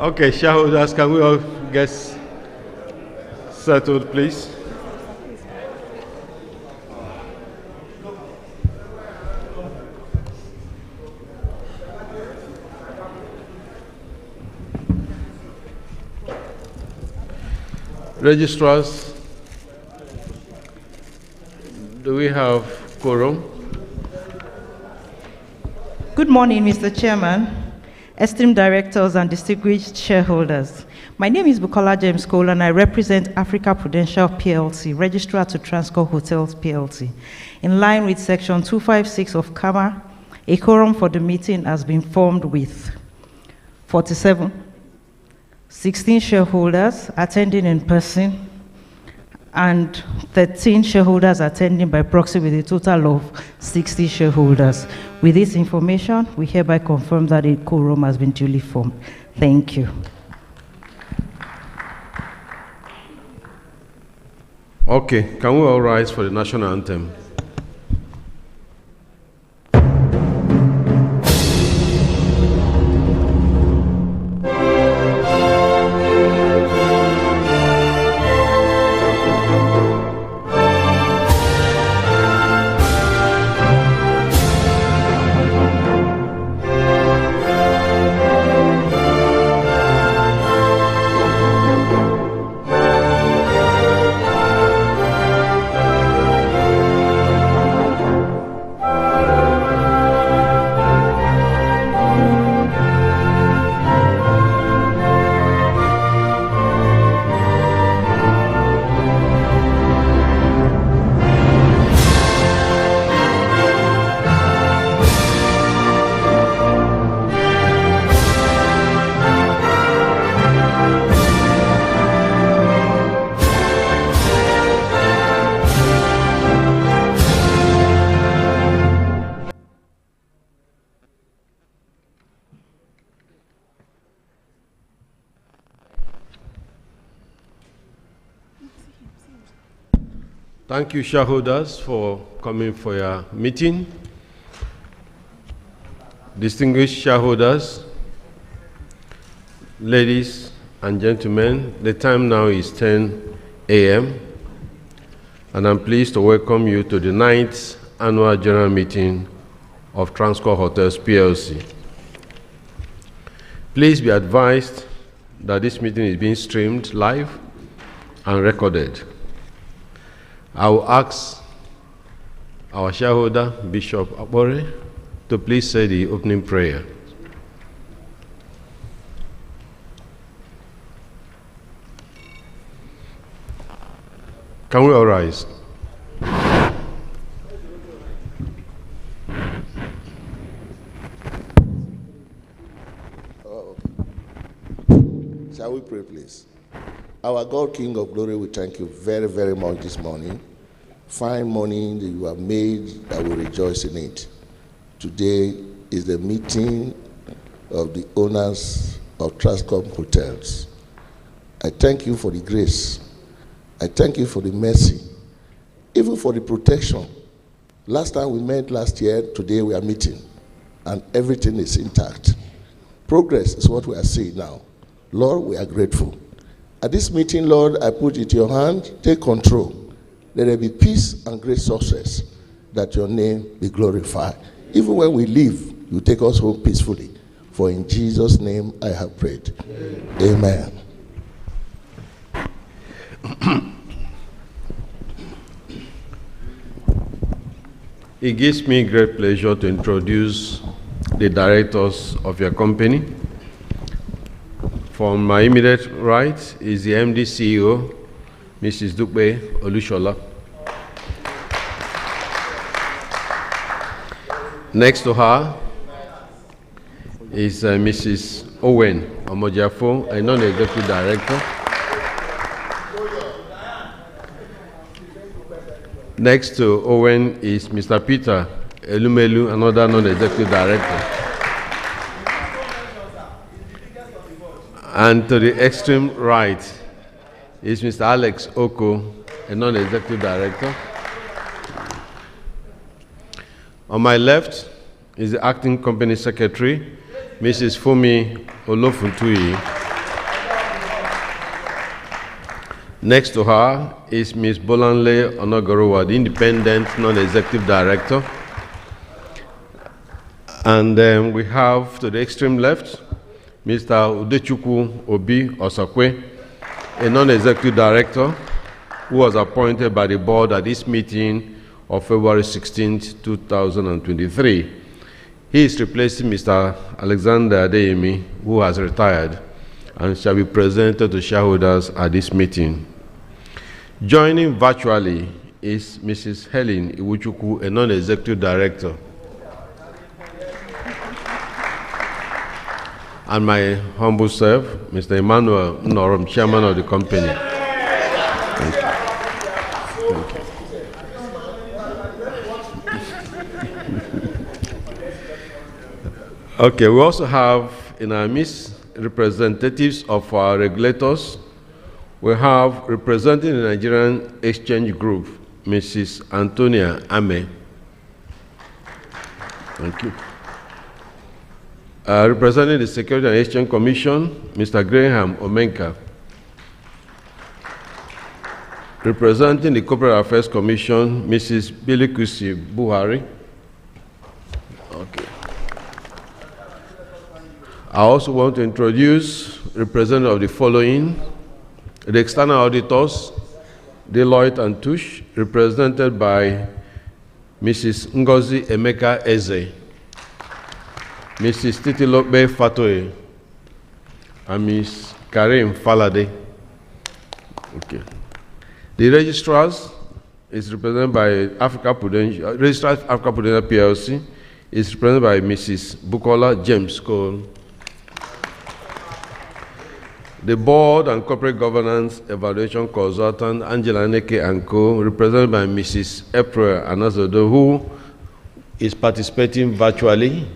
Okay, shareholders, can we all get settled, please? Registrars, do we have quorum? Good morning, Mr. Chairman, esteemed directors and distinguished shareholders. My name is Bukola James Cole and I represent Africa Prudential PLC, registrar to Transcorp Hotels PLC. In line with section 256 of CAMA, a quorum for the meeting has been formed with 16 shareholders attending in person and 13 shareholders attending by proxy with a total of 60 shareholders. With this information, we hereby confirm that a quorum has been duly formed. Thank you. Okay, can we all rise for the national anthem? Thank you, shareholders, for coming for your meeting. Distinguished shareholders, ladies and gentlemen, the time now is 10 a.m. and I'm pleased to welcome you to the 9th Annual General Meeting of Transcorp Hotels PLC. Please be advised that this meeting is being streamed live and recorded. I will ask our shareholder, Bishop Abore, to please say the opening prayer. Can we all rise? Shall we pray, please? Our God, King of glory, we thank you very, very much this morning. Fine morning that you have made, that we rejoice in it. Today is the meeting of the owners of Transcorp Hotels. I thank you for the grace. I thank you for the mercy, even for the protection. Last time we met last year, today we are meeting, and everything is intact. Progress is what we are seeing now. Lord, we are grateful. At this meeting, Lord, I put it in your hand. Take control. Let there be peace and great success, that your name be glorified. Even when we leave, you take us home peacefully. For in Jesus' name I have prayed. Amen. It gives me great pleasure to introduce the directors of your company. From my immediate right is the MD CEO, Mrs. Dupe Olushola. Next to her is Mrs. Owen Omojafo, a non-executive director. Next to Owen is Mr. Peter Elumelu, another non-executive director. And to the extreme right is Mr. Alex Oko, a non-executive director. On my left is the acting company secretary, Mrs. Fumi Olofuntuyi. Next to her is Ms. Bolanle Onogorowa, the Independent Non-Executive Director. And then we have to the extreme left, Mr. Udechukwu Obi Osakwe, a Non-Executive Director who was appointed by the board at this meeting of February 16, 2023. He is replacing Mr. Alexander Adeyemi, who has retired and shall be presented to shareholders at this meeting. Joining virtually is Mrs. Helen Iwuchukwu, a Non-Executive Director. And my humble self, Mr. Emmanuel Norom, Chairman of the company. Thank you. Thank you. Okay, we also have in our midst representatives of our regulators. We have representing the Nigerian Exchange Group, Mrs. Antonia Ame. Thank you. Representing the Security and Exchange Commission, Mr. Graham Omenka. Representing the Corporate Affairs Commission, Mrs. Bilikusi Buhari. Okay. I also want to introduce representatives of the following: the external auditors, Deloitte and Touche, represented by Mrs. Ngozi Emeka Eze, Mrs. Titilope Fatoe, and Ms. Karim Falade. Okay. The registrars is represented by Africa Prudential, Registrar Africa Prudential PLC is represented by Mrs. Bukola James Cole. The Board and Corporate Governance Evaluation Consultant, Angela Neke and Co., represented by Mrs. April Anazodo, who is participating virtually.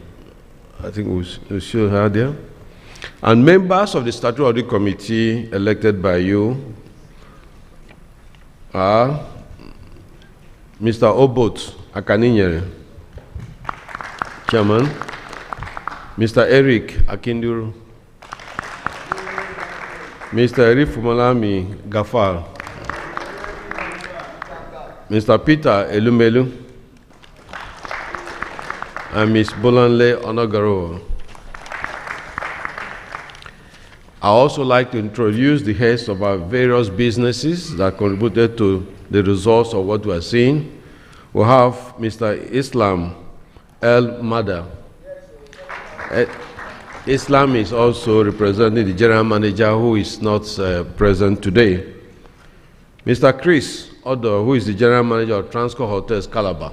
I think we'll show her there. And members of the Statutory Audit Committee elected by you are Mr. Obot Akaninyere, Chairman, Mr. Eric Akinduru, Mr. Erifumalami Gafar, Mr. Peter Elumelu, and Ms. Bolanle Onogaro. I also like to introduce the heads of our various businesses that contributed to the results of what we are seeing. We have Mr. Islam El Mada. Islam is also representing the general manager, who is not present today. Mr. Chris Odo, who is the general manager of Transcorp Hotels Calabar.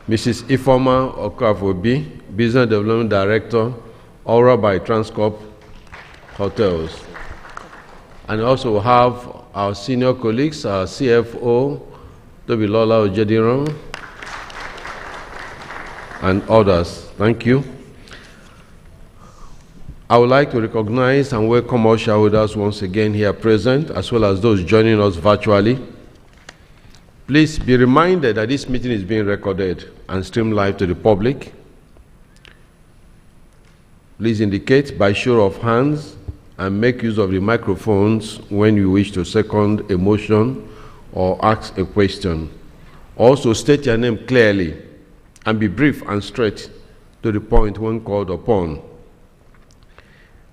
Mrs. Ifoma Okafobi, business development director, Aura by Transcorp Hotels. And also have our senior colleagues, our CFO, Tobilola Ojediran, and others. Thank you. I would like to recognize and welcome all shareholders once again here present, as well as those joining us virtually. Please be reminded that this meeting is being recorded and streamed live to the public. Please indicate by show of hands and make use of the microphones when you wish to second a motion or ask a question. Also state your name clearly and be brief and straight to the point when called upon.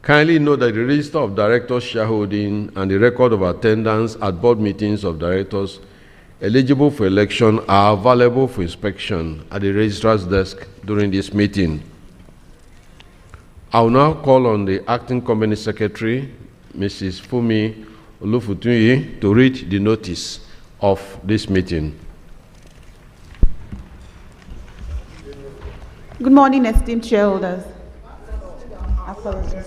Kindly note that the register of directors' shareholding and the record of attendance at board meetings of directors eligible for election are available for inspection at the registrar's desk during this meeting. I will now call on the acting company secretary, Mrs. Fumi Olufutunyi, to read the notice of this meeting. Good morning, esteemed shareholders. Apologies.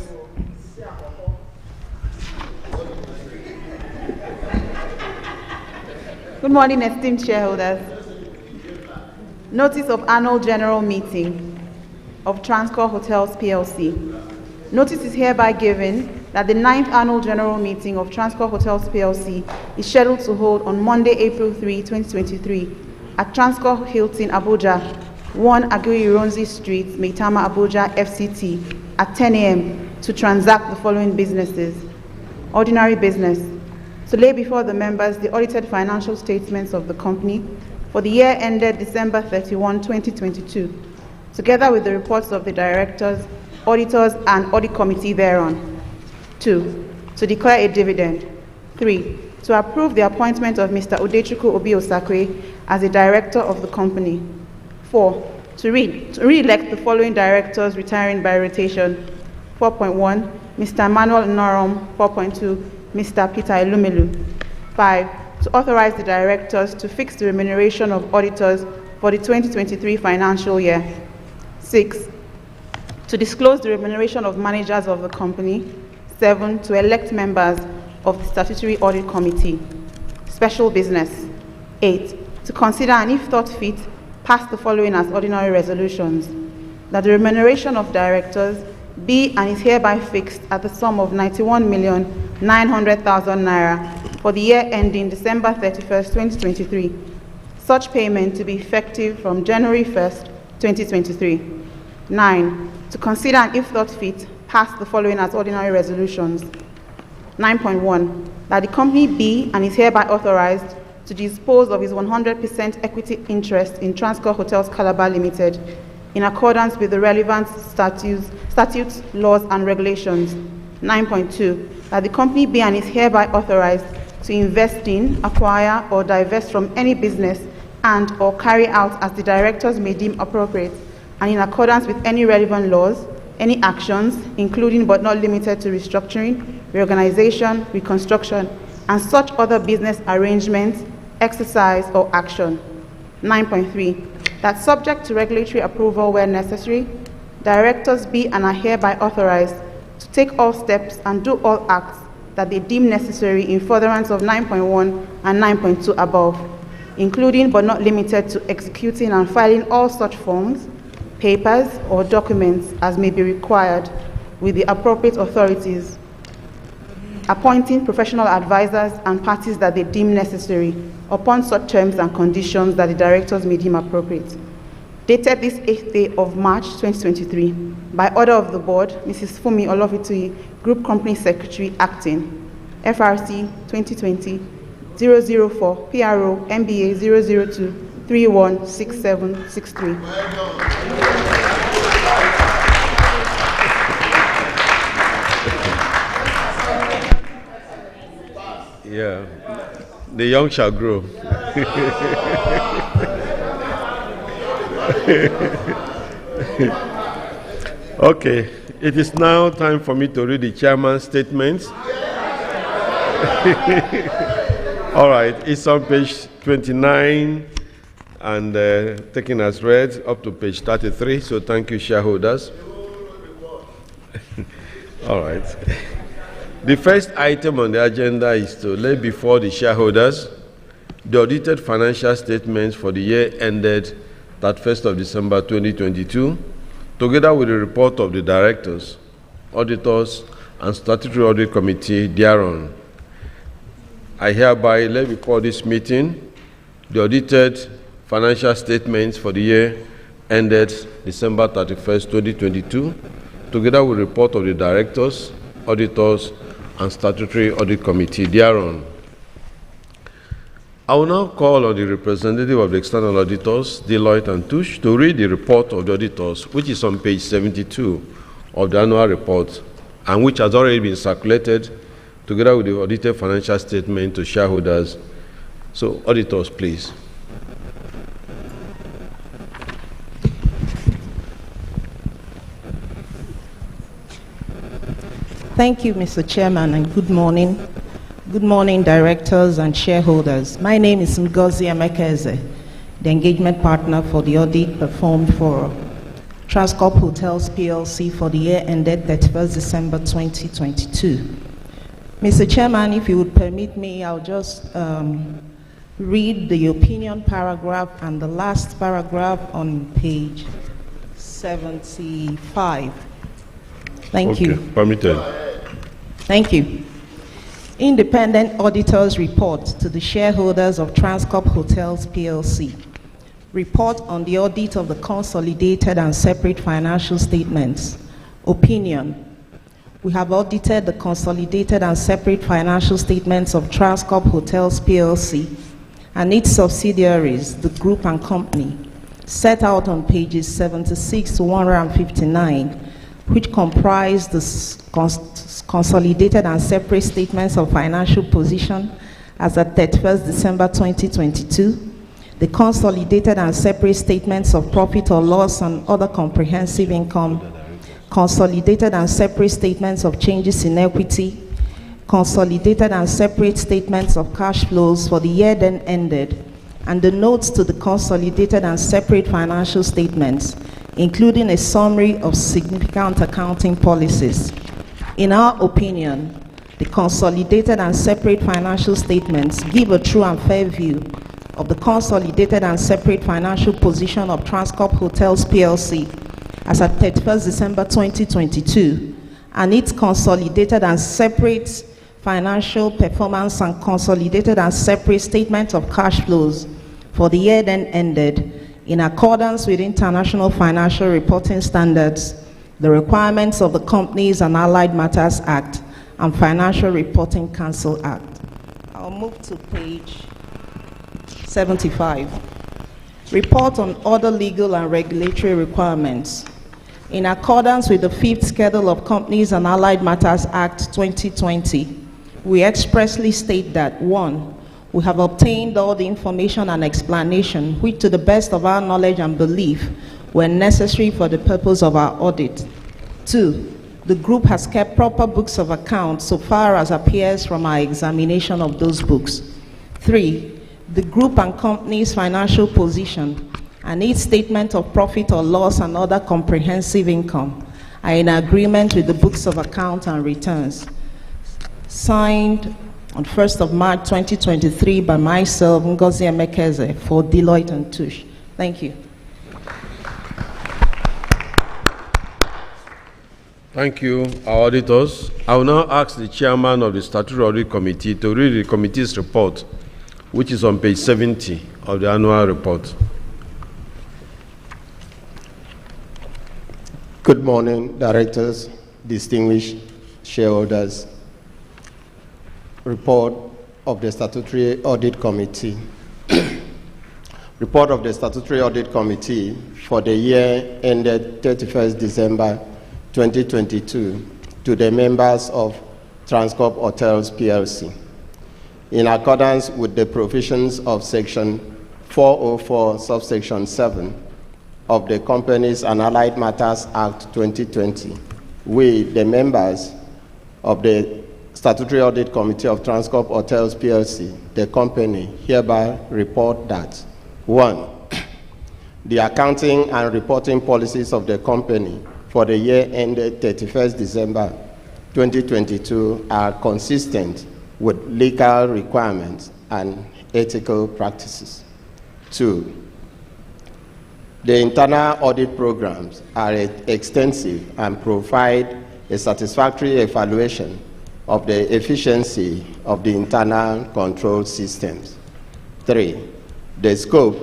Good morning, esteemed shareholders. Notice of annual general meeting of Transcorp Hotels PLC. Notice is hereby given that the 9th annual general meeting of Transcorp Hotels PLC is scheduled to hold on Monday, April 3, 2023 at Transcorp Hilton, Abuja, 1 Aguiyi-Ironsi Street, Maitama, Abuja, FCT, at 10 a.m. to transact the following businesses. Ordinary business. To lay before the members the audited financial statements of the company for the year ended December 31, 2022, together with the reports of the directors, auditors, and audit committee thereon. 2. To declare a dividend. 3. To approve the appointment of Mr. Udechukwu Obi-Osakwe as a director of the company. 4. To re-elect the following directors retiring by rotation. 4.1, Mr. Emmanuel Norom. 4.2, Mr. Peter Elumelu. 5. To authorize the directors to fix the remuneration of auditors for the 2023 financial year. 6. To disclose the remuneration of managers of the company. 7. To elect members of the Statutory Audit Committee. Special business. 8. To consider and, if thought fit, pass the following as ordinary resolutions: that the remuneration of directors be and is hereby fixed at the sum of 91,900,000 naira for the year ending December 31st, 2023. Such payment to be effective from January 1st, 2023. 9. To consider and, if thought fit, pass the following as ordinary resolutions. 9.1. That the company be and is hereby authorized to dispose of its 100% equity interest in Transcorp Hotels Calabar Limited in accordance with the relevant statutes, laws, and regulations. 9.2. That the company be and is hereby authorized to invest in, acquire, or divest from any business and or carry out as the directors may deem appropriate, and in accordance with any relevant laws, any actions, including but not limited to restructuring, reorganization, reconstruction, and such other business arrangements, exercise, or action. 9.3. That subject to regulatory approval where necessary, directors be and are hereby authorized to take all steps and do all acts that they deem necessary in furtherance of 9.1 and 9.2 above, including but not limited to executing and filing all such forms, papers, or documents as may be required with the appropriate authorities, appointing professional advisors and parties that they deem necessary upon such terms and conditions that the directors may deem appropriate. Dated this 8th day of March 2023, by order of the board, Mrs. Fumi Olofituyi, Group Company Secretary, acting, FRC 2020-004, PRO MBA 002-316763. Yeah, the young shall grow. Okay, it is now time for me to read the chairman's statements. All right, it's on page 29 and taken as read up to page 33, so thank you, shareholders. All right. The first item on the agenda is to lay before the shareholders the audited financial statements for the year ended 31st of December 2022, together with the report of the directors, auditors, and statutory audit committee thereon. I hereby lay before this meeting the audited financial statements for the year ended December 31st, 2022, together with the report of the directors, auditors, and statutory audit committee thereon. I will now call on the representative of the external auditors, Deloitte & Touche, to read the report of the auditors, which is on page 72 of the annual report, and which has already been circulated together with the audited financial statement to shareholders. So, auditors, please. Thank you, Mr. Chairman, and good morning. Good morning, directors and shareholders. My name is Ngozi Emekeze, the engagement partner for the audit performed for Transcorp Hotels PLC for the year ended 31st December 2022. Mr. Chairman, if you would permit me, I'll just read the opinion paragraph and the last paragraph on page 75. Thank you. Permitted. Thank you. Independent Auditor's Report to the shareholders of Transcorp Hotels PLC. Report on the audit of the consolidated and separate financial statements. Opinion. We have audited the consolidated and separate financial statements of Transcorp Hotels PLC and its subsidiaries, the group and company, set out on pages 76 to 159, which comprise the consolidated and separate statements of financial position as at 31st December 2022, the consolidated and separate statements of profit or loss and other comprehensive income, consolidated and separate statements of changes in equity, consolidated and separate statements of cash flows for the year then ended, and the notes to the consolidated and separate financial statements, including a summary of significant accounting policies. In our opinion, the consolidated and separate financial statements give a true and fair view of the consolidated and separate financial position of Transcorp Hotels PLC as at 31st December 2022, and its consolidated and separate financial performance and consolidated and separate statement of cash flows for the year then ended in accordance with International Financial Reporting Standards, the requirements of the Companies and Allied Matters Act, and Financial Reporting Council Act. I'll move to page 75. Report on other legal and regulatory requirements. In accordance with the 5th Schedule of Companies and Allied Matters Act 2020, we expressly state that 1. We have obtained all the information and explanation which, to the best of our knowledge and belief, were necessary for the purpose of our audit. 2. The group has kept proper books of accounts so far as appears from our examination of those books. 3. The group and company's financial position and its statement of profit or loss and other comprehensive income are in agreement with the books of account and returns. Signed on 1st of March 2023 by myself, Ngozi Emekeze, for Deloitte & Touche. Thank you. Thank you, our auditors. I will now ask the chairman of the Statutory Audit Committee to read the committee's report, which is on page 70 of the annual report. Good morning, directors, distinguished shareholders. Report of the Statutory Audit Committee. Report of the Statutory Audit Committee for the year ended 31st December 2022 to the members of Transcorp Hotels PLC. In accordance with the provisions of Section 404, subsection 7 of the Companies and Allied Matters Act 2020, we, the members of the Statutory Audit Committee of Transcorp Hotels PLC, the company, hereby report that 1. The accounting and reporting policies of the company for the year ended 31st December 2022 are consistent with legal requirements and ethical practices. 2. The internal audit programs are extensive and provide a satisfactory evaluation of the efficiency of the internal control systems. 3. The scope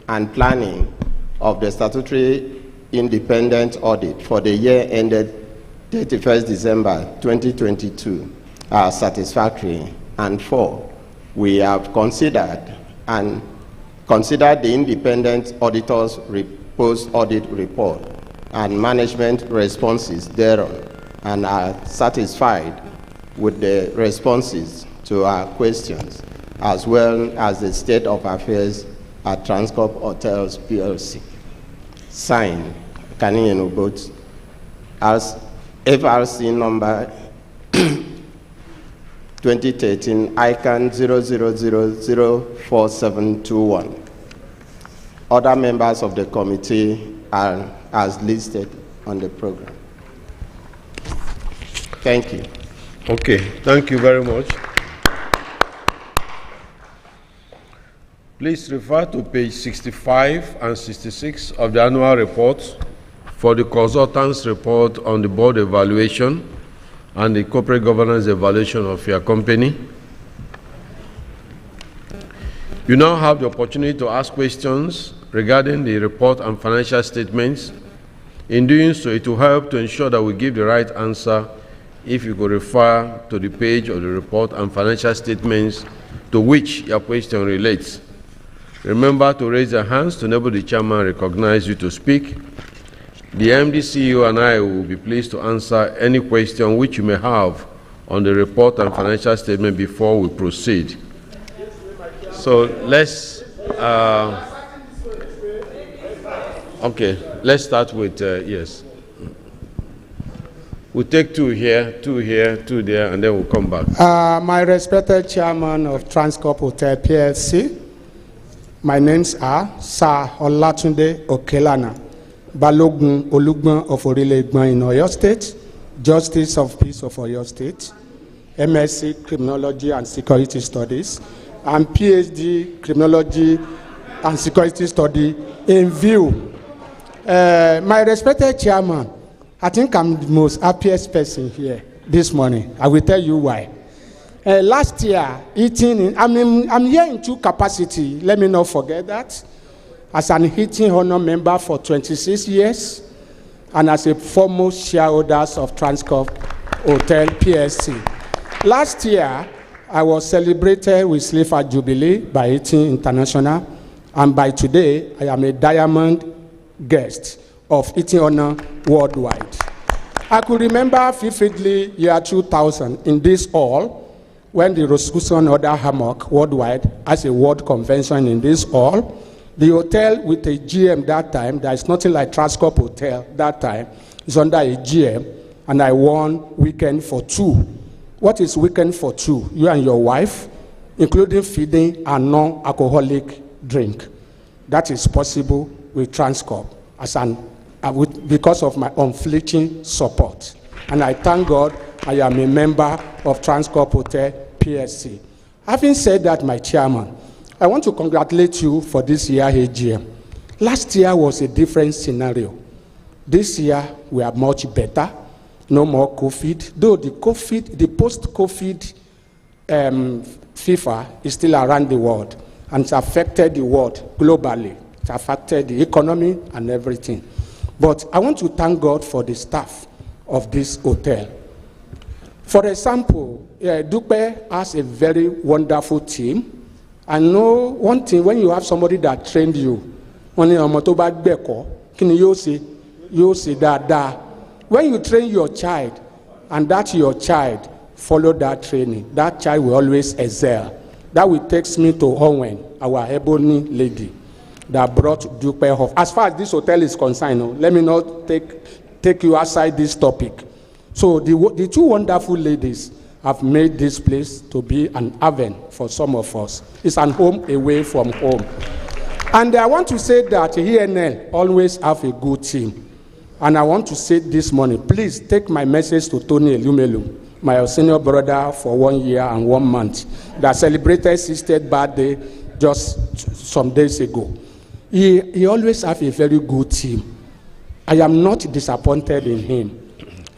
and planning of the statutory independent audit for the year ended 31st December 2022 are satisfactory. And 4, we have considered the independent auditor's post-audit report and management responses thereon, and are satisfied with the responses to our questions, as well as the state of affairs at Transcorp Hotels PLC. Signed, Kani Enubot, as FRC number 2013 ICANN 0004721. Other members of the committee are as listed on the program. Thank you. Okay, thank you very much. Please refer to page 65 and 66 of the annual report for the consultant's report on the board evaluation and the corporate governance evaluation of your company. You now have the opportunity to ask questions regarding the report and financial statements. In doing so, it will help to ensure that we give the right answer if you could refer to the page of the report and financial statements to which your question relates. Remember to raise your hands to enable the chairman recognize you to speak. The MD, CEO, and I will be pleased to answer any question which you may have on the report and financial statement before we proceed. So let's start with yes. We'll take two here, two there, and then we'll come back. My respected chairman of Transcorp Hotel PLC, my names are Sir Olatunde Okelana, Balogun Olugban of Orile-Egban in Oyo State, Justice of Peace of Oyo State, MSc Criminology and Security Studies, and PhD Criminology and Security Study in view. My respected chairman, I think I'm the most happiest person here this morning. I will tell you why. Last year, I'm here in two capacity. Let me not forget that. As an Eating Honor member for 26 years, and as a foremost shareholder of Transcorp Hotel PLC. Last year, I was celebrated with Silver Jubilee by Eating International, and by today, I am a diamond guest of Eating Honor worldwide. I could remember vividly year 2000 in this hall when the Rosicrucian Order Hammock worldwide has a world convention in this hall. The hotel with a GM that time, there is nothing like Transcorp Hotel that time, is under a GM, and I won weekend for two. What is weekend for two? You and your wife, including feeding and non-alcoholic drink. That is possible with Transcorp because of my unflinching support. And I thank God I am a member of Transcorp Hotel PSC. Having said that, my chairman, I want to congratulate you for this year AGM. Last year was a different scenario. This year we are much better. No more COVID. Though the post-COVID FIFA is still around the world and it's affected the world globally. It's affected the economy and everything. But I want to thank God for the staff of this hotel. For example, Dupe has a very wonderful team. I know one thing, when you have somebody that trained you, when you train your child, and that your child follow that training, that child will always excel. That will take me to Owen, our ebony lady that brought Dupe off. As far as this hotel is concerned, let me not take you outside this topic. So the two wonderful ladies have made this place to be an haven for some of us. It's an home away from home. And I want to say that ENL always have a good team. And I want to say this morning, please take my message to Tony Elumelu, my senior brother for 1 year and 1 month, that celebrated his 60th birthday just some days ago. He always have a very good team. I am not disappointed in him.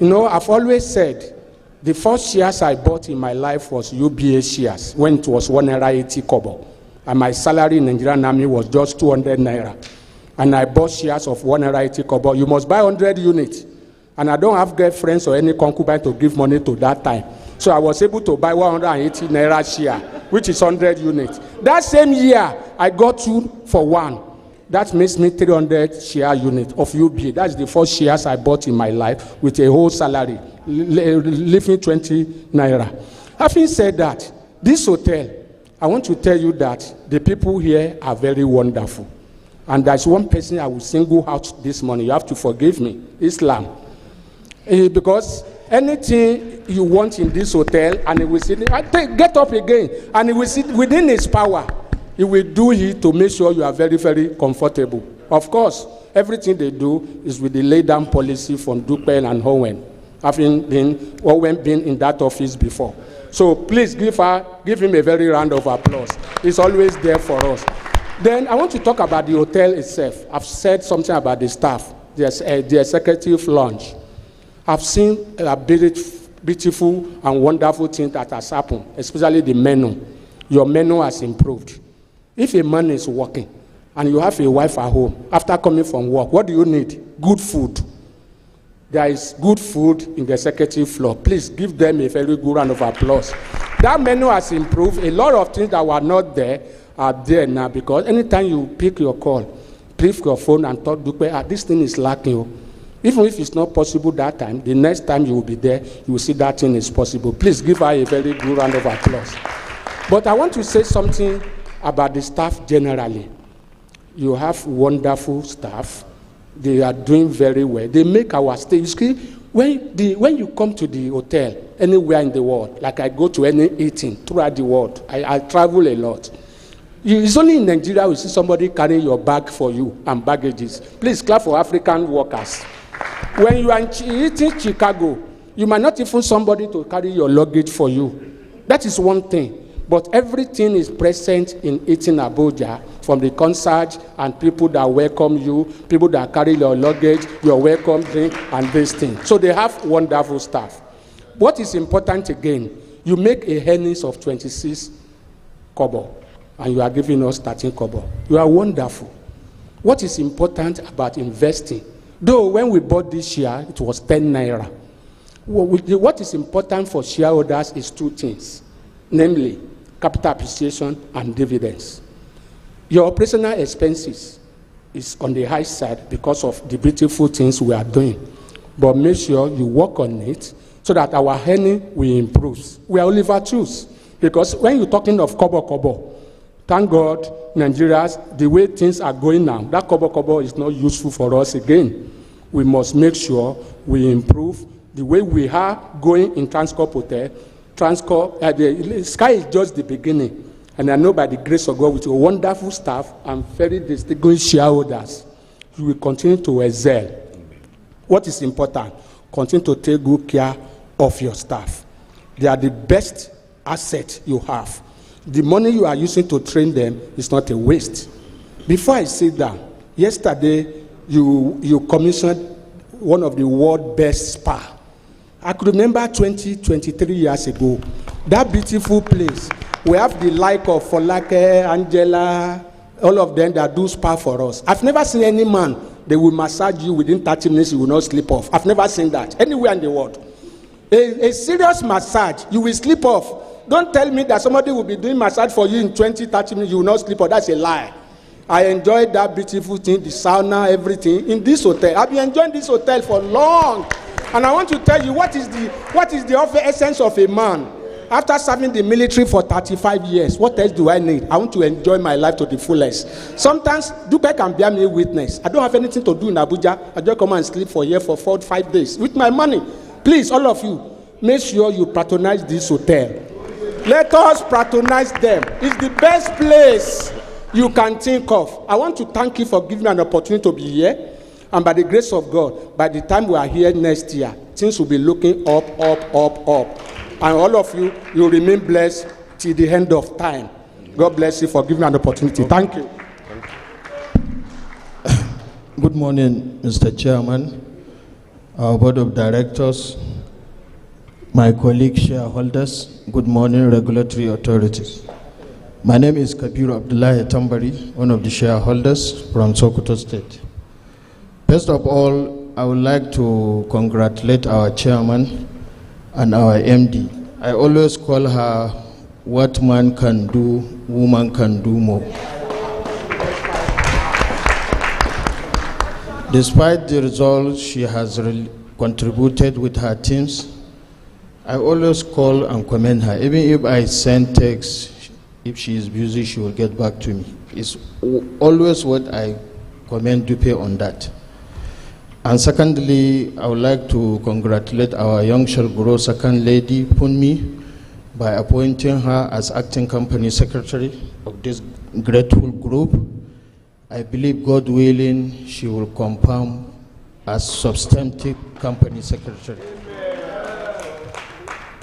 You know, I've always said, the first shares I bought in my life was UBA shares when it was 180 kobo. And my salary in Nigerian Army was just 200 naira. And I bought shares of 180 kobo. You must buy 100 units. And I don't have girlfriends or any concubine to give money to that time. So I was able to buy 180 naira share, which is 100 units. That same year, I got 2 for 1. That makes me 300 share unit of UBA. That's the first shares I bought in my life with a whole salary, leaving 20 naira. Having said that, this hotel, I want to tell you that the people here are very wonderful. And there's one person I will single out this morning. You have to forgive me. Islam. Because anything you want in this hotel, and he will sit, get up again, and he will sit within his power. He will do it to make sure you are very, very comfortable. Of course, everything they do is with the lay-down policy from Dupe and Owen, having been in that office before. So please give him a very round of applause. He's always there for us. Then I want to talk about the hotel itself. I've said something about the staff, the executive lounge. I've seen a beautiful and wonderful thing that has happened, especially the menu. Your menu has improved. If a man is working and you have a wife at home, after coming from work, what do you need? Good food. There is good food in the executive floor. Please give them a very good round of applause. That menu has improved. A lot of things that were not there are there now, because anytime you pick your call, pick your phone and talk, this thing is lacking. Even if it's not possible that time, the next time you will be there, you will see that thing is possible. Please give her a very good round of applause. But I want to say something about the staff generally. You have wonderful staff. They are doing very well. They make our stay. You see, when you come to the hotel anywhere in the world, like I go to any eating throughout the world, I travel a lot. It's only in Nigeria we see somebody carrying your bag for you and baggages. Please clap for African workers. When you are eating Chicago, you might not even somebody to carry your luggage for you. That is one thing. But everything is present in eating Abuja, from the concierge and people that welcome you, people that carry your luggage, your welcome drink, and this thing. So they have wonderful staff. What is important again, you make a earnings of 26 kobo, and you are giving us 13 kobo. You are wonderful. What is important about investing? Though when we bought this share, it was 10 naira. What is important for shareholders is two things, namely capital appreciation and dividends. Your operational expenses is on the high side because of the beautiful things we are doing. But make sure you work on it so that our earning will improve. We are Oliver Choose. Because when you're talking of kobo, thank God, Nigerians, the way things are going now, that kobo is not useful for us again. We must make sure we improve the way we are going in Transcorp Hotel. Transcorp, the sky is just the beginning. And I know by the grace of God, with your wonderful staff and very distinguished shareholders, you will continue to excel. What is important? Continue to take good care of your staff. They are the best asset you have. The money you are using to train them is not a waste. Before I sit down, yesterday you commissioned one of the world's best spa. I could remember 23 years ago, that beautiful place. We have the like of Folake, Angela, all of them that do spa for us. I've never seen any man, they will massage you within 30 minutes, you will not sleep off. I've never seen that anywhere in the world. A serious massage, you will sleep off. Don't tell me that somebody will be doing massage for you in 20, 30 minutes, you will not sleep off. That's a lie. I enjoyed that beautiful thing, the sauna, everything, in this hotel. I've been enjoying this hotel for long. And I want to tell you what is the essence of a man. After serving the military for 35 years, what else do I need? I want to enjoy my life to the fullest. Sometimes, Dupe can bear me witness. I don't have anything to do in Abuja. I just come and sleep for a year for 4 or 5 days with my money. Please, all of you, make sure you patronize this hotel. Let us patronize them. It's the best place you can think of. I want to thank you for giving me an opportunity to be here. And by the grace of God, by the time we are here next year, things will be looking up. And all of you, you remain blessed till the end of time. God bless you for giving me an opportunity. Thank you. Good morning, Mr. Chairman, our board of directors, my colleague shareholders. Good morning, regulatory authorities. My name is Kabiru Abdullahi Tambari, one of the shareholders from Sokoto State. First of all, I would like to congratulate our chairman and our MD. I always call her, what man can do, woman can do more. Despite the results she has contributed with her teams, I always call and commend her. Even if I send text, if she is busy, she will get back to me. It's always what I commend Dupe on that. And secondly, I would like to congratulate our young shall grow second lady, Punmi, by appointing her as acting company secretary of this grateful group. I believe, God willing, she will confirm as substantive company secretary.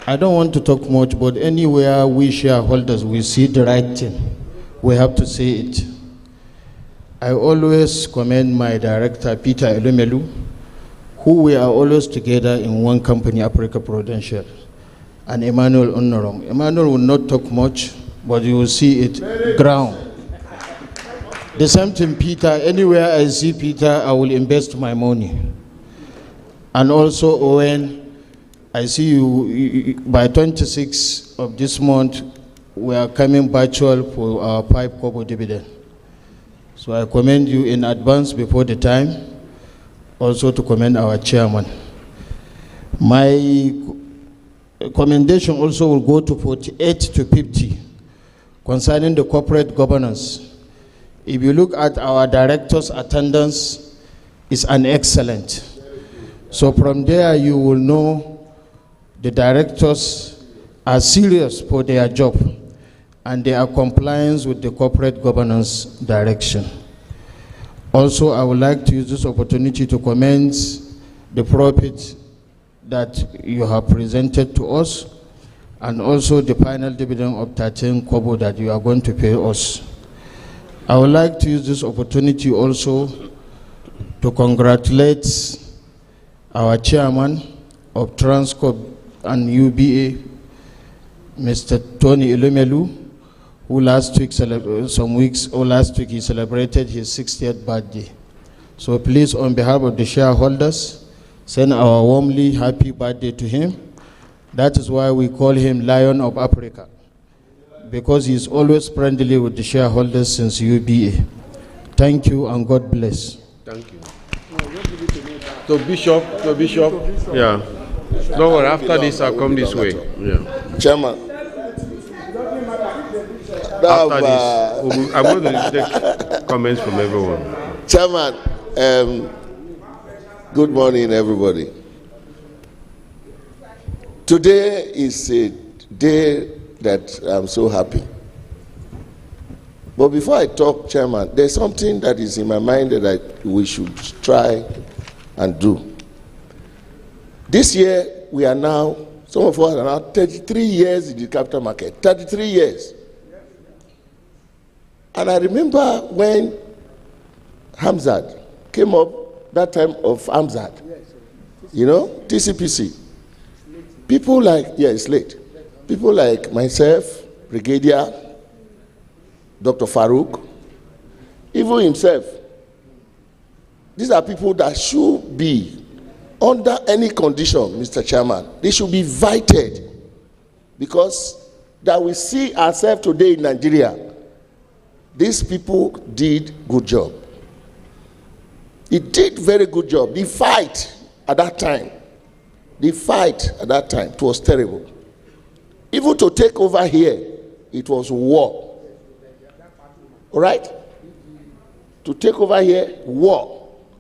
I don't want to talk much, but anywhere we shareholders we see the right thing, we have to say it. I always commend my director, Peter Elumelu, who we are always together in one company, Africa Prudential, and Emmanuel Onorom. Emmanuel will not talk much, but you will see it ground. The 17 Peter, anywhere I see Peter, I will invest my money. And also, Owen, I see you by 26th of this month, we are coming virtual for our 5 kobo dividend. So I commend you in advance before the time, also to commend our chairman. My commendation also will go to 48 to 50 concerning the corporate governance. If you look at our directors' attendance, it's an excellent. So from there you will know the directors are serious for their job and they are compliant with the corporate governance direction. Also, I would like to use this opportunity to commend the profit that you have presented to us, and also the final dividend of 13 kobo that you are going to pay us. I would like to use this opportunity also to congratulate our chairman of Transcorp and UBA, Mr. Tony Ilumelu, who last week, he celebrated his 60th birthday. So please, on behalf of the shareholders, send our warmly happy birthday to him. That is why we call him Lion of Africa, because he is always friendly with the shareholders since UBA. Thank you and God bless. Thank you. So Bishop, yeah. Don't worry, after this I'll come this way. Yeah. Chairman. After this, I'm going to take comments from everyone. Chairman, good morning, everybody. Today is a day that I'm so happy. But before I talk, Chairman, there's something that is in my mind that we should try and do. This year, we are now, some of us are now 33 years in the capital market. 33 years. And I remember when Hamzat came up, that time of Hamzat, you know, TCPC. People like, yeah, it's late. People like myself, Brigadier, Dr. Farouk, even himself. These are people that should be, under any condition, Mr. Chairman, they should be invited, because that we see ourselves today in Nigeria. These people did good job. It did very good job. The fight at that time, it was terrible. Even to take over here, it was war. All right? To take over here, war.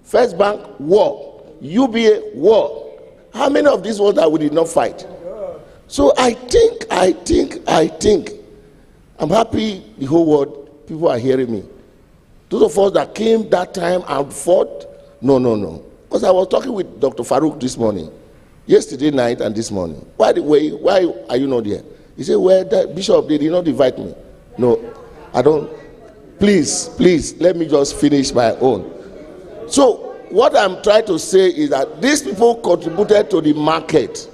First Bank, war. UBA, war. How many of these ones that we did not fight? So I think, I'm happy the whole world, people are hearing me. Those of us that came that time and fought, no. Because I was talking with Dr. Farouk this morning, yesterday night and this morning. Why are you not here? He said, well, the bishop, they did not invite me. No, I don't. Please, let me just finish my own. So what I'm trying to say is that these people contributed to the market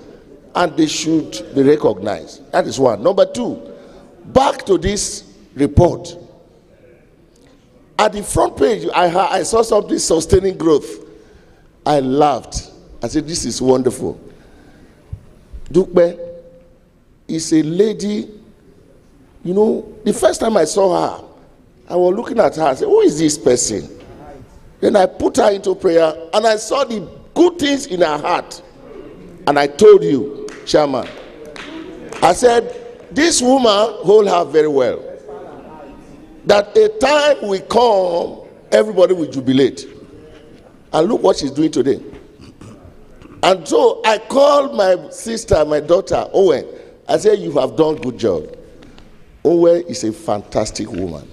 and they should be recognized. That is one. Number two, back to this report. At the front page, I saw something sustaining growth. I laughed. I said, this is wonderful. Dukbe is a lady, you know, the first time I saw her, I was looking at her, I said, who is this person? Then I put her into prayer, and I saw the good things in her heart. And I told you, Chairman, I said, this woman hold her very well. That a time will come, everybody will jubilate. And look what she's doing today. And so I called my sister, my daughter, Owen. I said, you have done good job. Owen is a fantastic woman.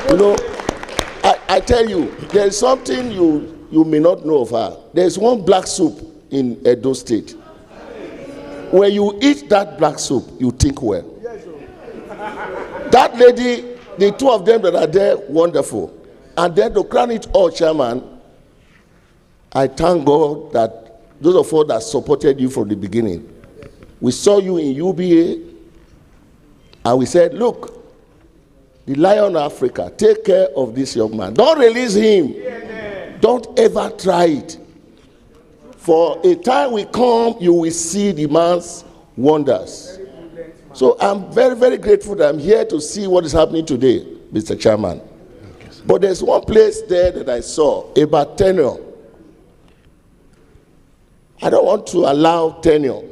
You know, I tell you, there is something you may not know of her. There is one black soup in Edo State. When you eat that black soup, you think well. That lady, the two of them that are there, wonderful. And then to crown it all, Chairman, I thank God that those of us that supported you from the beginning, we saw you in UBA, and we said, look, the Lion of Africa, take care of this young man. Don't release him. Don't ever try it. For a time will come, you will see the man's wonders. So I'm very, very grateful that I'm here to see what is happening today, Mr. Chairman. But there's one place there that I saw about tenure. I don't want to allow tenure.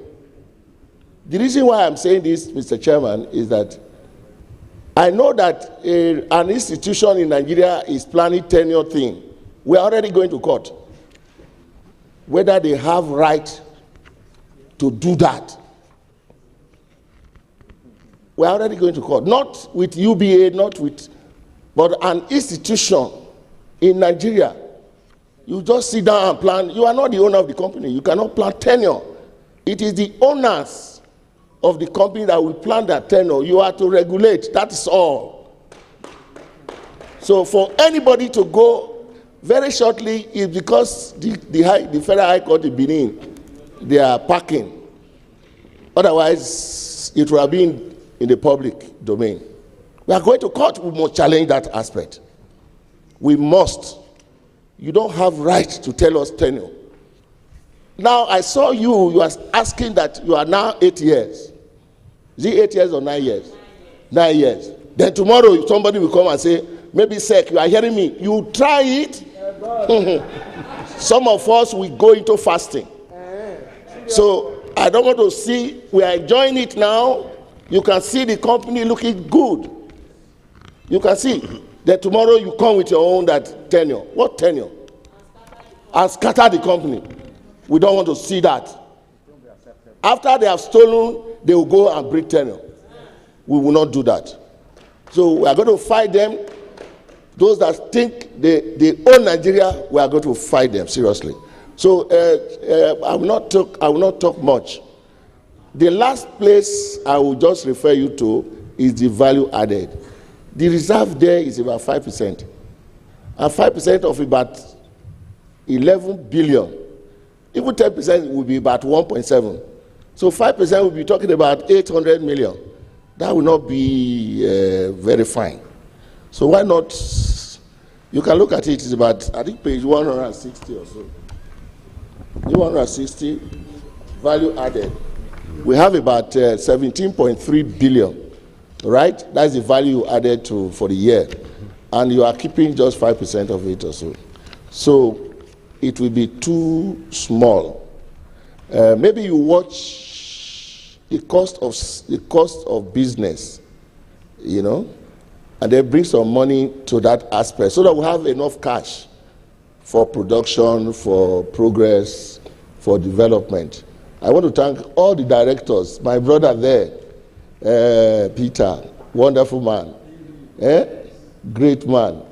The reason why I'm saying this, Mr. Chairman, is that I know that an institution in Nigeria is planning tenure thing. We're already going to court. Whether they have right to do that. We're already going to court. Not with UBA, not with, but an institution in Nigeria. You just sit down and plan. You are not the owner of the company. You cannot plan tenure. It is the owners of the company that will plan that tenure. You are to regulate. That is all. So for anybody to go very shortly is because the Federal High Court in Benin, they are packing. Otherwise, it would have been in the public domain. We are going to court. We must challenge that aspect. We must. You don't have right to tell us tenure. Now, I saw you are asking that you are now 8 years. Is it 8 years or 9 years? 9 years. Then tomorrow, somebody will come and say, maybe SEC, you are hearing me. You try it. Some of us will go into fasting. So, I don't want to see, we are enjoying it now. You can see the company looking good. You can see. Then tomorrow you come with your own that tenure. What tenure? And scatter the company. We don't want to see that. After they have stolen, they will go and break tenure. We will not do that. So we are going to fight them. Those that think they own Nigeria, we are going to fight them seriously. So I will not talk much. The last place I will just refer you to is the value added. The reserve there is about 5%. And 5% of about 11 billion. Even 10% will be about 1.7. So 5% will be talking about 800 million. That will not be very fine. So why not? You can look at it. It's about, I think, page 160 or so. 160, value added. We have about 17.3 billion. Right? That's the value added to for the year. And you are keeping just 5% of it or so. So it will be too small. Maybe you watch the cost of business, you know, and then bring some money to that aspect so that we have enough cash for production, for progress, for development. I want to thank all the directors, my brother there, Peter, wonderful man, great man.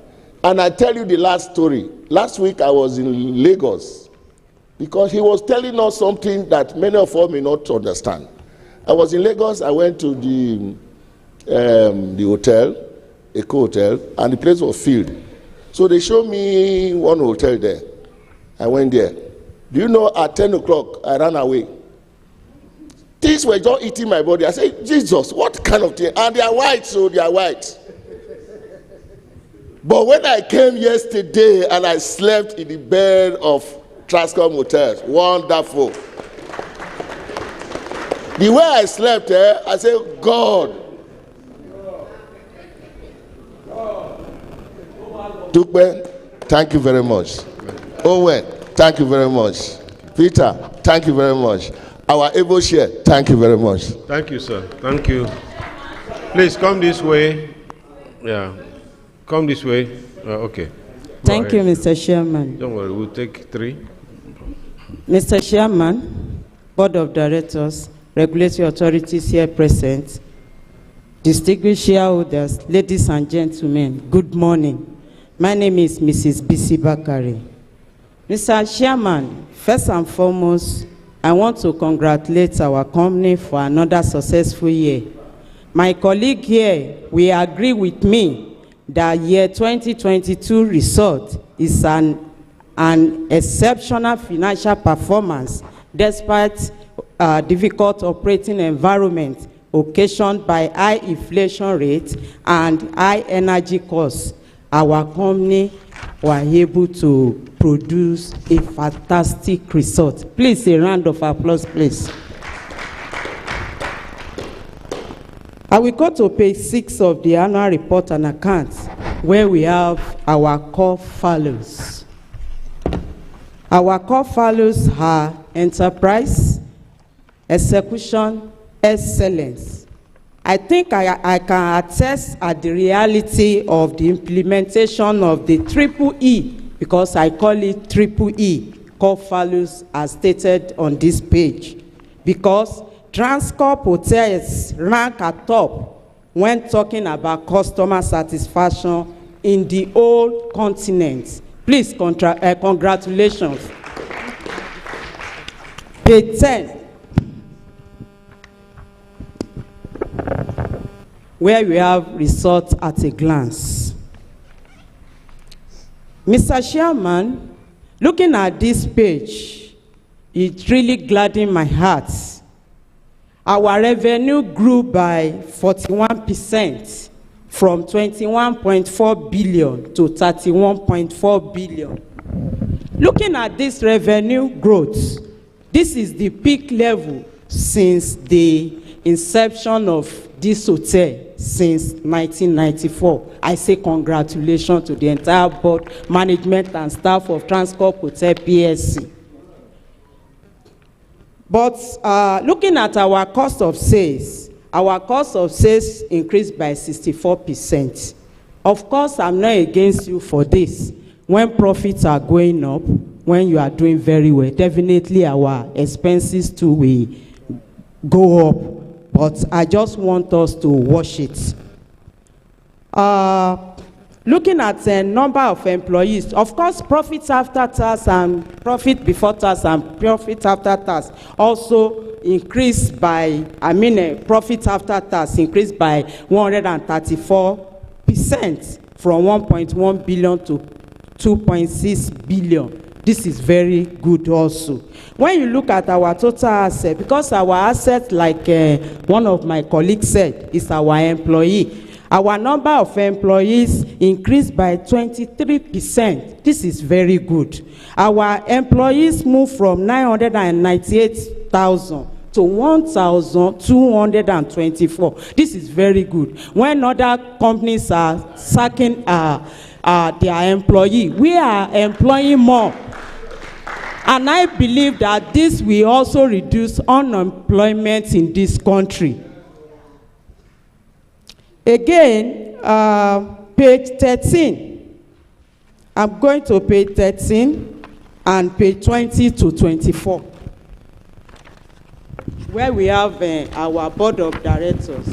And I tell you the last story. Last week I was in Lagos because he was telling us something that many of us may not understand. I was in Lagos. I went to the hotel, Eco Hotel, and the place was filled. So they showed me one hotel there. I went there. Do you know, at 10 o'clock, I ran away. Things were just eating my body. I said, Jesus, what kind of thing? And they are white, so they are white. But when I came yesterday and I slept in the bed of Transcorp hotels, wonderful. The way I slept there, I said, God. Dukbe, thank you very much. Owen, thank you very much. Peter, thank you very much. Our able share, thank you very much. Thank you, sir. Thank you. Please come this way. Yeah. Come this way. Okay. Thank you, Mr. Chairman. Don't worry, we'll take 3. Mr. Chairman, Board of Directors, Regulatory Authorities here present, distinguished shareholders, ladies and gentlemen, good morning. My name is Mrs. Bisi Bakari. Mr. Chairman, first and foremost, I want to congratulate our company for another successful year. My colleague here will agree with me that year 2022 result is an exceptional financial performance despite difficult operating environment occasioned by high inflation rate and high energy costs. Our company were able to produce a fantastic result. Please, a round of applause, please. I will go to page 6 of the annual report and accounts, where we have our core values. Our core values are enterprise, execution, excellence. I think I can attest at the reality of the implementation of the EEE, because I call it EEE, core values as stated on this page. Because Transcorp hotels rank at top when talking about customer satisfaction in the whole continent. Please, congratulations. Page 10, where we have results at a glance. Mr. Chairman, looking at this page, it really gladdened my heart. Our revenue grew by 41%, from 21.4 billion to 31.4 billion. Looking at this revenue growth, this is the peak level since the inception of this hotel since 1994. I say congratulations to the entire board, management and staff of Transcorp Hotel PLC. But looking at our cost of sales increased by 64%. Of course, I'm not against you for this. When profits are going up, when you are doing very well, definitely our expenses too will go up. But I just want us to watch it. Looking at the number of employees, of course, profits after tax and profit before tax and profit after tax also increased by, profit after tax increased by 134% from 1.1 billion to 2.6 billion. This is very good also. When you look at our total asset, because our asset, like one of my colleagues said, is our employee. Our number of employees increased by 23%. This is very good. Our employees moved from 998,000 to 1,224. This is very good. When other companies are sacking their employee, we are employing more. And I believe that this will also reduce unemployment in this country. Again, page 13. I'm going to page 13 and page 20 to 24, where we have our board of directors.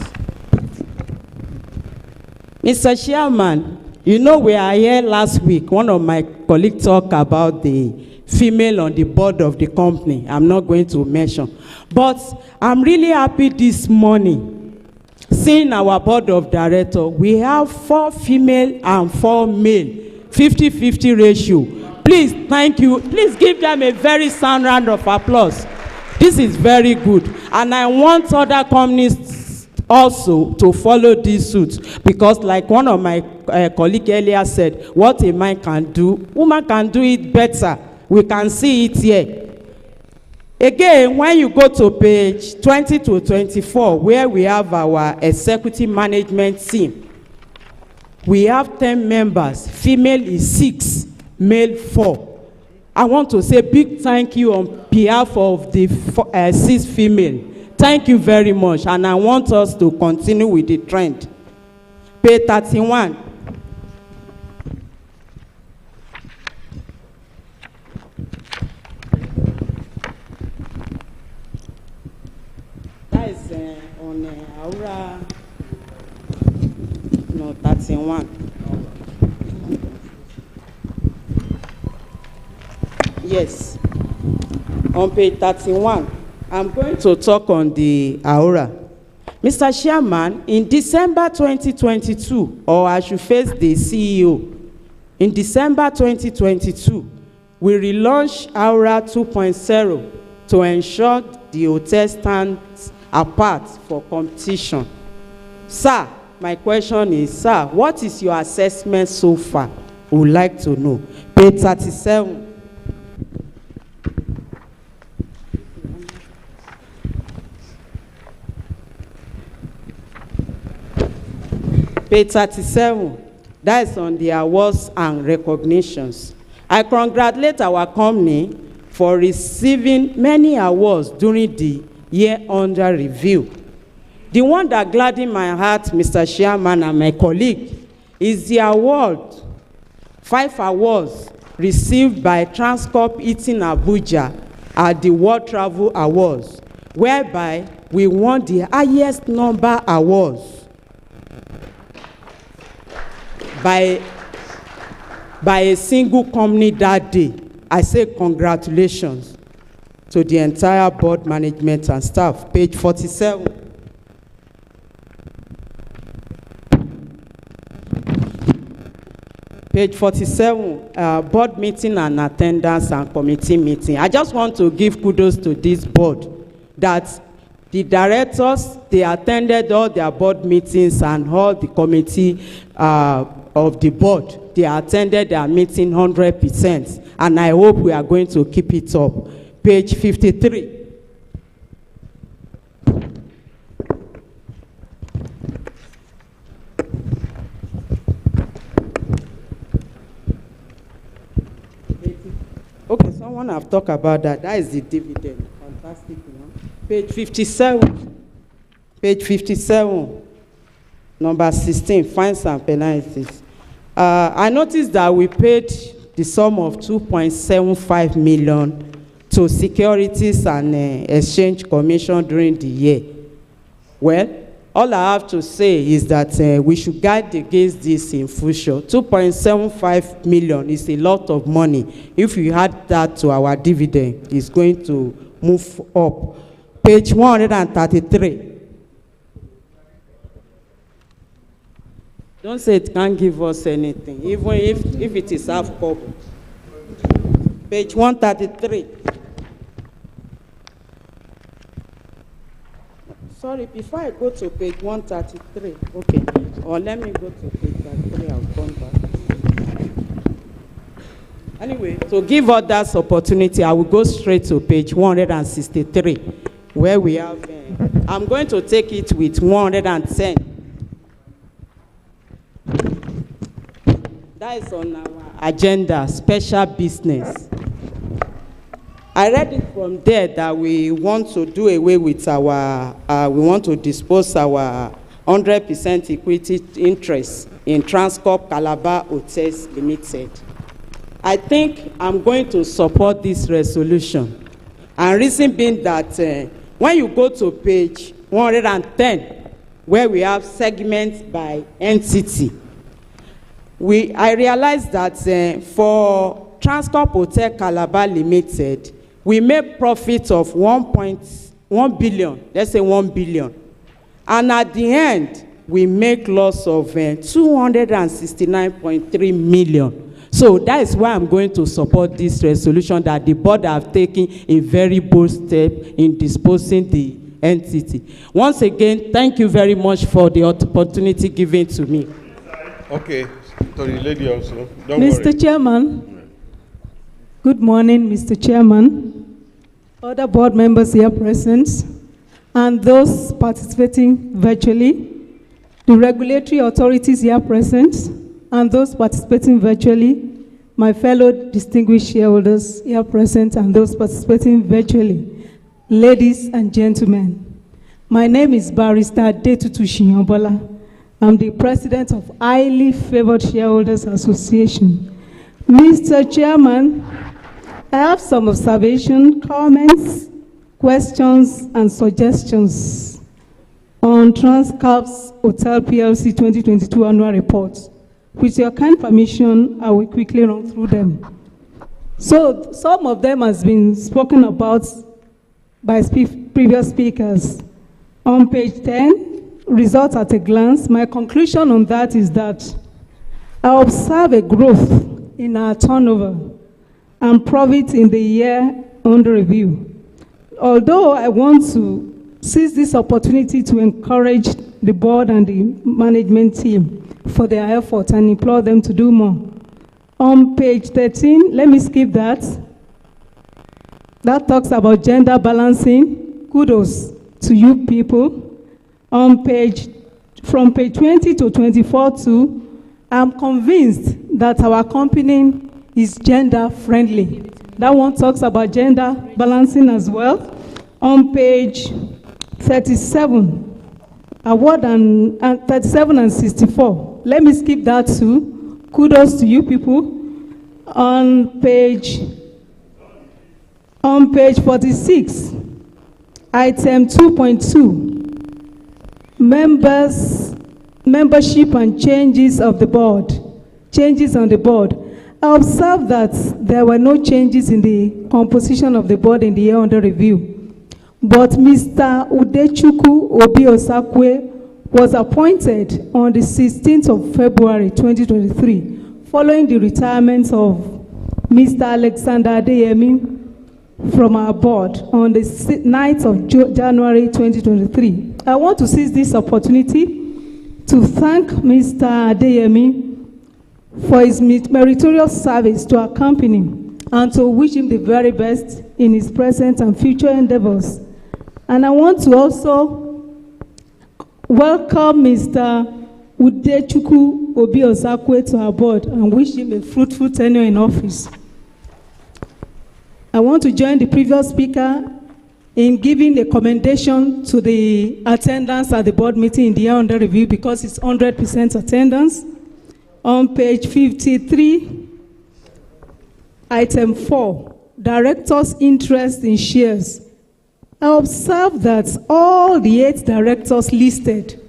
Mr. Chairman, you know we are here last week. One of my colleagues talked about the female on the board of the company. I'm not going to mention. But I'm really happy this morning seeing our board of directors. We have 4 female and 4 male, 50-50 ratio. Please, thank you. Please give them a very sound round of applause. This is very good. And I want other companies also to follow this suit, because like one of my colleagues earlier said, what a man can do, woman can do it better. We can see it here. Again, when you go to page 20 to 24, where we have our executive management team, we have 10 members. Female is 6, male 4. I want to say big thank you on behalf of the 6 female. Thank you very much, and I want us to continue with the trend. Page 31. That is on Aura, no, 31. Yes, on page 31. I'm going to talk on the Aura. Mr. Chairman, in December 2022, or I should face the CEO, in December 2022, we relaunched Aura 2.0 to ensure the hotel stands apart for competition. Sir, my question is, sir, what is your assessment so far? We would like to know. Page 37. Page 37, that is on the awards and recognitions. I congratulate our company for receiving many awards during the year under review. The one that gladdened my heart, Mr. Chairman and my colleague, is the award, 5 awards received by Transcorp in Abuja at the World Travel Awards, whereby we won the highest number awards by a single company that day. I say congratulations to the entire board, management, and staff. Page 47. Page 47, board meeting and attendance and committee meeting. I just want to give kudos to this board that the directors, they attended all their board meetings and all the committee of the board. They attended their meeting 100%, and I hope we are going to keep it up. Page 53. Okay, someone have talked about that. That is the dividend. Fantastic one. Page 57. Page 57. Number 16, fines and penalties. I noticed that we paid the sum of 2.75 million to Securities and Exchange Commission during the year. Well, all I have to say is that we should guide against this in future. 2.75 million is a lot of money. If you add that to our dividend, it's going to move up. Page 133. Don't say it can't give us anything, even if it is half covered. Page 133. Sorry, before I go to page 133, okay, or let me go to page 33, I'll come back. Anyway, to give others opportunity, I will go straight to page 163, where we have, I'm going to take it with 110. That is on our agenda, special business. I read it from there that we want to do away with our, we want to dispose our 100% equity interest in Transcorp Calabar Hotels Limited. I think I'm going to support this resolution. And reason being that when you go to page 110, where we have segments by entity, I realized that for Transcorp Hotel Calabar Limited, we make profit of 1.1 billion, let's say 1 billion. And at the end, we make loss of 269.3 million. So that is why I'm going to support this resolution that the board have taken a very bold step in disposing the entity. Once again, thank you very much for the opportunity given to me. Okay. To the lady also. Don't Mr. worry. Chairman, good morning, Mr. Chairman, other board members here present, and those participating virtually, the regulatory authorities here present, and those participating virtually, my fellow distinguished shareholders here present, and those participating virtually, ladies and gentlemen. My name is Barrister Detutu Shiyombola. I'm the president of Highly Favored Shareholders Association. Mr. Chairman, I have some observations, comments, questions, and suggestions on Transcorp's Hotel PLC 2022 annual report. With your kind permission, I will quickly run through them. So some of them has been spoken about by previous speakers. On page 10, results at a glance, my conclusion on that is that I observe a growth in our turnover and profit in the year under review. Although I want to seize this opportunity to encourage the board and the management team for their effort and implore them to do more. On page 13, let me skip that. That talks about gender balancing. Kudos to you people. From page 20 to 24 too, I'm convinced that our company is gender friendly. That one talks about gender balancing as well. On page 37, award and 37 and 64. Let me skip that too. Kudos to you people. On page 46, item 2.2, membership and changes of the board. Changes on the board. I observed that there were no changes in the composition of the board in the year under review. But Mr. Udechukwu Obiosakwe was appointed on the 16th of February 2023, following the retirement of Mr. Alexander Adeyemi from our board on the 9th of January 2023. I want to seize this opportunity to thank Mr. Adeyemi for his meritorious service to our company and to wish him the very best in his present and future endeavors. And I want to also welcome Mr. Udechukwu Obiosakwe to our board and wish him a fruitful tenure in office. I want to join the previous speaker in giving a commendation to the attendance at the board meeting in the year under review because it's 100% attendance. On page 53, item 4, directors' interest in shares. I observed that all the 8 directors listed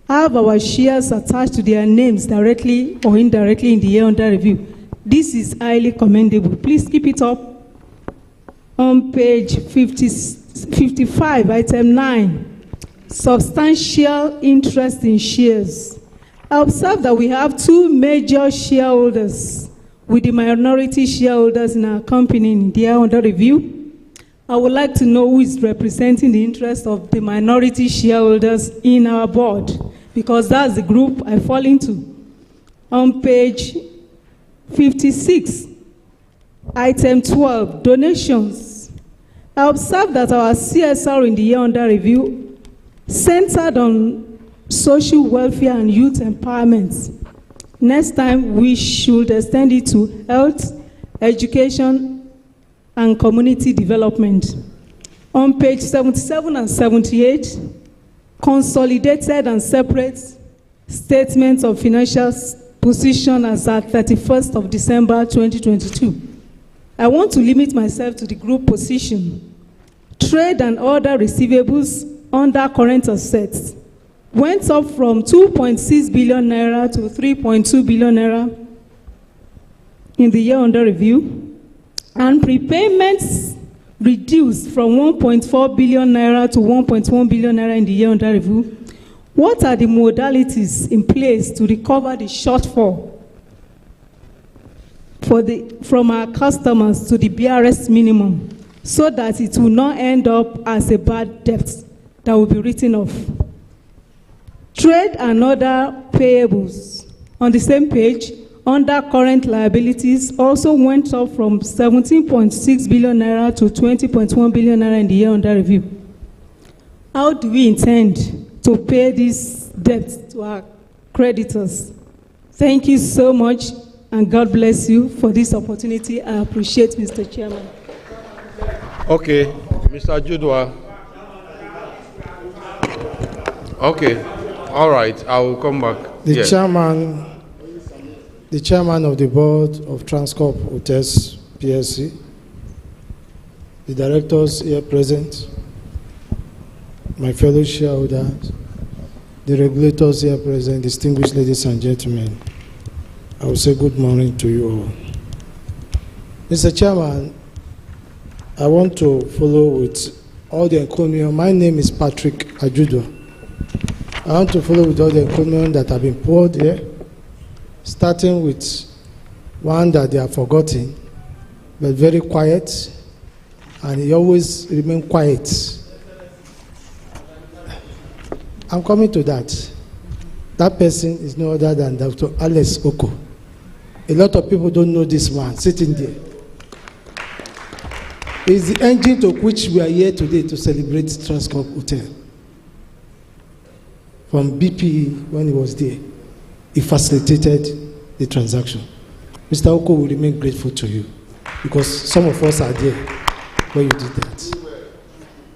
have our shares attached to their names directly or indirectly in the year under review. This is highly commendable. Please keep it up. On page 55, item 9, substantial interest in shares. I observe that we have 2 major shareholders with the minority shareholders in our company in the year under review. I would like to know who is representing the interest of the minority shareholders in our board, because that's the group I fall into. On page 56, item 12, donations. I observe that our CSR in the year under review centered on social welfare and youth empowerment. Next time, we should extend it to health, education, and community development. On page 77 and 78, consolidated and separate statements of financial position as at 31st of December 2022. I want to limit myself to the group position. Trade and other receivables under current assets went up from 2.6 billion naira to 3.2 billion naira in the year under review, and prepayments reduced from 1.4 billion naira to 1.1 billion naira in the year under review. What are the modalities in place to recover the shortfall from our customers to the BRS minimum so that it will not end up as a bad debt that will be written off? Trade and other payables on the same page under current liabilities also went up from 17.6 billion naira to 20.1 billion naira in the year under review. How do we intend to pay this debt to our creditors? Thank you so much, and God bless you for this opportunity. I appreciate, Mr. Chairman. Okay, Mr. Judwa. Okay, all right, I will come back. The chairman of the board of Transcorp Hotels PLC, the directors here present, my fellow shareholders, the regulators here present, distinguished ladies and gentlemen, I will say good morning to you all. Mr. Chairman, I want to follow with all the encomium. My name is Patrick Ajudo. I want to follow with all the encomium that have been poured here, starting with one that they have forgotten, but very quiet, and he always remain quiet. I'm coming to that. That person is no other than Dr. Alex Oko, A lot of people don't know this man sitting there. It's the engine to which we are here today to celebrate Transcorp Hotel. From BPE, when he was there, he facilitated the transaction. Mr. Oko will remain grateful to you because some of us are there when you did that.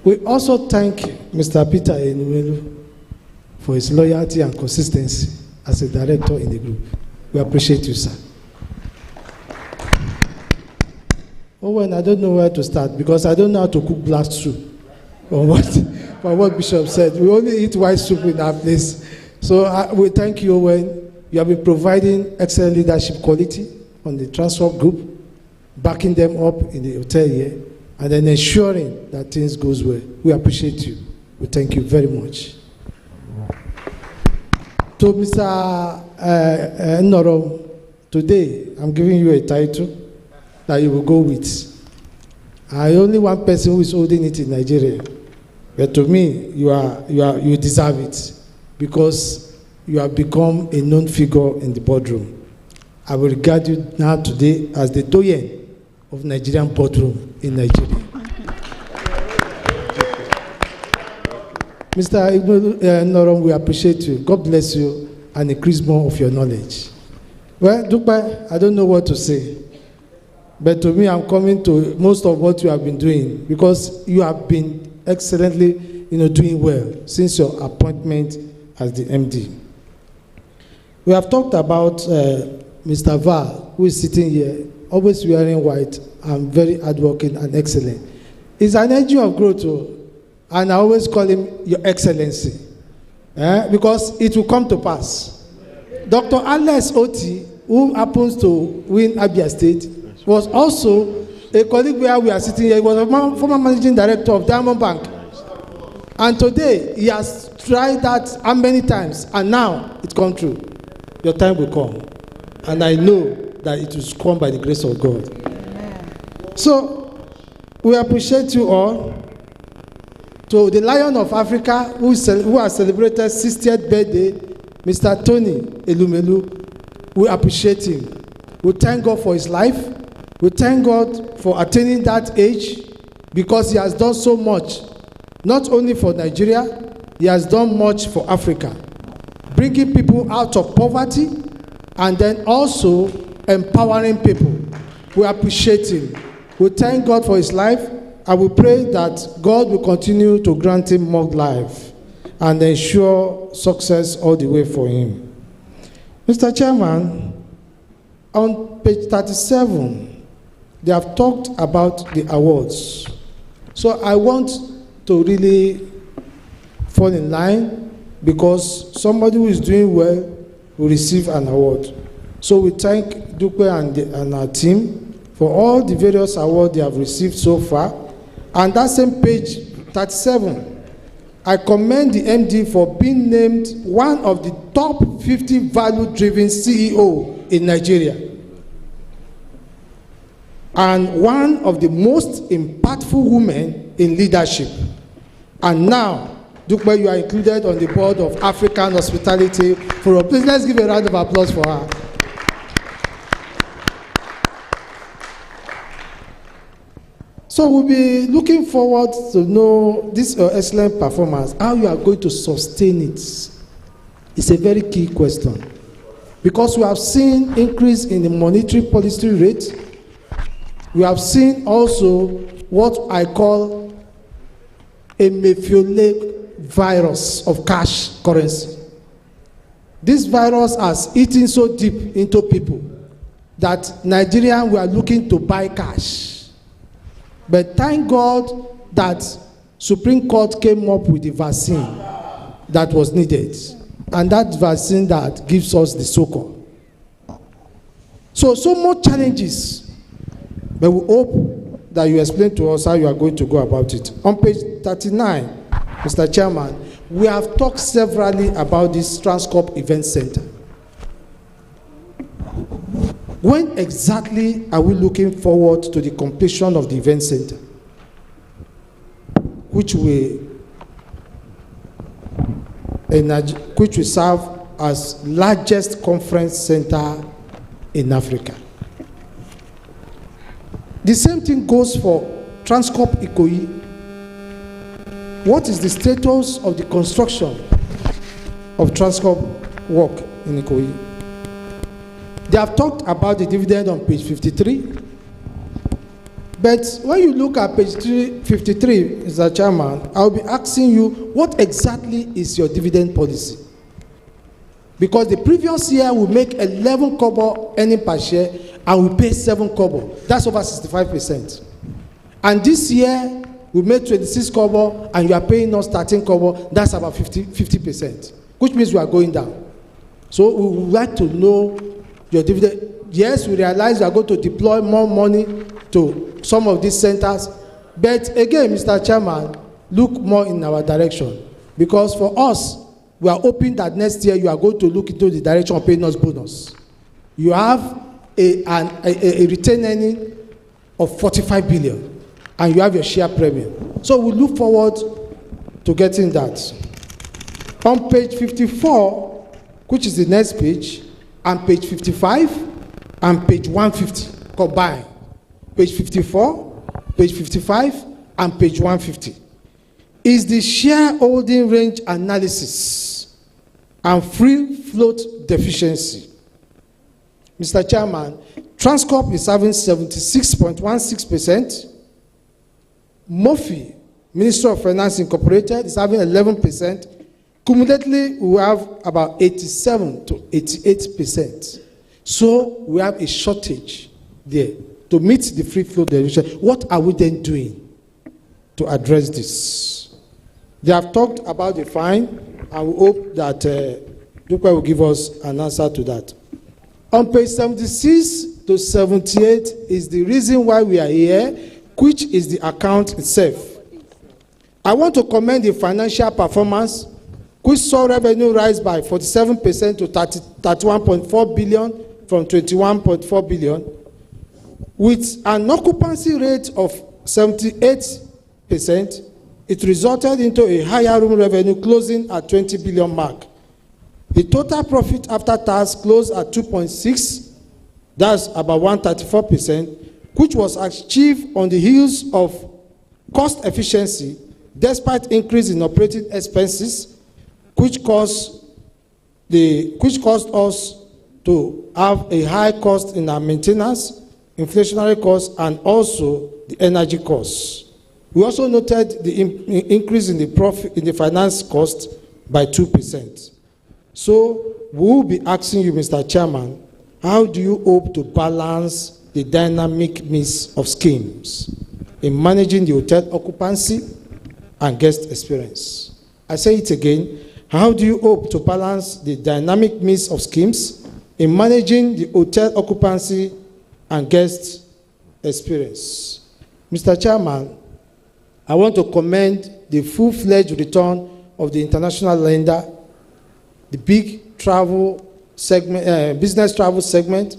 We also thank Mr. Peter Enumelu for his loyalty and consistency as a director in the group. We appreciate you, sir. Owen, I don't know where to start because I don't know how to cook black soup. From what Bishop said, we only eat white soup in our place. So we thank you, Owen. You have been providing excellent leadership quality on the Transcorp group, backing them up in the hotel here, and then ensuring that things goes well. We appreciate you. We thank you very much. To Mr. Norom, today I'm giving you a title that you will go with. Only one person who is holding it in Nigeria. But to me, you deserve it because you have become a known figure in the boardroom. I will regard you now today as the doyen of Nigerian boardroom in Nigeria. Mr. Norom, we appreciate you. God bless you and increase more of your knowledge. Well, Dupe, I don't know what to say. But to me, I'm coming to most of what you have been doing because you have been excellently, doing well since your appointment as the MD. We have talked about Mr. Val, who is sitting here, always wearing white and very hardworking and excellent. He's an engine of growth, and I always call him Your Excellency, because it will come to pass. Dr. Alex Oti, who happens to win Abia State, was also a colleague where we are sitting here. He was a former managing director of Diamond Bank. And today, he has tried that how many times, and now it's come true. Your time will come. And I know that it will come by the grace of God. Amen. So, we appreciate you all. To the Lion of Africa, who has celebrated 60th birthday, Mr. Tony Elumelu, we appreciate him. We thank God for his life. We thank God for attaining that age because he has done so much, not only for Nigeria, he has done much for Africa, bringing people out of poverty and then also empowering people. We appreciate him. We thank God for his life, and we pray that God will continue to grant him more life and ensure success all the way for him. Mr. Chairman, on page 37, they have talked about the awards. So I want to really fall in line because somebody who is doing well will receive an award. So we thank Dupe and our team for all the various awards they have received so far. And that same page 37, I commend the MD for being named one of the top 50 value-driven CEO in Nigeria, and one of the most impactful women in leadership. And now, Dupe, you are included on the board of African Hospitality Forum. Please, let's give a round of applause for her. So we'll be looking forward to know this excellent performance, how you are going to sustain it. It's a very key question. Because we have seen increase in the monetary policy rate. We have seen also what I call a mephiolic virus of cash currency. This virus has eaten so deep into people that Nigerians were looking to buy cash. But thank God that Supreme Court came up with the vaccine that was needed. And that vaccine that gives us the so-called. So more challenges. But we hope that you explain to us how you are going to go about it. On page 39, Mr. Chairman, we have talked severally about this Transcorp Event Center. When exactly are we looking forward to the completion of the event center, which will serve as largest conference center in Africa. The same thing goes for Transcorp Ikoyi. What is the status of the construction of Transcorp work in Ikoyi? They have talked about the dividend on page 53. But when you look at page 53, Mr. Chairman, I'll be asking you, what exactly is your dividend policy? Because the previous year we make 11 kobo earning per share and we pay 7 kobo. That's over 65%. And this year we made 26 kobo and you are paying us 13 kobo. That's about 50%, which means we are going down. So we would like to know your dividend. Yes, we realize we are going to deploy more money to some of these centers. But again, Mr. Chairman, look more in our direction. Because for us, we are hoping that next year you are going to look into the direction of paying us bonus. You have a retained earning of 45 billion and you have your share premium. So we look forward to getting that. On page 54, which is the next page, and page 55 and page 150 combined. Page 54, page 55, and page 150 is the shareholding range analysis and free float deficiency. Mr. Chairman, Transcorp is having 76.16%. Murphy, Minister of Finance Incorporated, is having 11%. Cumulatively, we have about 87 to 88%. So we have a shortage there to meet the free float deficiency. What are we then doing to address this? They have talked about the fine, and we hope that Dupe will give us an answer to that. On page 76 to 78 is the reason why we are here, which is the account itself. I want to commend the financial performance, which saw revenue rise by 47% to 31.4 billion from 21.4 billion, with an occupancy rate of 78%. It resulted into a higher room revenue closing at 20 billion mark. The total profit after tax closed at 2.6, that's about 134%, which was achieved on the heels of cost efficiency, despite increase in operating expenses, which caused us to have a high cost in our maintenance, inflationary costs, and also the energy costs. We also noted the increase in the profit in the finance cost by 2%. So we will be asking you, Mr. Chairman, how do you hope to balance the dynamic mix of schemes in managing the hotel occupancy and guest experience? I say it again, how do you hope to balance the dynamic mix of schemes in managing the hotel occupancy and guest experience? Mr. Chairman, I want to commend the full-fledged return of the international lender, the big travel segment, business travel segment,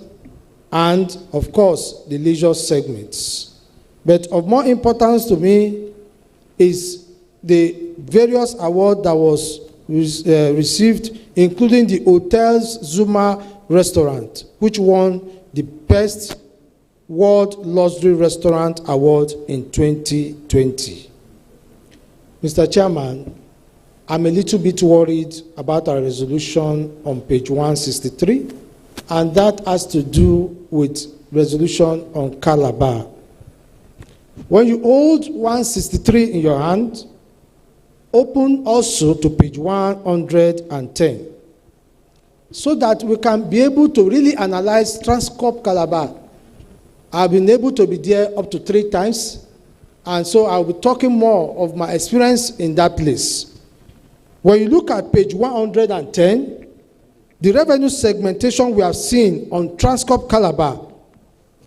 and of course the leisure segments. But of more importance to me is the various awards that was received, including the Hotels Zuma restaurant, which won the Best World Luxury Restaurant Award in 2020. Mr. Chairman, I'm a little bit worried about our resolution on page 163, and that has to do with resolution on Calabar. When you hold 163 in your hand, open also to page 110, so that we can be able to really analyze Transcorp Calabar. I've been able to be there up to 3 times, and so I'll be talking more of my experience in that place. When you look at page 110, the revenue segmentation we have seen on Transcorp Calabar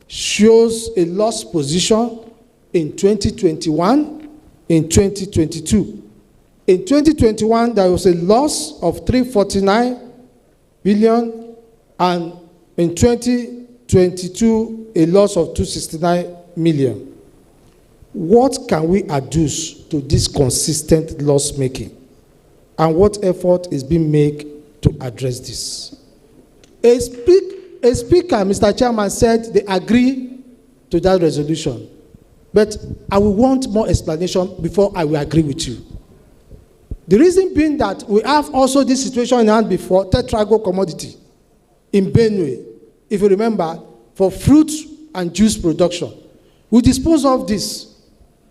shows a loss position in 2021, in 2022. In 2021, there was a loss of 349 billion, and in 2022, a loss of 269 million. What can we adduce to this consistent loss making? And what effort is being made to address this? A a speaker, Mr. Chairman, said they agree to that resolution. But I will want more explanation before I will agree with you. The reason being that we have also this situation in hand before, Tetrago commodity in Benue, if you remember, for fruit and juice production. We dispose of this.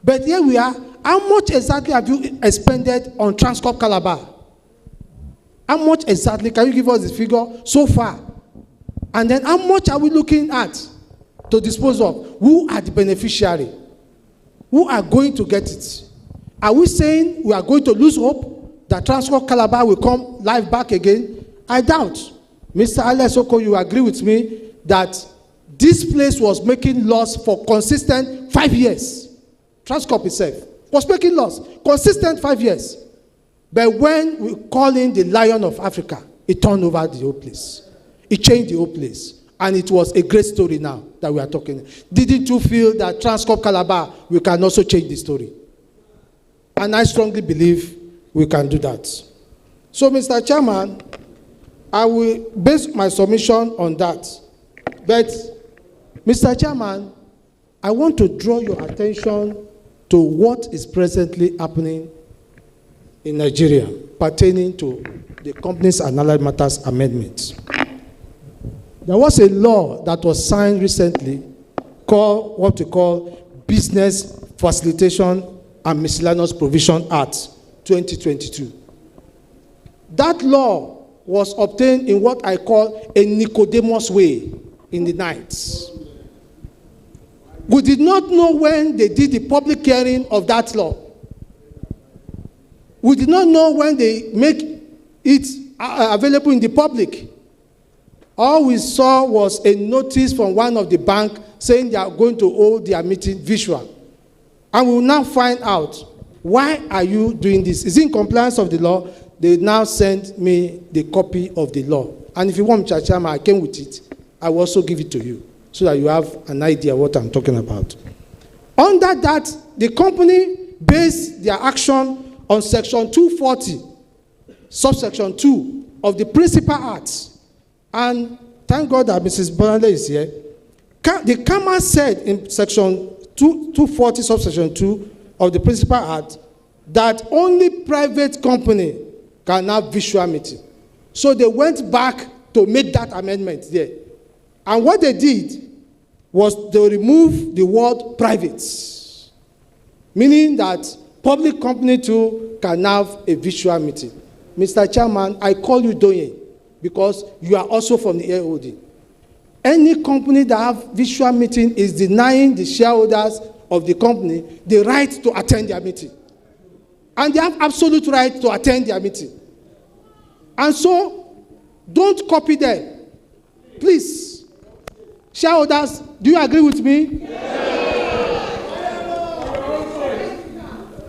But here we are. How much exactly have you expended on Transcorp Calabar? How much exactly? Can you give us the figure so far? And then how much are we looking at to dispose of? Who are the beneficiary? Who are going to get it? Are we saying we are going to lose hope that Transcorp Calabar will come live back again? I doubt. Mr. Alex Oko, you agree with me that this place was making loss for consistent 5 years. Transcorp itself was making loss, consistent 5 years. But when we call in the Lion of Africa, it turned over the whole place. It changed the whole place. And it was a great story now that we are talking. Didn't you feel that Transcorp Calabar, we can also change the story? And I strongly believe we can do that. So, Mr. Chairman, I will base my submission on that. But, Mr. Chairman, I want to draw your attention to what is presently happening in Nigeria pertaining to the Companies and Allied Matters Amendment. There was a law that was signed recently called what we call Business Facilitation and Miscellaneous Provision Act 2022. That law was obtained in what I call a Nicodemus way in the night. We did not know when they did the public hearing of that law. We did not know when they make it available in the public. All we saw was a notice from one of the banks saying they are going to hold their meeting visual. And we will now find out, why are you doing this? Is it in compliance of the law? They now send me the copy of the law. And if you want, Mr. Chairman, I came with it. I will also give it to you so that you have an idea what I'm talking about. Under that, the company based their action on Section 240, subsection 2 of the Principal Act. And thank God that Mrs. Bonale is here. The CAMA said in Section 240, subsection 2 of the Principal Act that only private company can have visual meeting. So they went back to make that amendment there. And what they did was they remove the word private, meaning that public company too can have a visual meeting. Mr. Chairman, I call you Doyen because you are also from the AOD. Any company that have visual meeting is denying the shareholders of the company the right to attend their meeting. And they have absolute right to attend their meeting. And so, don't copy them. Please. Shareholders, do you agree with me?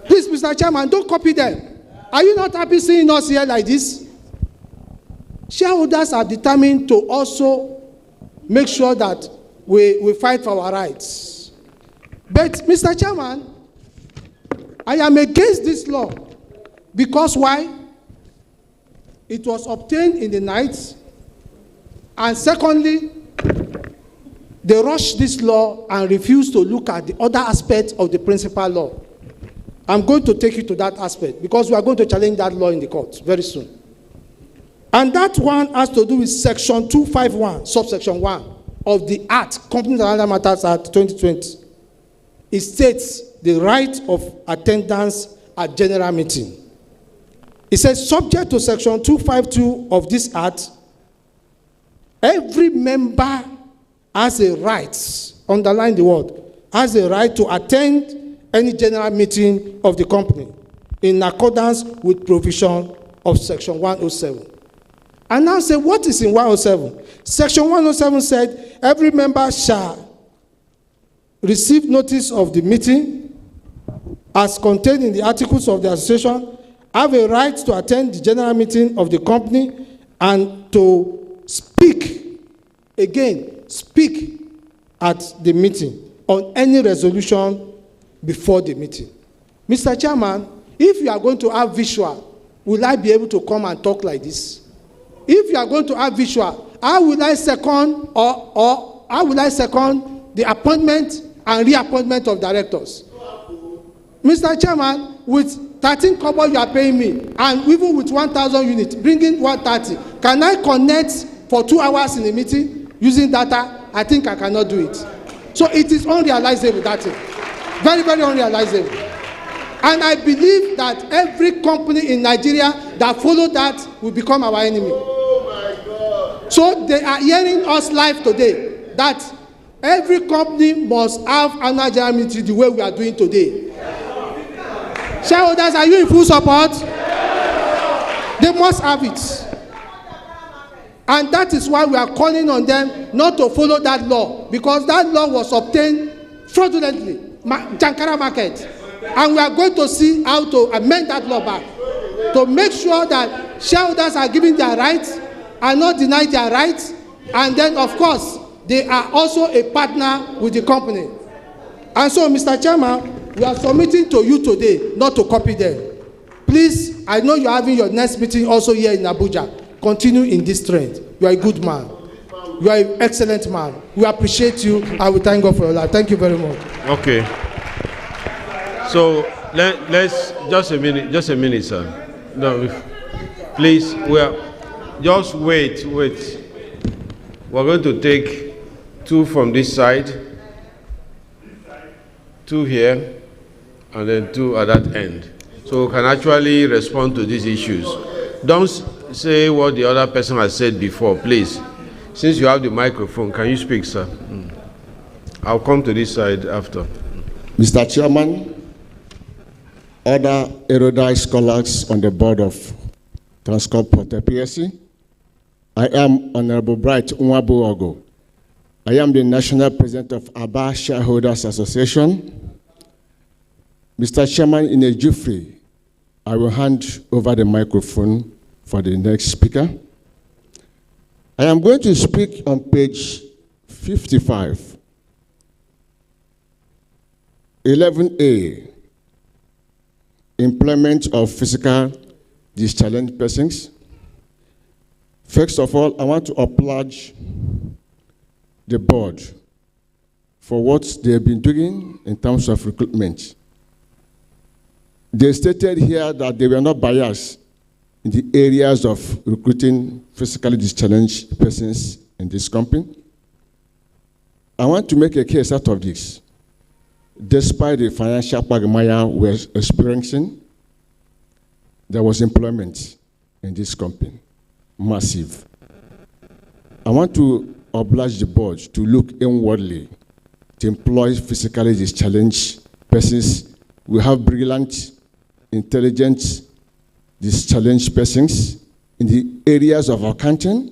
Please, Mr. Chairman, don't copy them. Are you not happy seeing us here like this? Shareholders are determined to also make sure that we fight for our rights. But, Mr. Chairman, I am against this law because why? It was obtained in the night, and secondly, they rushed this law and refused to look at the other aspects of the principal law. I'm going to take you to that aspect because we are going to challenge that law in the court very soon. And that one has to do with Section 251, subsection 1 of the Act, Companies and Other Matters Act 2020. It states the right of attendance at general meeting. It says, subject to Section 252 of this Act, every member has a right, underline the word, has a right to attend any general meeting of the company in accordance with provision of Section 107. And now say, what is in 107? Section 107 said, every member shall receive notice of the meeting as contained in the articles of the association, have a right to attend the general meeting of the company and to speak, again, speak at the meeting on any resolution before the meeting. Mr. Chairman, if you are going to have visual, will I be able to come and talk like this? If you are going to have visual, how will I second or how will I second the appointment and reappointment of directors? Mr. Chairman, with 13 kobo you are paying me, and even with 1,000 units, bringing 130, can I connect for 2 hours in a meeting using data? I think I cannot do it. So it is unrealizable, that thing. Very, very unrealizable. And I believe that every company in Nigeria that follow that will become our enemy. Oh my God. So they are hearing us live today that every company must have annual general meeting the way we are doing today. Shareholders, are you in full support? They must have it. And that is why we are calling on them not to follow that law, because that law was obtained fraudulently, Jankara market. And we are going to see how to amend that law back to make sure that shareholders are given their rights, are not denied their rights, and then, of course, they are also a partner with the company. And so, Mr. Chairman, we are submitting to you today not to copy them. Please, I know you're having your next meeting also here in Abuja. Continue in this trend. You are a good man. You are an excellent man. We appreciate you, and we thank God for your life. Thank you very much. Okay. So let's just a minute, sir. No, please, just wait. We're going to take 2 from this side, 2 here, and then 2 at that end. So we can actually respond to these issues. Don't say what the other person has said before, please. Since you have the microphone, can you speak, sir? I'll come to this side after. Mr. Chairman, other erudite scholars on the board of Transcorp PLC, I am Honorable Bright Nwabu Ogo. I am the National President of Aba Shareholders Association. Mr. Chairman, in a jiffy, I will hand over the microphone for the next speaker. I am going to speak on page 55, 11A, employment of physical discharged persons. First of all, I want to applaud the board for what they have been doing in terms of recruitment. They stated here that they were not biased in the areas of recruiting physically discharged persons in this company. I want to make a case out of this. Despite the financial quagmire we're experiencing, there was employment in this company, massive. I want to oblige the board to look inwardly to employ physically discharged persons. We have brilliant, intelligent, discharged persons in the areas of accounting.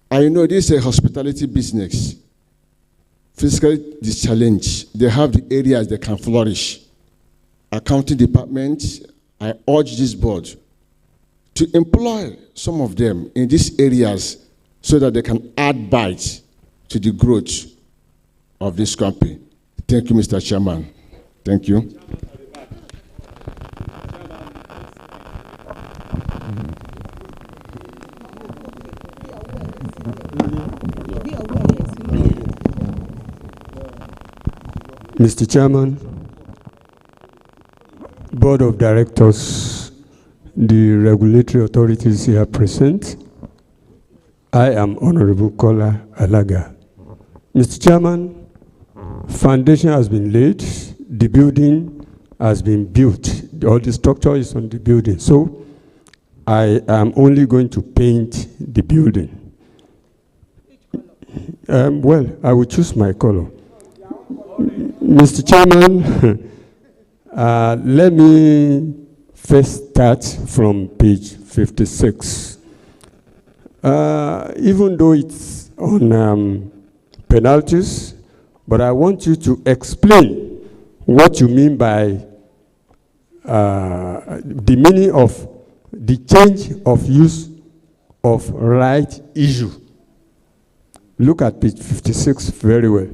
I know this is a hospitality business. Physically discharged, they have the areas they can flourish. Accounting department, I urge this board to employ some of them in these areas so that they can add bite to the growth of this company. Thank you, Mr. Chairman. Thank you. Mr. Chairman, Board of Directors, the regulatory authorities here present, I am Honorable Kola Alaga. Mr. Chairman, foundation has been laid, the building has been built, all the structure is on the building, so I am only going to paint the building. Well, I will choose my color. Mr. Chairman, let me first start from page 56. Even though it's on penalties, but I want you to explain what you mean by the meaning of the change of use of right issue. Look at page 56 very well.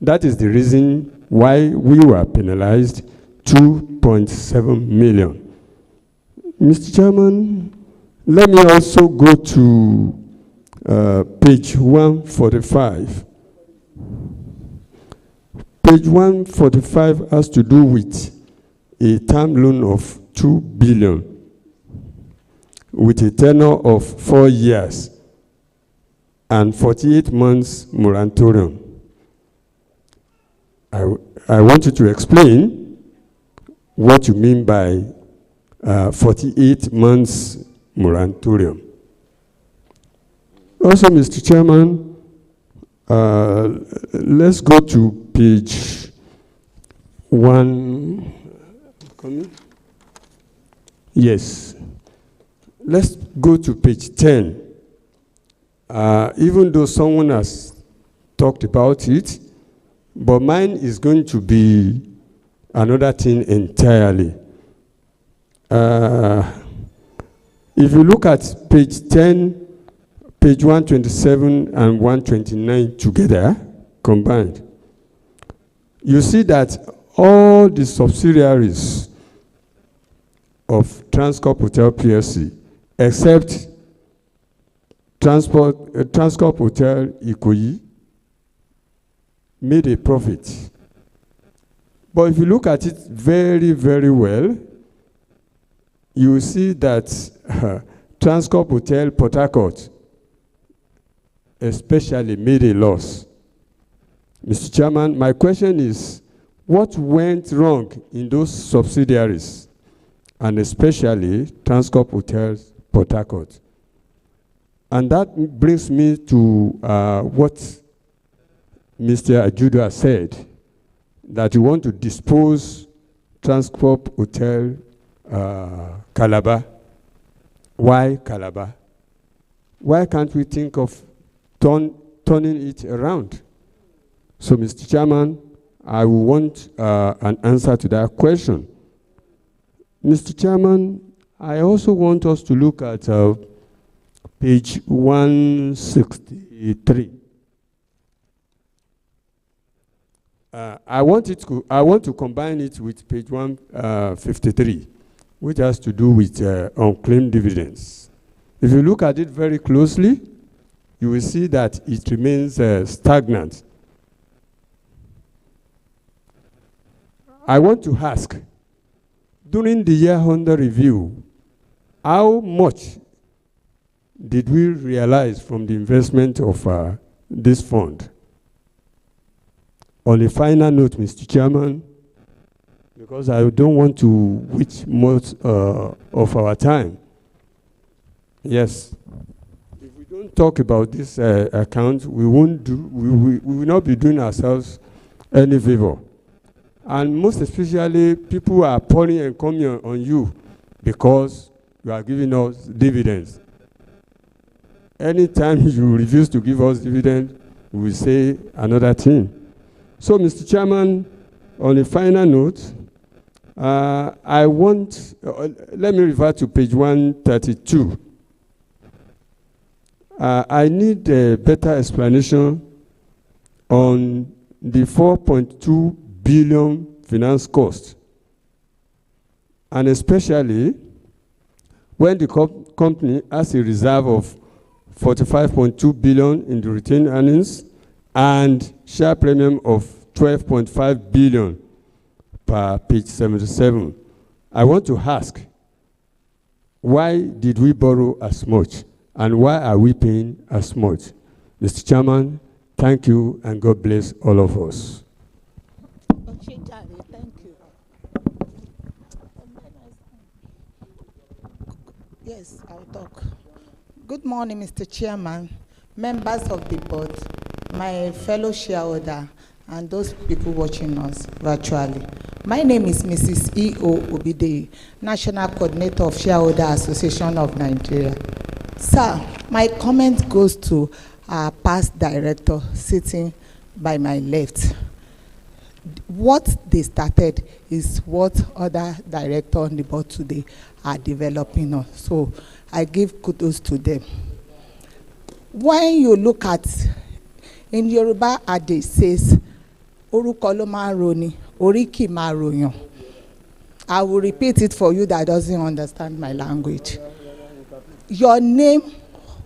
That is the reason why we were penalized 2.7 million. Mr. Chairman, let me also go to page 145. Page 145 has to do with a term loan of 2 billion with a tenure of 4 years and 48 months moratorium. I want you to explain what you mean by 48 months moratorium. Also, Mr. Chairman, let's go to page 1. Yes. Let's go to page 10. Even though someone has talked about it, but mine is going to be another thing entirely. If you look at page 10, page 127 and 129 together, combined, you see that all the subsidiaries of Transcorp Hotel PLC, except Transcorp Hotel Ikoyi, made a profit. But if you look at it very, very well, you will see that Transcorp Hotel Port Harcourt especially made a loss. Mr. Chairman, my question is, what went wrong in those subsidiaries, and especially Transcorp Hotels Port Harcourt? And that brings me to what Mr. Ajuda said, that you want to dispose Transcorp Hotel Calabar. Why Calabar? Why can't we think of turning it around? So, Mr. Chairman, I want an answer to that question. Mr. Chairman, I also want us to look at page 163. I want to combine it with page 153, which has to do with unclaimed dividends. If you look at it very closely, you will see that it remains stagnant. I want to ask, during the year under review, how much did we realize from the investment of this fund? On a final note, Mr. Chairman, because I don't want to waste much of our time. Yes, if we don't talk about this account, we will not be doing ourselves any favor. And most especially, people are pouring and coming on you because you are giving us dividends. Anytime you refuse to give us dividends, we will say another thing. So, Mr. Chairman, on a final note, I want, let me refer to page 132. I need a better explanation on the 4.2 billion finance cost, and especially when the company has a reserve of 45.2 billion in the retained earnings and share premium of 12.5 billion per page 77. I want to ask, why did we borrow as much, and why are we paying as much? Mr. Chairman, thank you, and God bless all of us. Thank you. Yes, I'll talk. Good morning, Mr. Chairman, members of the board, my fellow shareholder, and those people watching us virtually. My name is Mrs. E.O. Obide, National Coordinator of Shareholder Association of Nigeria. Sir, my comment goes to our past director sitting by my left. What they started is what other directors on the board today are developing on. So I give kudos to them. When you look at, in Yoruba adage says, Orúkọ ló máa ń roni, oríkì máa ròyàn. I will repeat it for you that doesn't understand my language. Your name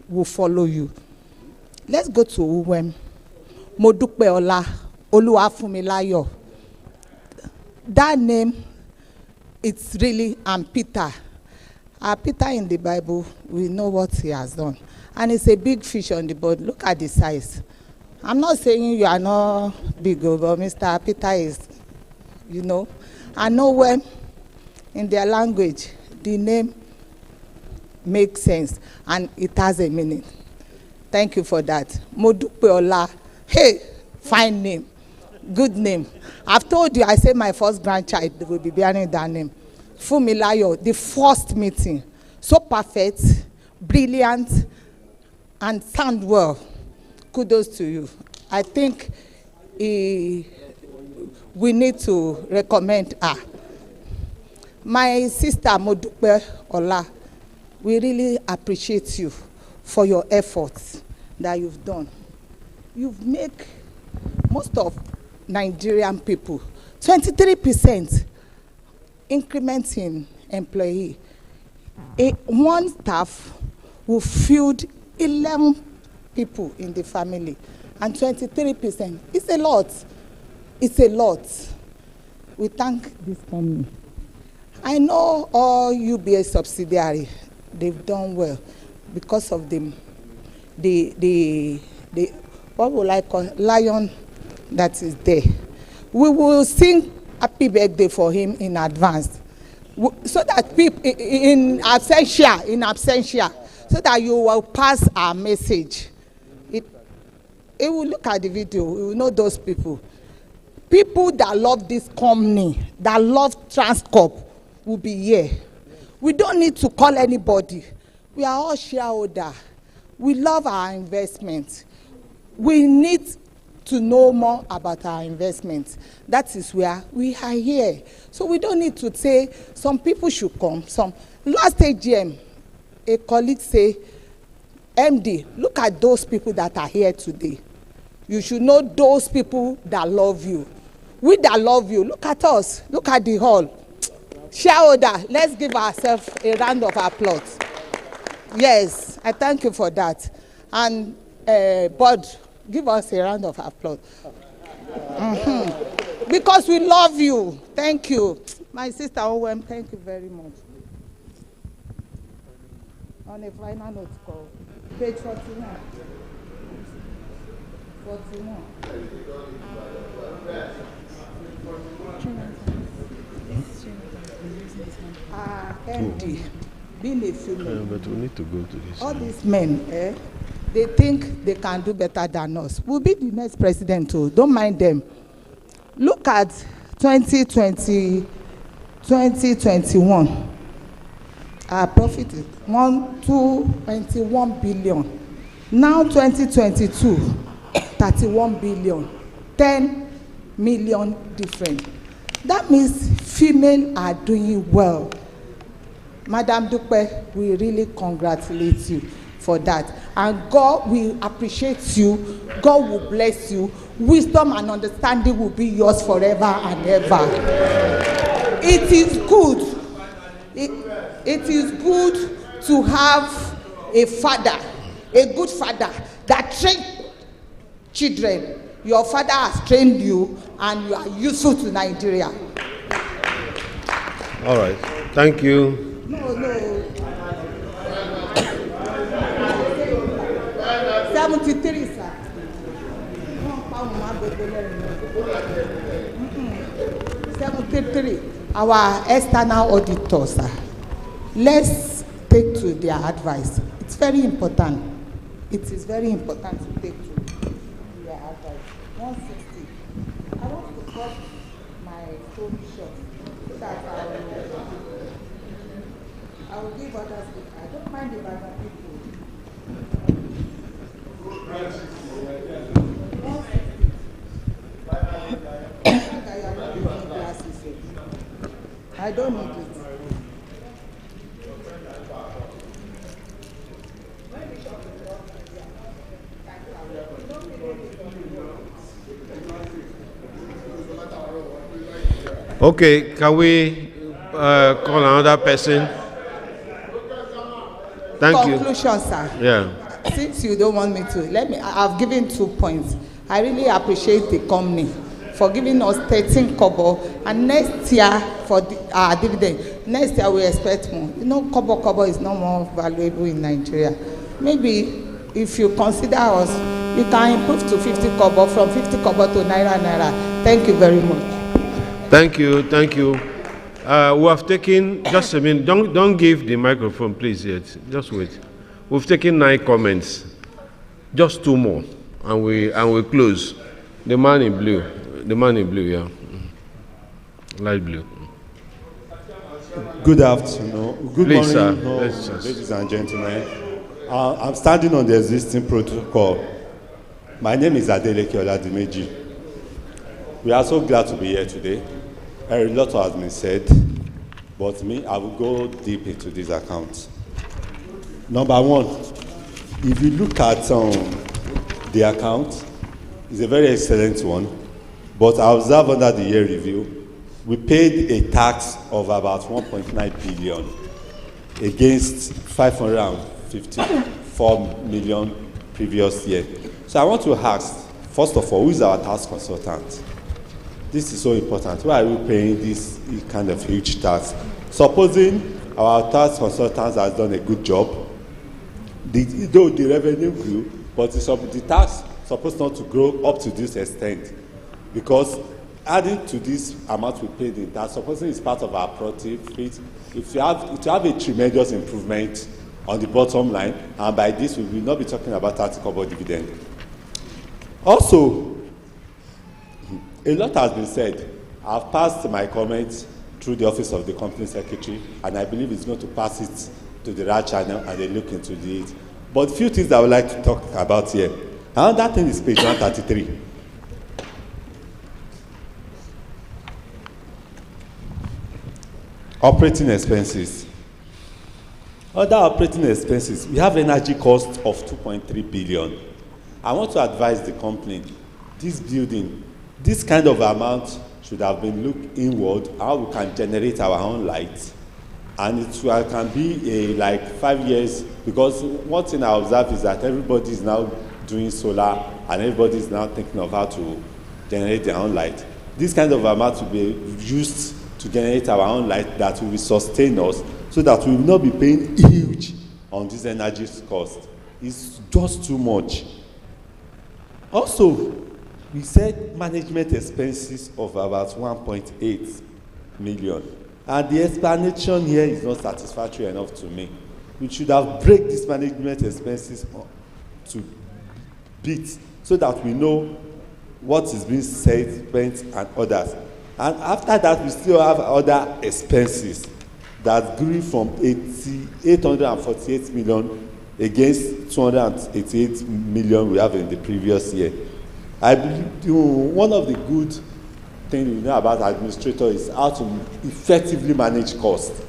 will follow you. Let's go to Uwem. Modupe Ola, Oluwafumilayo. That name, it's really, and Peter. Peter in the Bible, we know what he has done. And it's a big fish on the board. Look at the size. I'm not saying you are not big, but Mr. Peter is, you know. I know when, in their language, the name makes sense and it has a meaning. Thank you for that. Modupe Ola. Hey, fine name. Good name. I've told you, I say my first grandchild will be bearing that name. Fumilayo, the first meeting. So perfect, brilliant, and sound well. Kudos to you. I think we need to recommend her. My sister Modupe Ola, we really appreciate you for your efforts that you've done. You've made most of Nigerian people 23% increment in employee. One staff will feed 11 people in the family, and 23%. It's a lot. It's a lot. We thank this company. I know all UBA subsidiary, they've done well because of the what will I call lion that is there. We will sing happy birthday for him in advance, so that people in absentia, so that you will pass our message. It will look at the video, you will know those people. People that love this company, that love Transcorp, will be here. We don't need to call anybody. We are all shareholders. We love our investment. We need to know more about our investments. That is where we are here. So we don't need to say some people should come. Some last AGM, a colleague say, MD, look at those people that are here today. You should know those people that love you. We that love you, look at us, look at the hall. Shareholder, let's give ourselves a round of applause. Yes, I thank you for that. And Bud, give us a round of applause. Because we love you. Thank you. My sister Owem, thank you very much. On a final note, call page 41. 41. MD, being a female. But we need to go to this. All these men, they think they can do better than us. We'll be the next president too. Don't mind them. Look at 2021. Our profit is 221 billion. Now 2022, 31 billion. 10 million different. That means female are doing well. Madam Dupe, we really congratulate you for that. And God will appreciate you. God will bless you. Wisdom and understanding will be yours forever and ever. It is good. It is good to have a father, a good father that trains children. Your father has trained you and you are useful to Nigeria. All right. Thank you. No. 73, sir. 73. Our external auditor, sir. Let's take to their advice. It's very important. It is very important to take to their advice. 160. I want to cut my phone short so that I will give others. I don't mind if other people. I don't need it. Okay, can we call another person? Thank you. Conclusion, sir. Yeah. since you don't want me to, I've given 2 points. I really appreciate the company for giving us 13 kobo, and next year for our dividend. Next year we expect more. You know, kobo is no more valuable in Nigeria. Maybe if you consider us, you can improve to 50 kobo, from 50 kobo to naira. Thank you very much. Thank you. We have taken, just a minute, don't give the microphone please yet, just wait. We've taken 9 comments, just 2 more, and we close. The man in blue, yeah. Light blue. Good afternoon. Good Please, morning, sir. ladies and gentlemen. I'm standing on the existing protocol. My name is Adeleke Oladimeji. We are so glad to be here today. A lot has been said, but I will go deep into this account. Number 1, if you look at the account, it's a very excellent one, but I observe under the year review, we paid a tax of about 1.9 billion against 554 million previous year. So I want to ask, first of all, who is our tax consultant? This is so important. Why are we paying this kind of huge tax? Supposing our tax consultants has done a good job, though the revenue grew, but the tax supposed not to grow up to this extent, because adding to this amount we paid in tax, supposing it's part of our profit, if you have a tremendous improvement on the bottom line, and by this we will not be talking about 30 kobo dividend. Also, a lot has been said. I've passed my comments through the office of the company secretary, and I believe it's going to pass it to the right channel and they look into it. But a few things I would like to talk about here. Another thing is page 133. Operating expenses. Other operating expenses, we have energy cost of 2.3 billion. I want to advise the company, this building, this kind of amount should have been looked inward, how we can generate our own light. And it can be like 5 years, because one thing I observe is that everybody is now doing solar and everybody is now thinking of how to generate their own light. This kind of amount will be used to generate our own light that will sustain us, so that we will not be paying huge on this energy cost. It's just too much. Also, we said management expenses of about 1.8 million. And the explanation here is not satisfactory enough to me. We should have break these management expenses to bits, so that we know what is being said, spent, and others. And after that, we still have other expenses that grew from 848 million against 288 million we have in the previous year. I believe one of the good things we know about administrator is how to effectively manage costs.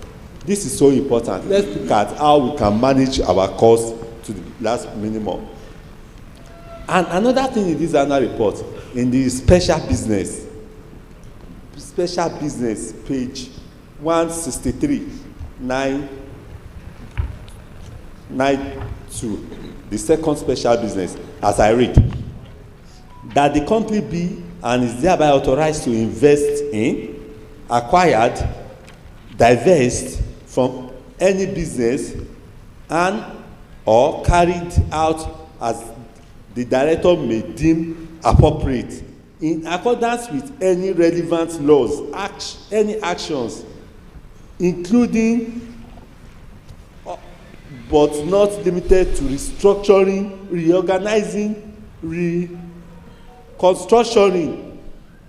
This is so important. Let's look at how we can manage our costs to the last minimum. And another thing in this annual report, in the special business page 163, 992, the second special business, as I read, that the company be and is thereby authorized to invest in, acquired, divest from any business and or carried out as the director may deem appropriate in accordance with any relevant laws, any actions, including but not limited to restructuring, reorganizing, reconstructuring.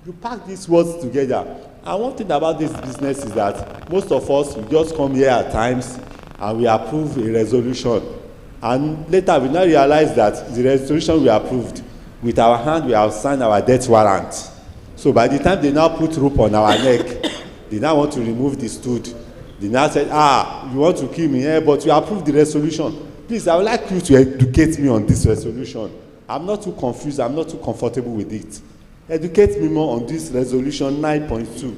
You pack these words together. And one thing about this business is that most of us, we just come here at times and we approve a resolution. And later we now realize that the resolution we approved, with our hand we have signed our death warrant. So by the time they now put rope on our neck, they now want to remove the stood. They now said, you want to kill me, but you approved the resolution. Please, I would like you to educate me on this resolution. I'm not too confused, I'm not too comfortable with it. Educate me more on this resolution 9.2.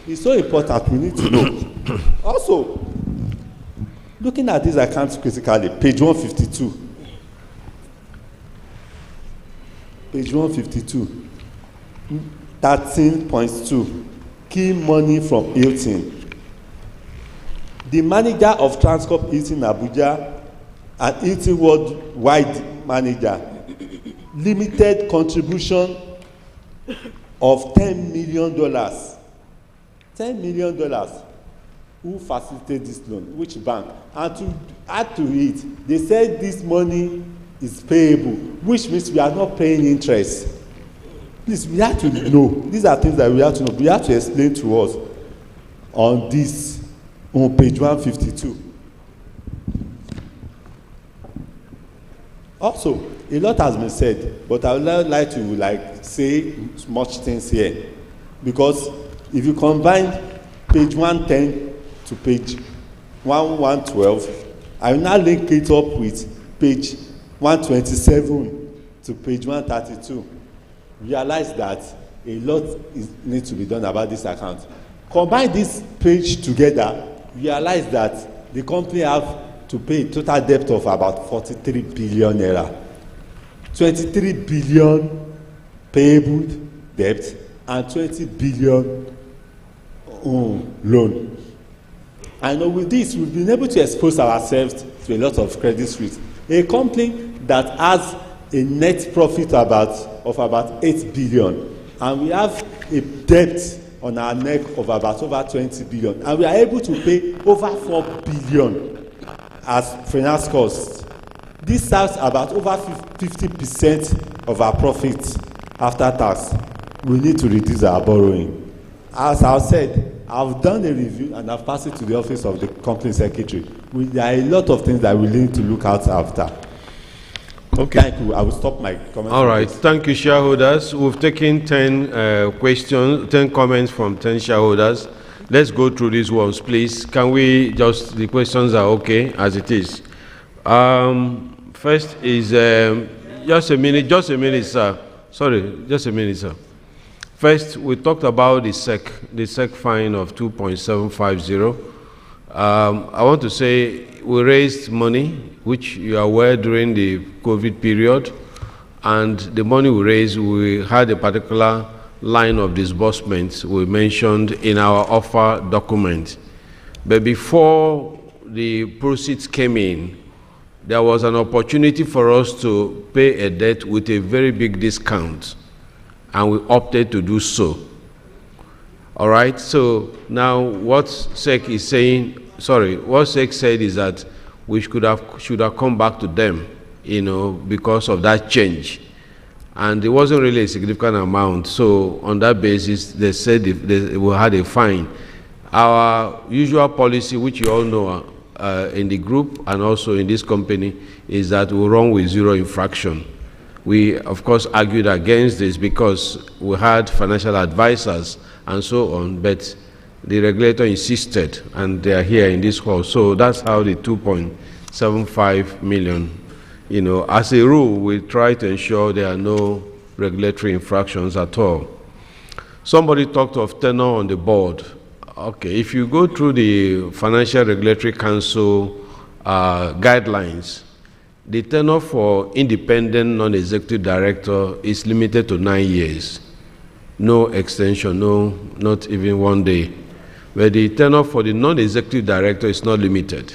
It's so important, we need to know. Also, looking at these accounts critically, page 152, page 152, 13.2, key money from Hilton. The manager of Transcorp Hilton Abuja and Hilton Worldwide manager limited contribution of $10 million. $10 million. Who facilitated this loan? Which bank? And to add to it, they said this money is payable, which means we are not paying interest. Please, we have to know. These are things that we have to know. We have to explain to us on this, on page 152. Also, a lot has been said, but I would like to say much things here, because if you combine page 110 to page 112, I will now link it up with page 127 to page 132. Realize that a lot needs to be done about this account. Combine this page together, realize that the company have to pay a total debt of about 43 billion naira. 23 billion payable debt and 20 billion loan. I know with this, we've been able to expose ourselves to a lot of credit risk. A company that has a net profit of about 8 billion, and we have a debt on our neck of about over 20 billion, and we are able to pay over 4 billion as finance costs. This serves about over 50% of our profits after tax. We need to reduce our borrowing. As I said, I've done a review and I've passed it to the office of the company secretary. There are a lot of things that we need to look out after. Okay. Thank you. I will stop my comments. All right. Thank you, shareholders. We've taken 10 questions, 10 comments from 10 shareholders. Let's go through these ones, please. Can we just, the questions are okay as it is. First is, just a minute, sir. Sorry, just a minute, sir. First, we talked about the SEC fine of 2.750. I want to say we raised money, which you are aware during the COVID period, and the money we raised, we had a particular line of disbursements we mentioned in our offer document. But before the proceeds came in, there was an opportunity for us to pay a debt with a very big discount, and we opted to do so. All right, so now what SEC is saying, what SEC said is that we should have come back to them, because of that change. And it wasn't really a significant amount. So on that basis, they said we had a fine. Our usual policy, which you all know in the group and also in this company, is that we run with zero infraction. We, of course, argued against this because we had financial advisors and so on, but the regulator insisted, and they are here in this hall. So that's how the 2.75 million, as a rule, we try to ensure there are no regulatory infractions at all. Somebody talked of tenure on the board. Okay, if you go through the Financial Regulatory Council guidelines, the tenure for independent non-executive director is limited to 9 years. No extension, not even 1 day. But the tenure for the non-executive director is not limited.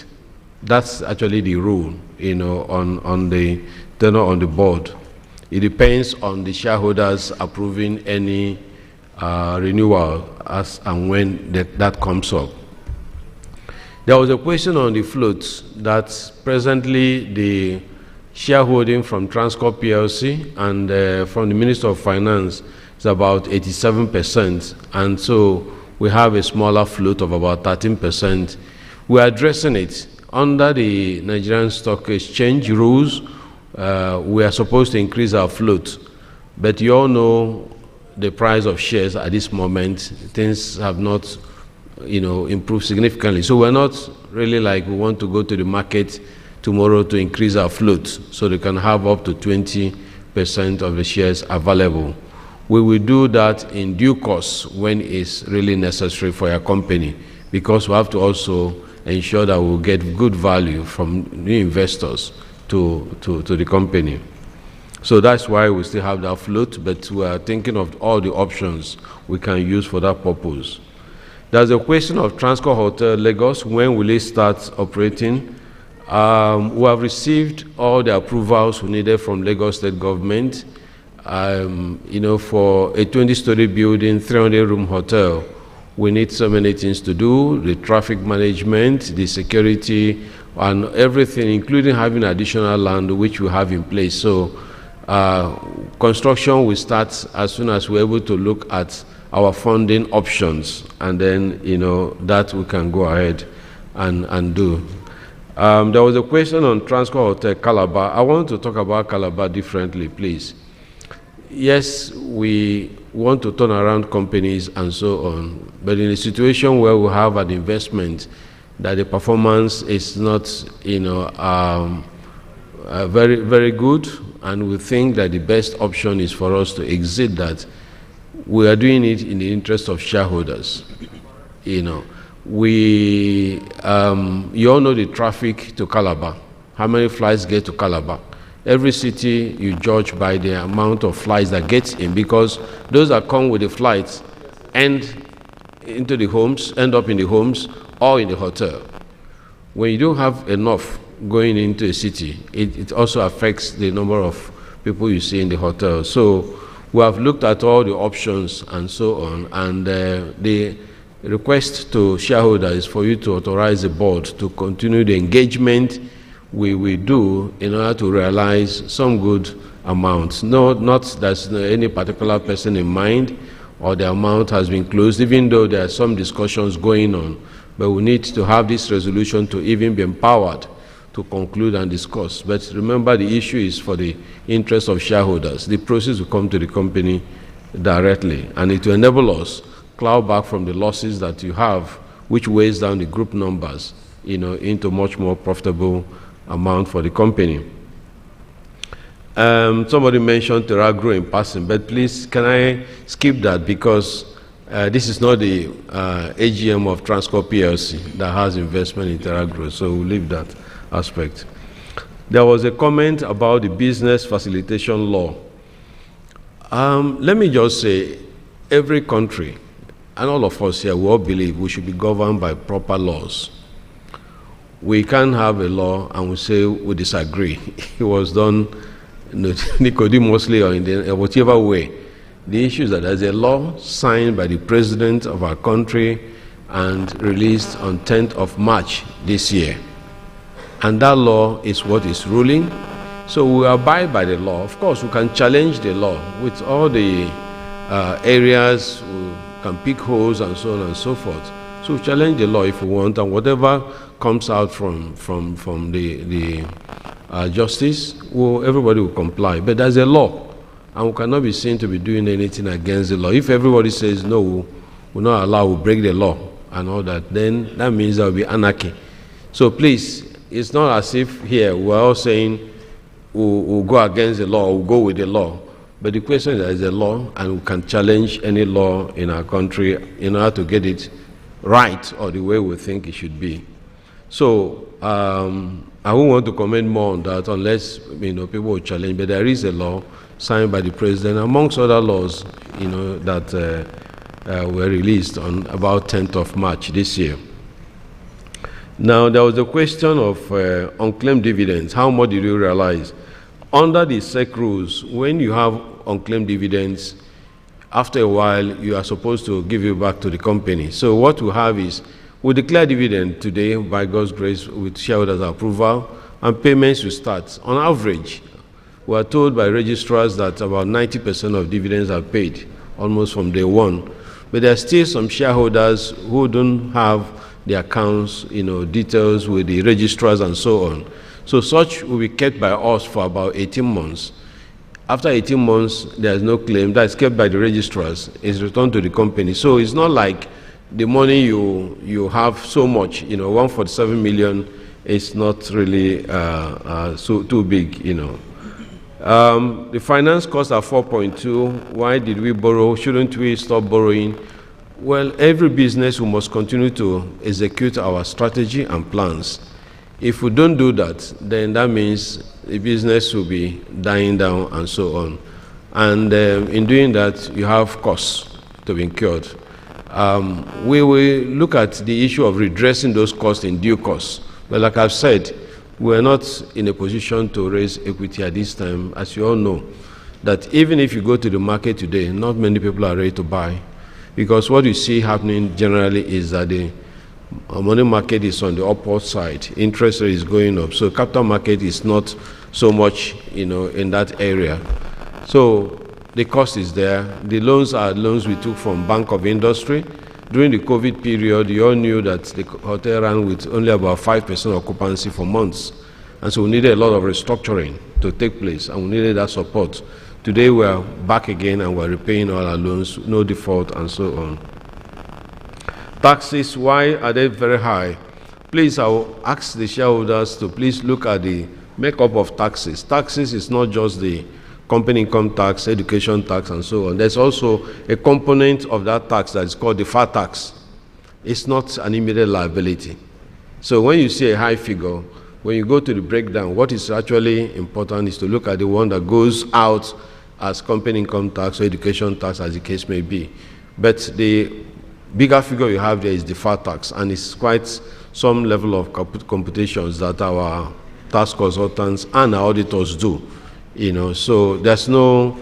That's actually the rule, on the tenure on the board. It depends on the shareholders approving any renewal as and when that comes up. There was a question on the float that presently the shareholding from Transcorp PLC and from the Minister of Finance is about 87%, and so we have a smaller float of about 13%. We are addressing it. Under the Nigerian Stock Exchange rules, we are supposed to increase our float, but you all know the price of shares at this moment. Things have not, improved significantly. So we're not really like we want to go to the market tomorrow to increase our float so they can have up to 20% of the shares available. We will do that in due course when it's really necessary for your company, because we have to also ensure that we'll get good value from new investors to the company. So that's why we still have that float, but we are thinking of all the options we can use for that purpose. There's a question of Transcorp Hotel Lagos. When will it start operating? We have received all the approvals we needed from Lagos State Government. For a 20-story building, 300-room hotel, we need so many things to do: the traffic management, the security, and everything, including having additional land, which we have in place. So construction will start as soon as we're able to look at our funding options, and then, that we can go ahead and do. There was a question on Transcorp Hotel Calabar. I want to talk about Calabar differently, please. Yes, we want to turn around companies and so on, but in a situation where we have an investment that the performance is not, very, very good, and we think that the best option is for us to exit that, we are doing it in the interest of shareholders. You all know the traffic to Calabar, how many flights get to Calabar. Every city you judge by the amount of flights that get in, because those that come with the flights end up in the homes or in the hotel. When you don't have enough going into a city, it also affects the number of people you see in the hotel. So we have looked at all the options and so on, and the request to shareholders is for you to authorize the board to continue the engagement we do in order to realize some good amounts. Not there's any particular person in mind, or the amount has been closed, even though there are some discussions going on. But we need to have this resolution to even be empowered to conclude and discuss. But remember, the issue is for the interest of shareholders. The proceeds will come to the company directly, and it will enable us claw back from the losses that you have, which weighs down the group numbers, into much more profitable amount for the company. Somebody mentioned Teragro in passing, but please, can I skip that, because this is not the AGM of Transcorp PLC that has investment in Teragro, so we'll leave that aspect. There was a comment about the business facilitation law. Let me just say, every country, and all of us here, we all believe we should be governed by proper laws. We can't have a law and we say we disagree. It was done nicodemously or in whatever way. The issue is that there's a law signed by the president of our country and released on 10th of March this year. And that law is what is ruling. So we abide by the law. Of course, we can challenge the law with all the areas, we can pick holes and so on and so forth. So we challenge the law if we want, and whatever comes out from the justice, everybody will comply. But there's a law, and we cannot be seen to be doing anything against the law. If everybody says no, we'll not allow, we'll break the law and all that, then that means there will be anarchy. So please, it's not as if here we're all saying we'll go against the law, we'll go with the law. But the question is, there is a law, and we can challenge any law in our country in order to get it right or the way we think it should be. So I won't want to comment more on that unless people will challenge. But there is a law signed by the president, amongst other laws, that were released on about 10th of March this year. Now, there was a question of unclaimed dividends. How much did you realize? Under the SEC rules, when you have unclaimed dividends, after a while, you are supposed to give it back to the company. So what we have is, we declare dividend today, by God's grace, with shareholders' approval, and payments will start. On average, we are told by registrars that about 90% of dividends are paid, almost from day one. But there are still some shareholders who don't have the accounts, details with the registrars and so on. So such will be kept by us for about 18 months. After 18 months, there is no claim. That is kept by the registrars. It's returned to the company. So it's not like the money you have so much, 147 million is not really so too big, The finance costs are 4.2. Why did we borrow? Shouldn't we stop borrowing? Well, every business, we must continue to execute our strategy and plans. If we don't do that, then that means the business will be dying down and so on. And in doing that, you have costs to be incurred. We will look at the issue of redressing those costs in due course. But like I've said, we're not in a position to raise equity at this time, as you all know, that even if you go to the market today, not many people are ready to buy. Because what you see happening generally is that the money market is on the upward side. Interest rate is going up. So capital market is not so much, in that area. So the cost is there. The loans are loans we took from Bank of Industry. During the COVID period, you all knew that the hotel ran with only about 5% occupancy for months. And so we needed a lot of restructuring to take place, and we needed that support. Today we are back again and we're repaying all our loans, no default, and so on. Taxes, why are they very high? Please, I will ask the shareholders to please look at the makeup of taxes. Taxes is not just the company income tax, education tax, and so on. There's also a component of that tax that is called the deferred tax. It's not an immediate liability. So when you see a high figure, when you go to the breakdown, what is actually important is to look at the one that goes out as company income tax or education tax, as the case may be. But the bigger figure you have there is deferred tax, and it's quite some level of computations that our tax consultants and our auditors do. So there's no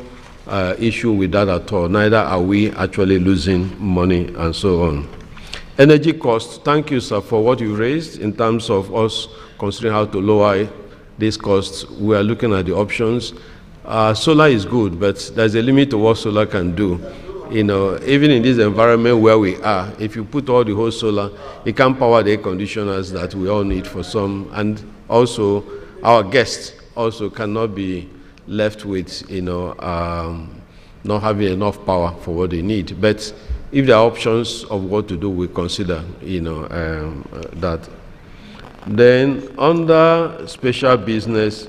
issue with that at all. Neither are we actually losing money and so on. Energy costs, thank you, sir, for what you raised in terms of us considering how to lower these costs. We are looking at the options. Solar is good, but there's a limit to what solar can do. Even in this environment where we are, if you put all the whole solar, it can power the air conditioners that we all need for some, and also our guests also cannot be left with, not having enough power for what they need. But if there are options of what to do, we consider, that. Then under special business,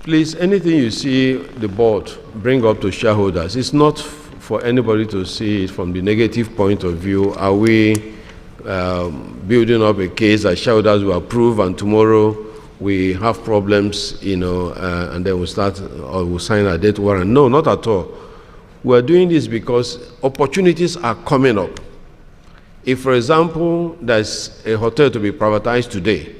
please, anything you see the board bring up to shareholders, it's not for anybody to see it from the negative point of view. Are we building up a case that shareholders will approve and tomorrow we have problems, and then we'll start or we'll sign a debt warrant? No, not at all. We're doing this because opportunities are coming up. If, for example, there's a hotel to be privatized today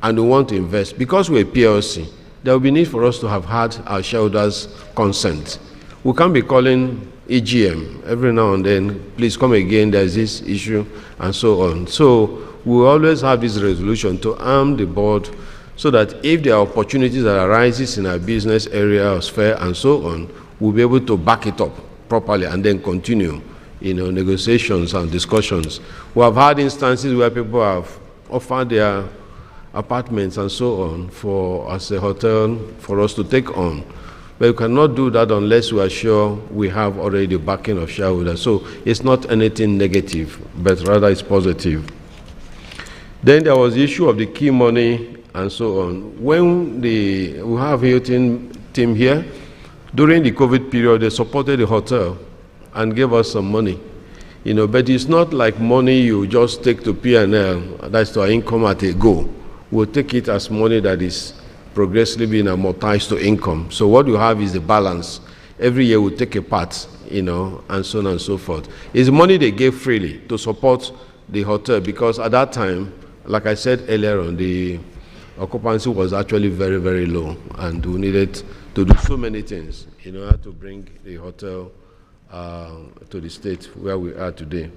and we want to invest, because we're a PLC, there will be need for us to have had our shareholders' consent. We can't be calling EGM every now and then, please come again, there's this issue, and so on. So we always have this resolution to arm the board so that if there are opportunities that arises in our business area or sphere and so on, we'll be able to back it up properly and then continue, negotiations and discussions. We have had instances where people have offered their apartments and so on as a hotel for us to take on. But we cannot do that unless we are sure we have already the backing of shareholders. So it's not anything negative, but rather it's positive. Then there was the issue of the key money and so on. When we have Hilton team here, during the COVID period, they supported the hotel and gave us some money. But it's not like money you just take to P&L, that's to our income at a go. We'll take it as money that is progressively being amortized to income. So what you have is the balance. Every year we'll take a part, and so on and so forth. It's money they gave freely to support the hotel, because at that time, like I said earlier on, the occupancy was actually very, very low, and we needed to do so many things in order to bring the hotel to the state where we are today.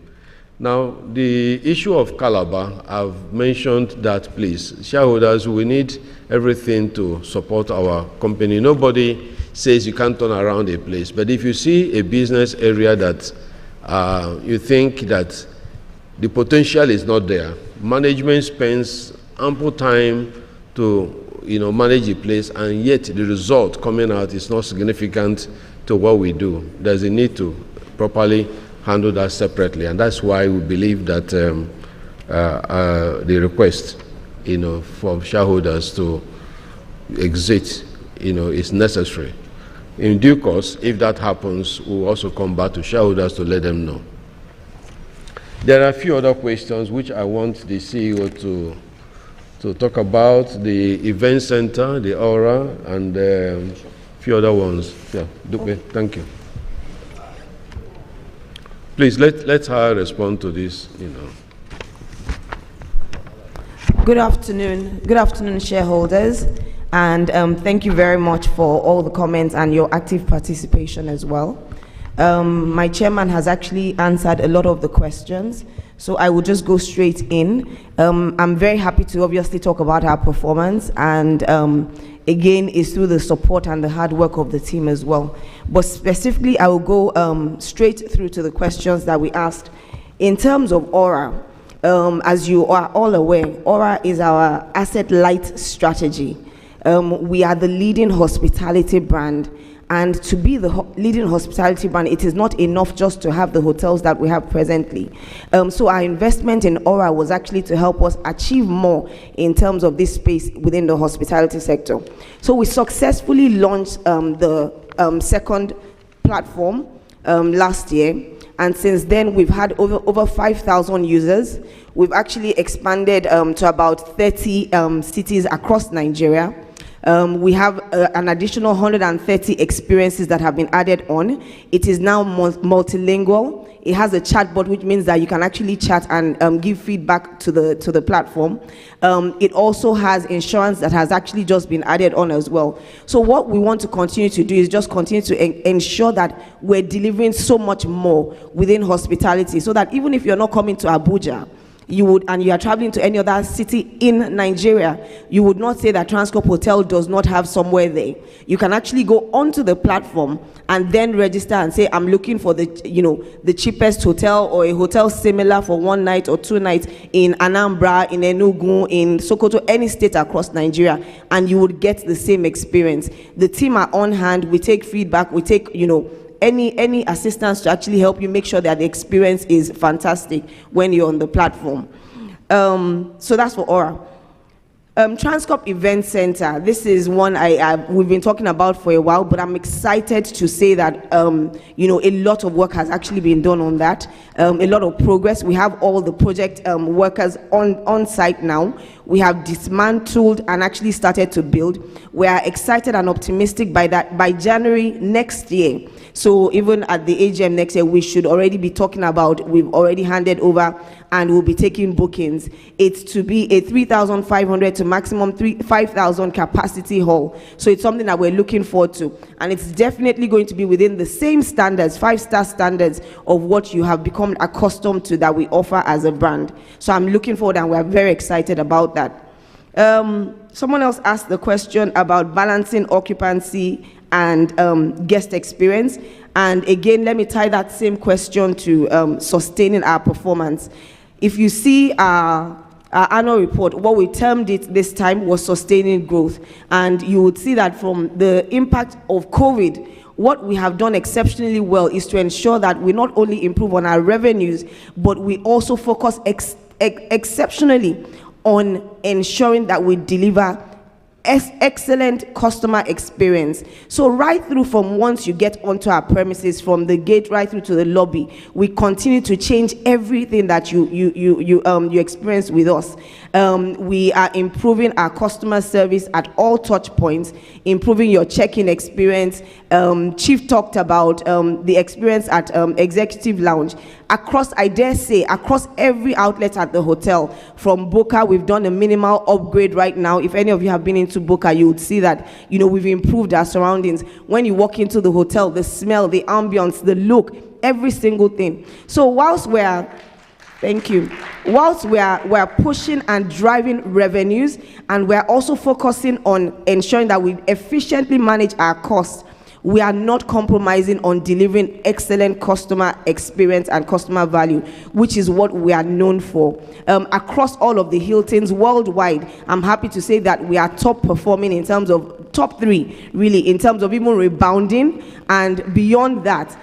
Now, the issue of Calabar, I've mentioned that, please, shareholders, we need everything to support our company. Nobody says you can't turn around a place, but if you see a business area that you think that the potential is not there, management spends ample time to manage the place, and yet the result coming out is not significant to what we do. There's a need to properly handle that separately, and that's why we believe that the request, for shareholders to exit, is necessary. In due course, if that happens, we'll also come back to shareholders to let them know. There are a few other questions which I want the CEO to talk about the event center, the Aura, and a few other ones. Yeah, Dupe, thank you. Please let her respond to this. Good afternoon, shareholders, and thank you very much for all the comments and your active participation as well. My chairman has actually answered a lot of the questions, so I will just go straight in. I'm very happy to obviously talk about our performance, and again, it's through the support and the hard work of the team as well. But specifically, I will go straight through to the questions that we asked. In terms of Aura, as you are all aware, Aura is our asset-light strategy. We are the leading hospitality brand, and to be the leading hospitality brand, it is not enough just to have the hotels that we have presently. So our investment in Aura was actually to help us achieve more in terms of this space within the hospitality sector. So we successfully launched the second platform last year, and since then we've had over 5,000 users. We've actually expanded to about 30 cities across Nigeria. We have an additional 130 experiences that have been added on. It is now multilingual. It has a chatbot, which means that you can actually chat and give feedback to the platform. It also has insurance that has actually just been added on as well. So what we want to continue to do is just continue to ensure that we're delivering so much more within hospitality, so that even if you're not coming to Abuja, and you are traveling to any other city in Nigeria, you would not say that Transcorp Hotel does not have somewhere there. You can actually go onto the platform and then register and say, I'm looking for the cheapest hotel, or a hotel similar for 1 night or 2 nights in Anambra, in Enugu, in Sokoto, any state across Nigeria, and you would get the same experience. The team are on hand. We take feedback. We take, any assistance to actually help you make sure that the experience is fantastic when you're on the platform. So that's for Aura. Transcorp Event Center, this is one we've been talking about for a while, but I'm excited to say that a lot of work has actually been done on that. A lot of progress. We have all the project workers on site now. We have dismantled and actually started to build. We are excited and optimistic by January next year. So even at the AGM next year, we should already be talking about, we've already handed over and we'll be taking bookings. It's to be a 3,500 to maximum 5,000 capacity hall. So it's something that we're looking forward to. And it's definitely going to be within the same standards, 5-star standards of what you have become accustomed to that we offer as a brand. So I'm looking forward, and we're very excited about that. Someone else asked the question about balancing occupancy and guest experience. And again, let me tie that same question to sustaining our performance. If you see our annual report, what we termed it this time was sustaining growth. And you would see that from the impact of COVID, what we have done exceptionally well is to ensure that we not only improve on our revenues, but we also focus exceptionally on ensuring that we deliver excellent customer experience. So right through from once you get onto our premises, from the gate right through to the lobby, we continue to change everything that you experience with us. We are improving our customer service at all touch points, improving your check-in experience. Chief talked about the experience at Executive Lounge. Across, I dare say, across every outlet at the hotel, from Boca, we've done a minimal upgrade right now. If any of you have been into Boca, you would see that, we've improved our surroundings. When you walk into the hotel, the smell, the ambience, the look, every single thing. So whilst we're pushing and driving revenues, and we're also focusing on ensuring that we efficiently manage our costs, we are not compromising on delivering excellent customer experience and customer value, which is what we are known for. Across all of the Hiltons worldwide, I'm happy to say that we are top performing in terms of top 3, really, in terms of even rebounding, and beyond that,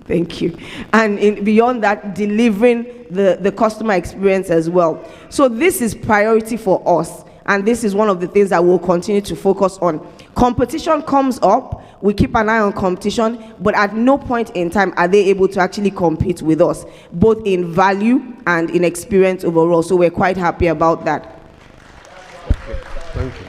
thank you. And beyond that, delivering the customer experience as well. So this is priority for us, and this is one of the things that we'll continue to focus on. Competition comes up, We keep an eye on competition, but at no point in time are they able to actually compete with us, both in value and in experience overall. So we're quite happy about that. Okay, thank you.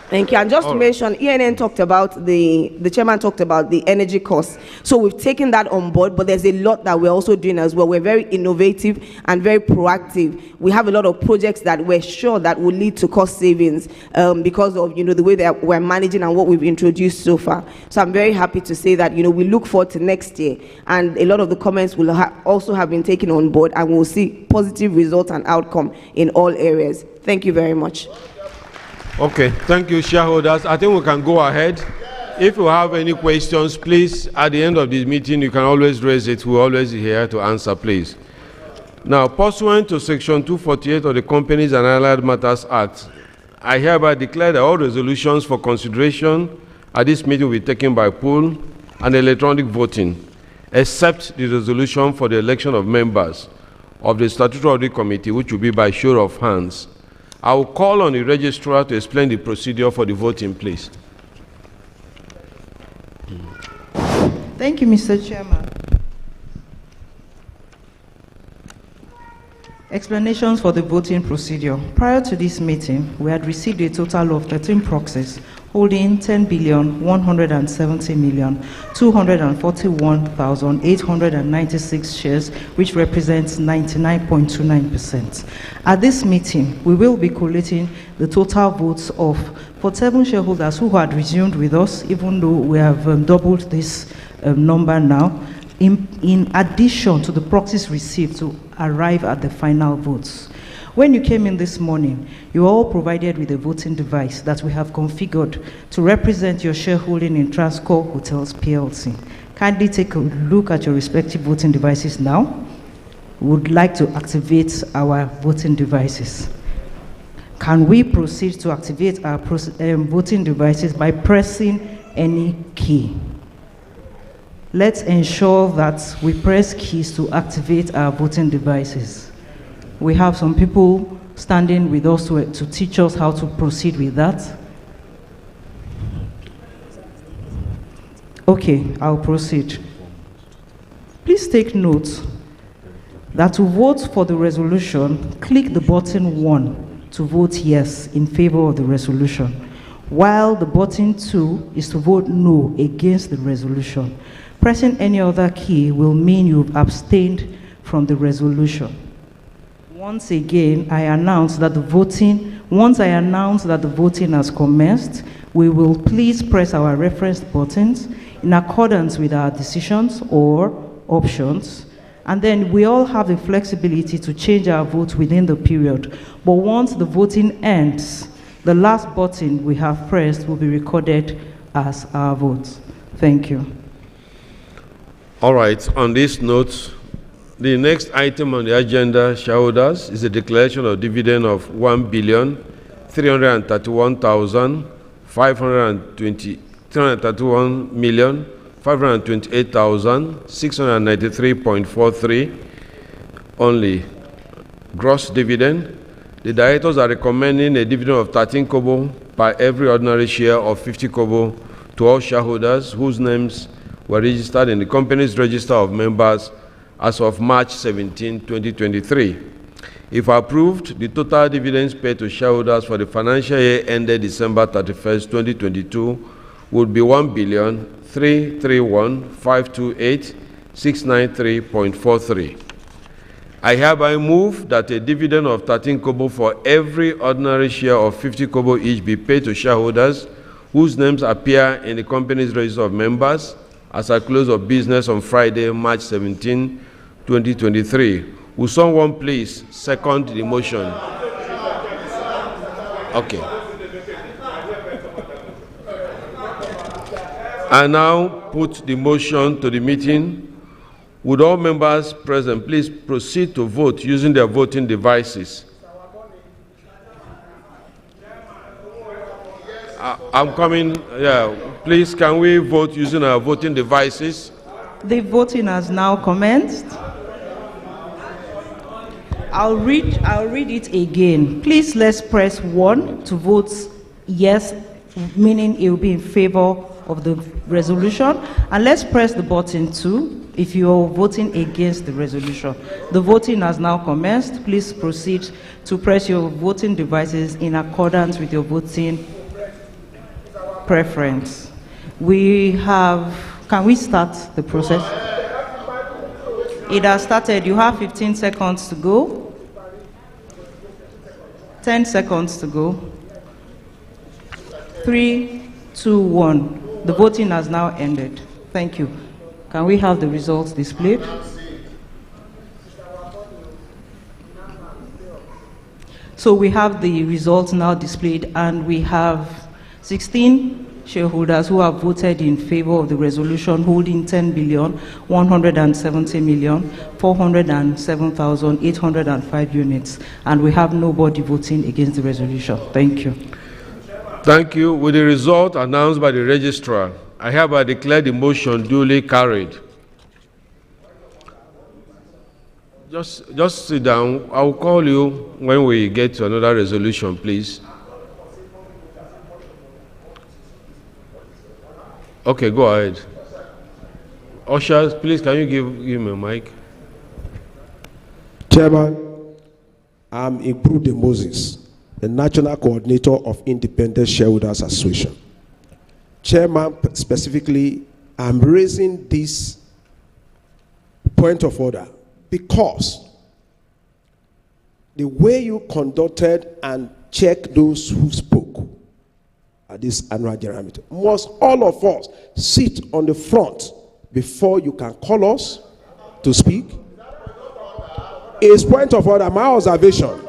Thank you. And just to mention, ENN talked about the chairman talked about the energy costs. So we've taken that on board, but there's a lot that we're also doing as well. We're very innovative and very proactive. We have a lot of projects that we're sure that will lead to cost savings because of, the way that we're managing and what we've introduced so far. So I'm very happy to say that, we look forward to next year, and a lot of the comments will also have been taken on board, and we'll see positive results and outcome in all areas. Thank you very much. Okay, thank you, shareholders. I think we can go ahead. If you have any questions, please, at the end of this meeting, you can always raise it. We're always here to answer, please. Now, pursuant to Section 248 of the Companies and Allied Matters Act, I hereby declare that all resolutions for consideration at this meeting will be taken by poll and electronic voting, except the resolution for the election of members of the Statutory Audit Committee, which will be by show of hands. I will call on the registrar to explain the procedure for the voting, please. Thank you, Mr. Chairman. Explanations for the voting procedure. Prior to this meeting, we had received a total of 13 proxies holding 10,170,241,896 shares, which represents 99.29%. At this meeting, we will be collating the total votes of 47 shareholders who had resumed with us, even though we have doubled this number now, in addition to the proxies received to arrive at the final votes. When you came in this morning, you were all provided with a voting device that we have configured to represent your shareholding in Transcorp Hotels PLC. Kindly take a look at your respective voting devices now. We would like to activate our voting devices. Can we proceed to activate our voting devices by pressing any key? Let's ensure that we press keys to activate our voting devices. We have some people standing with us to teach us how to proceed with that. Okay, I'll proceed. Please take note that to vote for the resolution, click the button 1 to vote yes in favor of the resolution, while the button 2 is to vote no against the resolution. Pressing any other key will mean you've abstained from the resolution. Once again, I announce that the voting, once I announce that the voting has commenced, we will please press our reference buttons in accordance with our decisions or options, and then we all have the flexibility to change our vote within the period. But once the voting ends, the last button we have pressed will be recorded as our vote. Thank you. All right, on this note, the next item on the agenda, shareholders, is a declaration of dividend of 331,693.43 only gross dividend. The directors are recommending a dividend of 13 kobo per every ordinary share of 50 kobo to all shareholders whose names were registered in the company's register of members as of March 17, 2023. If approved, the total dividends paid to shareholders for the financial year ended December 31st, 2022 would be 1,331,528,693.43. I hereby move that a dividend of 13 kobo for every ordinary share of 50 kobo each be paid to shareholders whose names appear in the company's register of members as at close of business on Friday, March 17, 2023. Will someone please second the motion? Okay. I now put the motion to the meeting. Would all members present please proceed to vote using their voting devices? I'm coming. Yeah, please, can we vote using our voting devices? The voting has now commenced. I'll read it again. Please, let's press 1 to vote yes, meaning it will be in favor of the resolution, and let's press the button 2 if you are voting against the resolution. The voting has now commenced. Please proceed to press your voting devices in accordance with your voting preference. Can we start the process? It has started. You have 15 seconds to go. 10 seconds to go. 3, 2, 1. The voting has now ended. Thank you. Can we have the results displayed? So we have the results now displayed, and we have 16 shareholders who have voted in favor of the resolution, holding 10,170,407,805 units, and we have nobody voting against the resolution. Thank you. Thank you. With the result announced by the registrar, I hereby declare the motion duly carried. Just sit down. I will call you when we get to another resolution, please. Okay, go ahead. Ushers, please, can you give him a mic? Chairman, I'm Improved Moses, the National Coordinator of Independent Shareholders Association. Chairman, specifically, I'm raising this point of order because the way you conducted and checked those who spoke at this annual general meeting, must all of us sit on the front before you can call us to speak? Is point of order, my observation.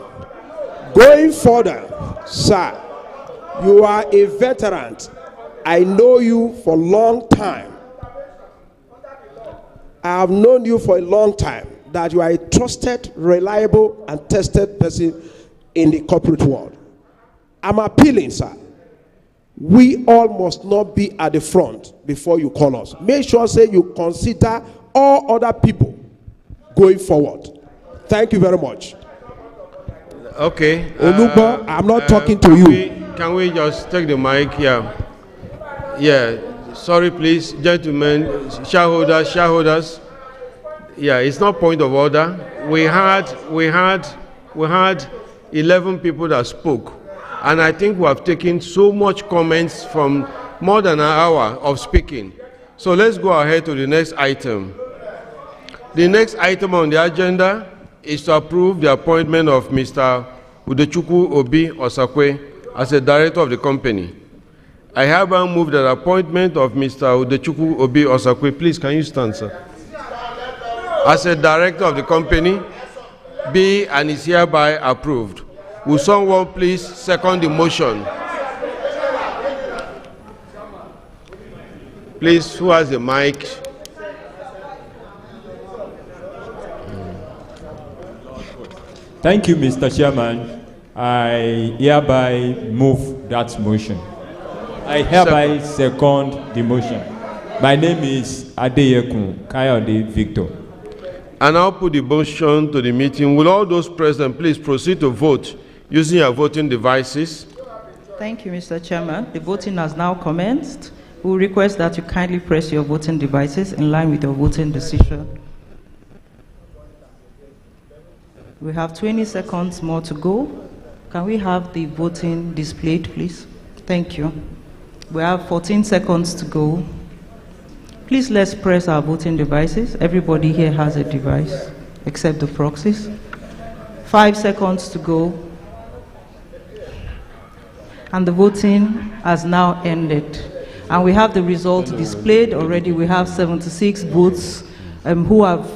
Going further, sir, you are a veteran. I know you for a long time. I have known you for a long time, that you are a trusted, reliable, and tested person in the corporate world. I'm appealing, sir. We all must not be at the front before you call us. Make sure, say, you consider all other people going forward. Thank you very much. Okay. Olugbo, I'm not talking to you. Can we just take the mic? Yeah. Yeah. Sorry, please, gentlemen, shareholders. Yeah, it's not point of order. We had 11 people that spoke, and I think we have taken so much comments from more than an hour of speaking. So let's go ahead to the next item. The next item on the agenda is to approve the appointment of Mr. Udechukwu Obi Osakwe as a director of the company. I hereby move that appointment of Mr. Udechukwu Obi Osakwe, please can you stand, sir, as a director of the company be and is hereby approved. Will someone please second the motion? Please, who has the mic? Thank you, Mr. Chairman. I hereby move that motion. I hereby second the motion. My name is Adeyekun Kayode Victor. And I'll put the motion to the meeting. Will all those present please proceed to vote using your voting devices? Thank you, Mr. Chairman. The voting has now commenced. We request that you kindly press your voting devices in line with your voting decision. We have 20 seconds more to go. Can we have the voting displayed, please? Thank you. We have 14 seconds to go. Please let's press our voting devices. Everybody here has a device, except the proxies. 5 seconds to go. And the voting has now ended. And we have the results displayed already. We have 76 votes who have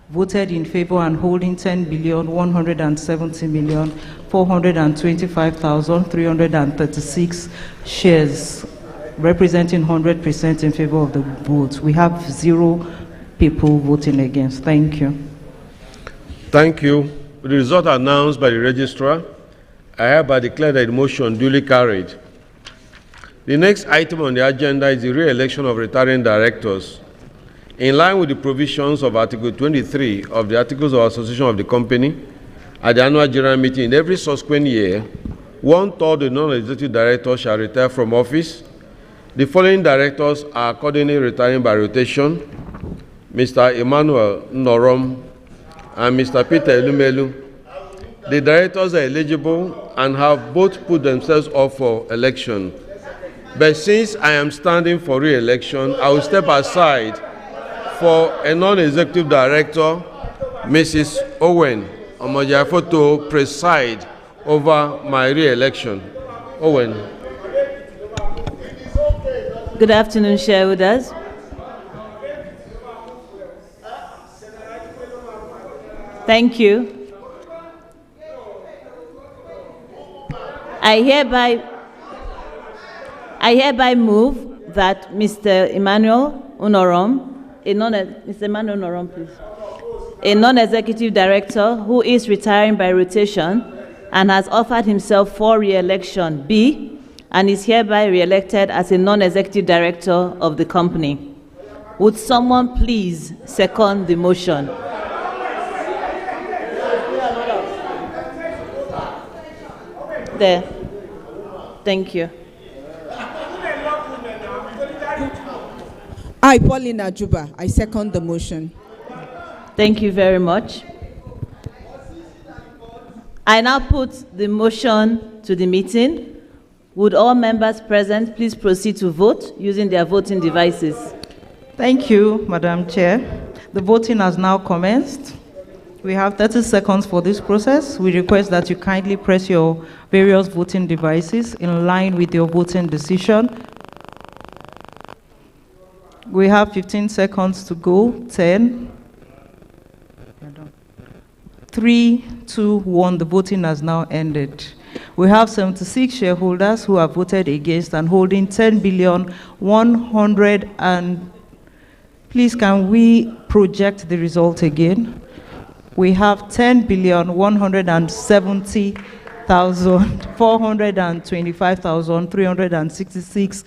voted in favor and holding 10,170,425,336 shares, representing 100% in favor of the vote. We have 0 people voting against. Thank you. Thank you. With the result announced by the registrar, I hereby declare that the motion duly carried. The next item on the agenda is the re-election of retiring directors. In line with the provisions of Article 23 of the Articles of Association of the Company, at the annual general meeting in every subsequent year, 1/3 of the non-executive directors shall retire from office. The following directors are accordingly retiring by rotation: Mr. Emmanuel Norom and Mr. Peter Elumelu. The directors are eligible and have both put themselves up for election. But since I am standing for re-election, I will step aside for a non-executive director, Mrs. Owen Omojafo, to preside over my re-election. Owen. Good afternoon, shareholders. Thank you. I hereby move that Mr. Emmanuel Unorom, Mr. Emmanuel Unorom, please, a non-executive director who is retiring by rotation and has offered himself for re-election, B, and is hereby re-elected as a non-executive director of the company. Would someone please second the motion? There. Thank you. I, Paulina Juba, I second the motion. Thank you very much. I now put the motion to the meeting. Would all members present please proceed to vote using their voting devices? Thank you, Madam Chair. The voting has now commenced. We have 30 seconds for this process. We request that you kindly press your various voting devices in line with your voting decision. We have 15 seconds to go. 10, 3, 2, 1. The voting has now ended. We have 76 shareholders who have voted against and holding 10,100,000 and please can we project the result again? We have 10,170,425,366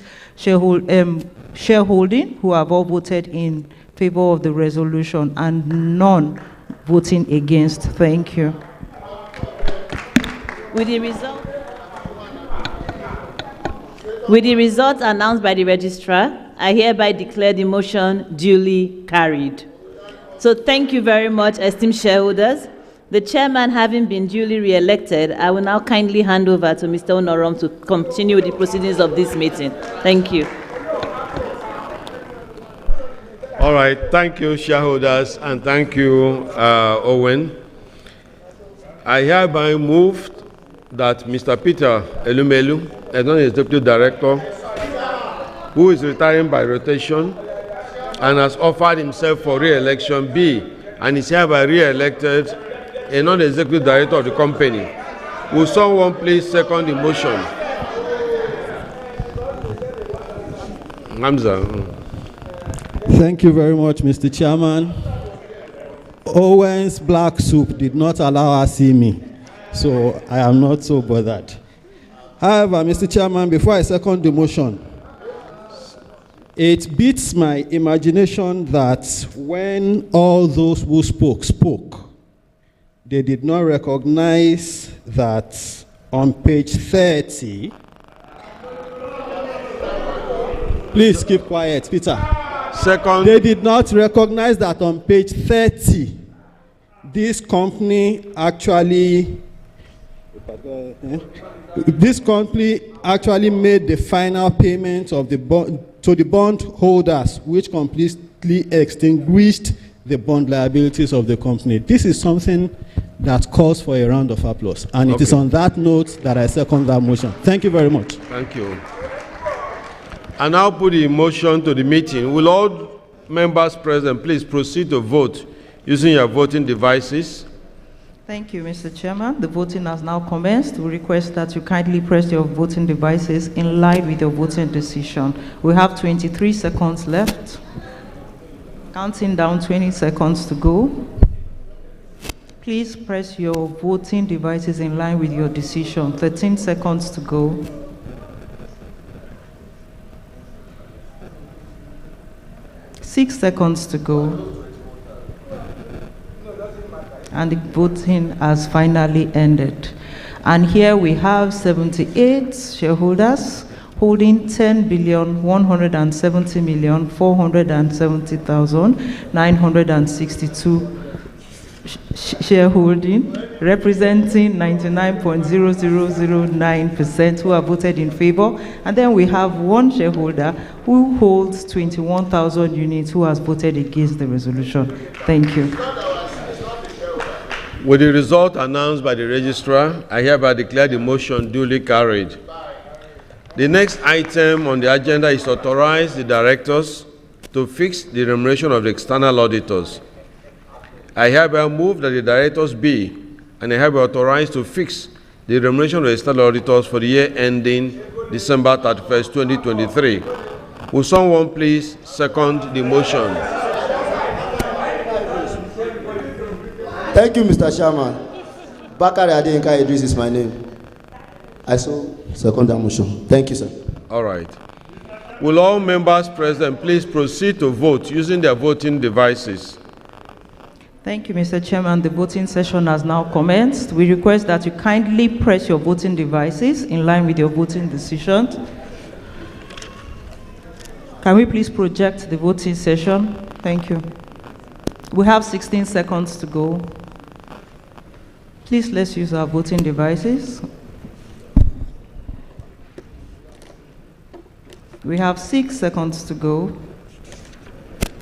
shareholding who have all voted in favor of the resolution and none voting against. Thank you. With the results announced by the registrar, I hereby declare the motion duly carried. So thank you very much, esteemed shareholders. The chairman having been duly re-elected, I will now kindly hand over to Mr. Onorom to continue the proceedings of this meeting. Thank you. All right, thank you, shareholders, and thank you, Owen. I hereby move that Mr. Peter Elumelu, a non-executive director, who is retiring by rotation and has offered himself for re-election, B, and is hereby re-elected a non-executive director of the company. Will someone please second the motion? Hamza. Thank you very much, Mr. Chairman. Owen's black soup did not allow her to see me, so I am not so bothered. However, Mr. Chairman, before I second the motion, it beats my imagination that when all those who spoke, they did not recognize that on page 30, please keep quiet, Peter. Second. They did not recognize that on page 30, this company actually made the final payment of the bond to the bond holders, which completely extinguished the bond liabilities of the company. This is something that calls for a round of applause, and it is on that note that I second that motion. Thank you very much. Thank you. I now put the motion to the meeting. Will all members present please proceed to vote using your voting devices? Thank you, Mr. Chairman. The voting has now commenced. We request that you kindly press your voting devices in line with your voting decision. We have 23 seconds left. Counting down 20 seconds to go. Please press your voting devices in line with your decision. 13 seconds to go. 6 seconds to go. And the voting has finally ended. And here we have 78 shareholders holding 10,170,470,962 shareholding, representing 99.0009% who have voted in favor. And then we have one shareholder who holds 21,000 units who has voted against the resolution. Thank you. With the result announced by the registrar, I hereby declare the motion duly carried. The next item on the agenda is to authorize the directors to fix the remuneration of the external auditors. I hereby move that the directors be, and I hereby authorize to fix the remuneration of the external auditors for the year ending December 31st, 2023. Will someone please second the motion? Thank you, Mr. Chairman. Bakari Adeyinka Idris is my name. I so second that motion. Thank you, sir. All right. Will all members present please proceed to vote using their voting devices? Thank you, Mr. Chairman. The voting session has now commenced. We request that you kindly press your voting devices in line with your voting decisions. Can we please project the voting session? Thank you. We have 16 seconds to go. Please, let's use our voting devices. We have 6 seconds to go.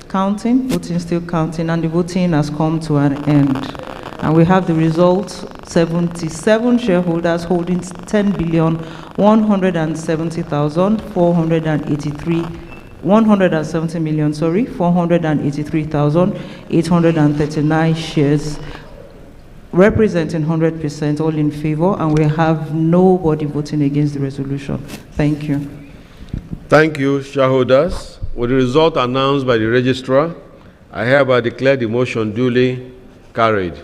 Counting, voting still counting, and the voting has come to an end. And we have the results: 77 shareholders holding 483,839 shares, representing 100%, all in favor, and we have nobody voting against the resolution. Thank you. Thank you, shareholders. With the result announced by the registrar, I hereby declare the motion duly carried.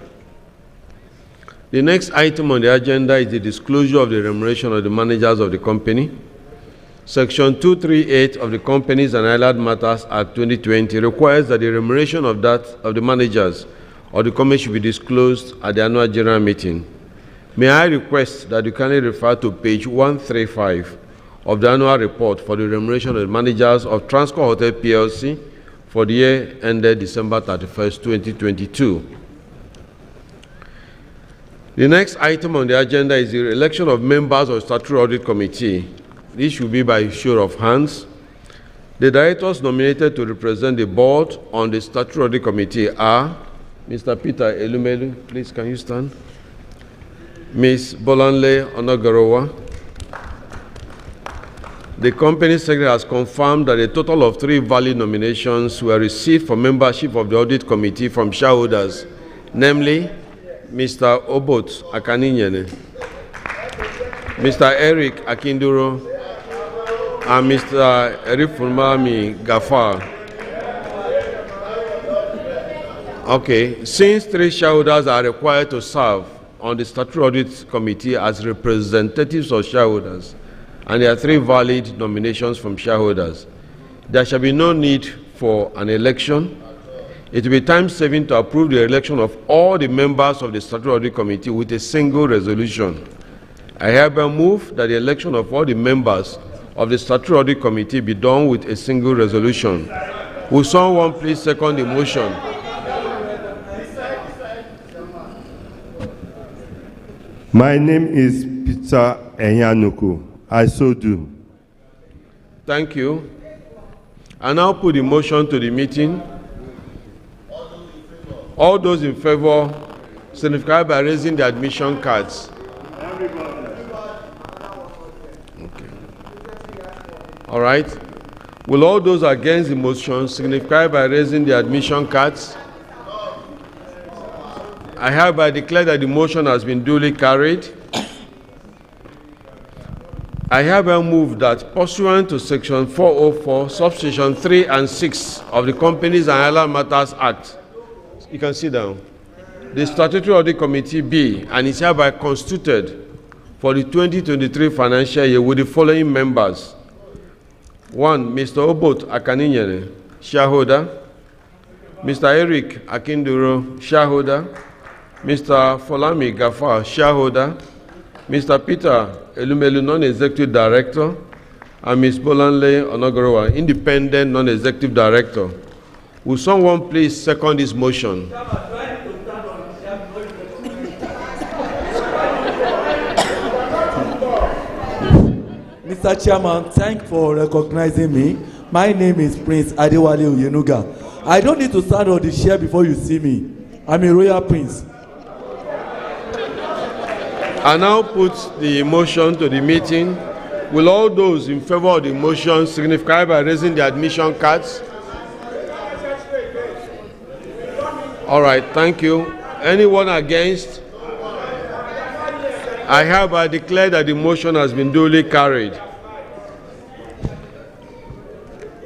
The next item on the agenda is the disclosure of the remuneration of the managers of the company. Section 238 of the Companies and Allied Matters Act 2020 requires that the remuneration of the managers of the company should be disclosed at the annual general meeting. May I request that you kindly refer to page 135 of the annual report for the remuneration of the managers of Transcorp Hotel PLC for the year ended December 31st, 2022. The next item on the agenda is the election of members of the Statutory Audit Committee. This should be by show of hands. The directors nominated to represent the board on the Statutory Audit Committee are Mr. Peter Elumelu, please can you stand? Ms. Bolanle Onogorowa. The company secretary has confirmed that a total of 3 valid nominations were received for membership of the audit committee from shareholders, namely Mr. Obot Akaninyene, Mr. Eric Akinduro, and Mr. Erifulmami Gafar. Okay, since 3 shareholders are required to serve on the Statutory Audit Committee as representatives of shareholders, and there are 3 valid nominations from shareholders, there shall be no need for an election. It will be time-saving to approve the election of all the members of the Statutory Audit Committee with a single resolution. I hereby move that the election of all the members of the Statutory Audit Committee be done with a single resolution. Will someone please second the motion? My name is Peter Enyanuku. I so do. Thank you. I now put the motion to the meeting. All those in favor signify by raising the admission cards. Okay. All right. Will all those against the motion signify by raising the admission cards? I hereby declare that the motion has been duly carried. I hereby move that, pursuant to Section 404, Subsection 3 and 6 of the Companies and Allied Matters Act, you can sit down, the Statutory Audit Committee be and is hereby constituted for the 2023 financial year with the following members. 1. Mr. Obot Akaninyene, shareholder. Mr. Eric Akinduro, shareholder. Mr. Folami Gafar, shareholder. Mr. Peter Elumelu, non-executive director. and Ms. Bolanle Onogorowa, Independent Non-Executive Director. Will someone please second this motion? Mr. Chairman, thank you for recognizing me. My name is Prince Adewale Oyenuga. I don't need to stand on the chair before you see me. I'm a royal prince. I now put the motion to the meeting. Will all those in favor of the motion signify by raising their admission cards? All right, thank you. Anyone against? I hereby declare that the motion has been duly carried.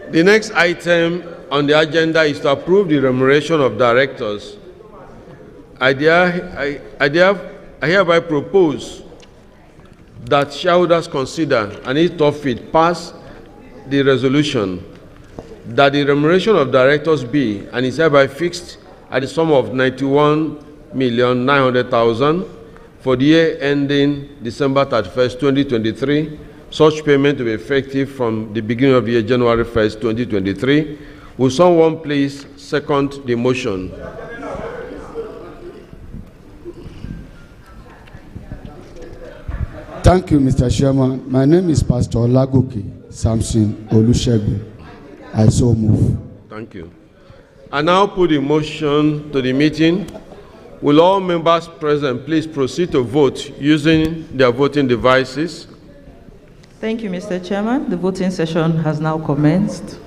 The next item on the agenda is to approve the remuneration of directors. I hereby propose that shareholders consider and if thought fit pass the resolution that the remuneration of directors be and is hereby fixed at the sum of 91,900,000 for the year ending December 31st, 2023. Such payment to be effective from the beginning of the year, January 1st, 2023. Will someone please second the motion? Thank you, Mr. Chairman. My name is Pastor Olagoke Samson Olusegun. I so move. Thank you. I now put the motion to the meeting. Will all members present please proceed to vote using their voting devices? Thank you, Mr. Chairman. The voting session has now commenced.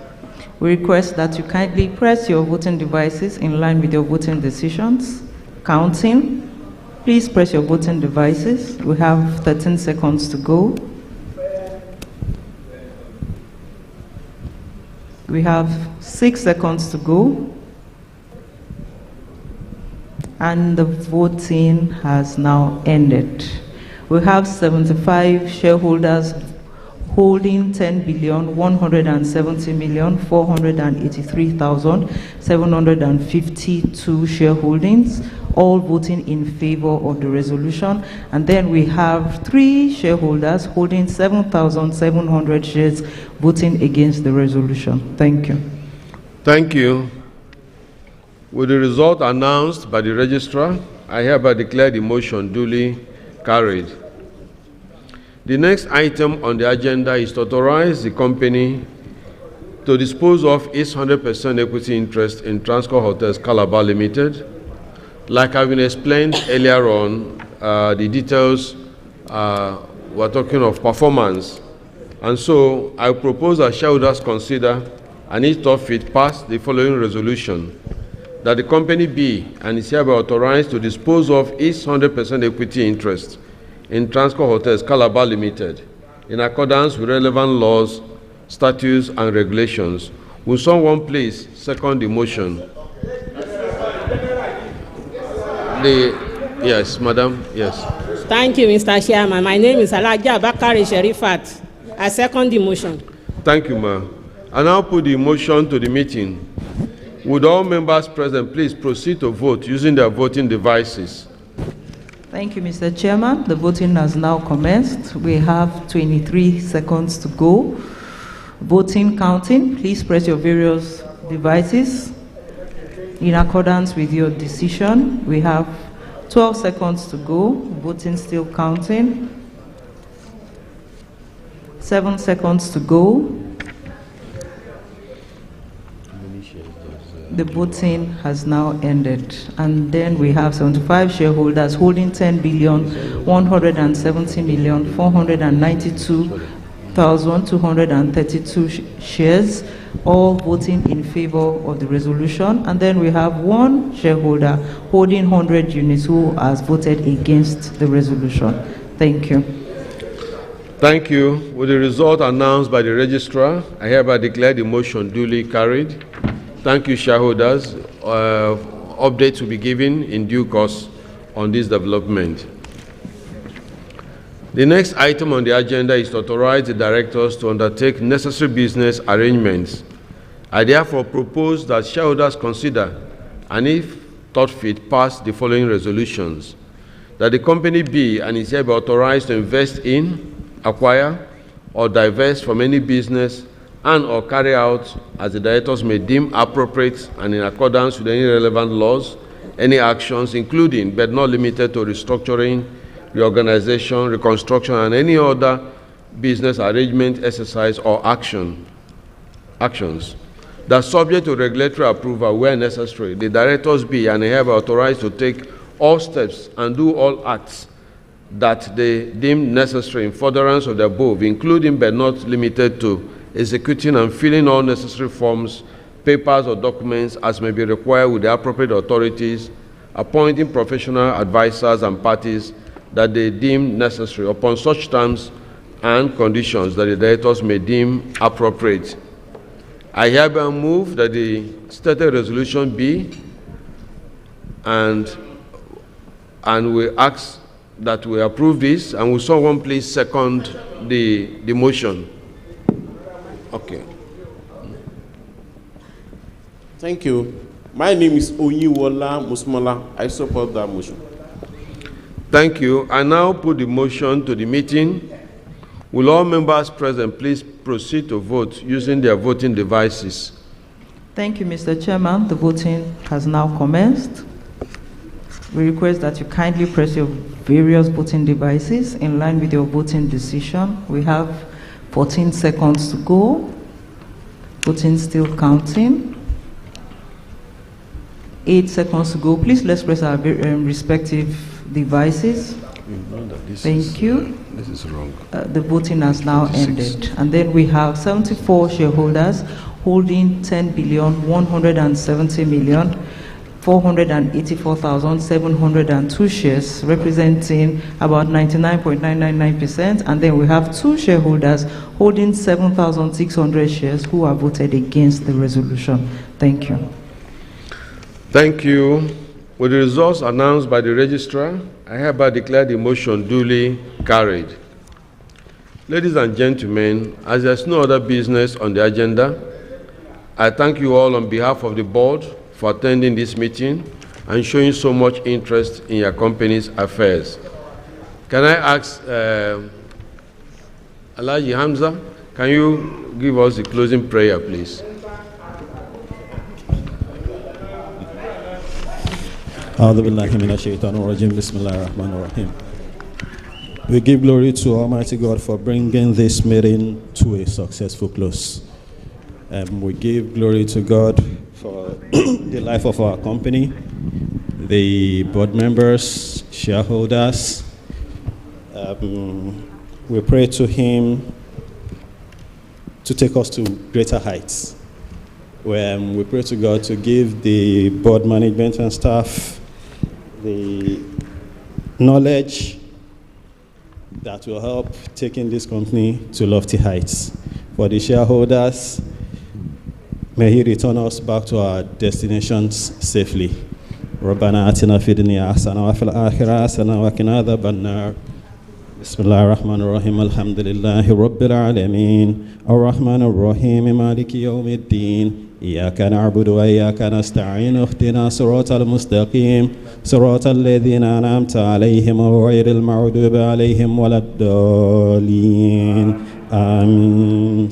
We request that you kindly press your voting devices in line with your voting decisions. Counting. Please press your voting devices. We have 13 seconds to go. We have 6 seconds to go. And the voting has now ended. We have 75 shareholders holding 10,170,483,752 shareholdings, all voting in favor of the resolution. And then we have 3 shareholders holding 7,700 shares voting against the resolution. Thank you. Thank you. With the result announced by the registrar, I hereby declare the motion duly carried. The next item on the agenda is to authorize the company to dispose of its 100% equity interest in Transcorp Hotels Calabar Limited. Like I've been explained earlier on, the details, we're talking of performance. And so I propose that shareholders consider and if thought fit pass the following resolution: that the company be and is hereby authorized to dispose of its 100% equity interest in Transcorp Hotels Calabar Limited in accordance with relevant laws, statutes, and regulations. Will someone please second the motion? Yes, madam, yes. Thank you, Mr. Chairman. My name is Alaja Bakari Sherifat. I second the motion. Thank you, ma'am. I now put the motion to the meeting. Would all members present please proceed to vote using their voting devices? Thank you, Mr. Chairman. The voting has now commenced. We have 23 seconds to go. Voting counting. Please press your various devices in accordance with your decision. We have 12 seconds to go. Voting still counting. 7 seconds to go. The voting has now ended. And then we have 75 shareholders holding 10,170,492,232 shares, all voting in favor of the resolution. And then we have 1 shareholder holding 100 units who has voted against the resolution. Thank you. Thank you. With the result announced by the registrar, I hereby declare the motion duly carried. Thank you, shareholders. Updates will be given in due course on this development. The next item on the agenda is to authorize the directors to undertake necessary business arrangements. I therefore propose that shareholders consider, and if thought fit, pass the following resolutions: that the company be and is hereby authorized to invest in, acquire, or divest from any business and or carry out, as the directors may deem appropriate and in accordance with any relevant laws, any actions, including but not limited to restructuring, reorganization, reconstruction, and any other business arrangement, exercise, or actions that, subject to regulatory approval where necessary, the directors be and have authorized to take all steps and do all acts that they deem necessary in furtherance of the above, including but not limited to executing and filling all necessary forms, papers, or documents as may be required with the appropriate authorities, appointing professional advisors and parties that they deem necessary upon such terms and conditions that the directors may deem appropriate. I hereby move that the stated resolution be, and we ask that we approve this. And will someone please second the motion? Okay. Thank you. My name is Onyiwola Musmola. I support that motion. Thank you. I now put the motion to the meeting. Will all members present please proceed to vote using their voting devices? Thank you, Mr. Chairman. The voting has now commenced. We request that you kindly press your various voting devices in line with your voting decision. We have 14 seconds to go. Voting still counting. 8 seconds to go. Please let's press our respective devices. Thank you. This is wrong. The voting has now ended. And then we have 74 shareholders holding 10,170,484,702 shares, representing about 99.999%. And then we have 2 shareholders holding 7,600 shares who have voted against the resolution. Thank you. Thank you. With the results announced by the registrar, I hereby declare the motion duly carried. Ladies and gentlemen, as there's no other business on the agenda, I thank you all on behalf of the board for attending this meeting and showing so much interest in your company's affairs. Can I ask Alhaji Hamza, can you give us the closing prayer, please? We give glory to Almighty God for bringing this meeting to a successful close. We give glory to God for the life of our company, the board members, shareholders. We pray to Him to take us to greater heights. We pray to God to give the board management and staff the knowledge that will help taking this company to lofty heights. For the shareholders, may He return us back to our destinations safely. ربنا آتنا في الدنيا حسنة وفي الآخرة حسنة وقنا عذاب النار. بسم الله الرحمن الرحيم الحمد لله رب العالمين الرحمن الرحيم مالك يوم الدين إياك نعبد وإياك نستعين اهدنا صراط المستقيم صراط الذين أنعمت عليهم غير المغضوب عليهم ولا الضالين آمين.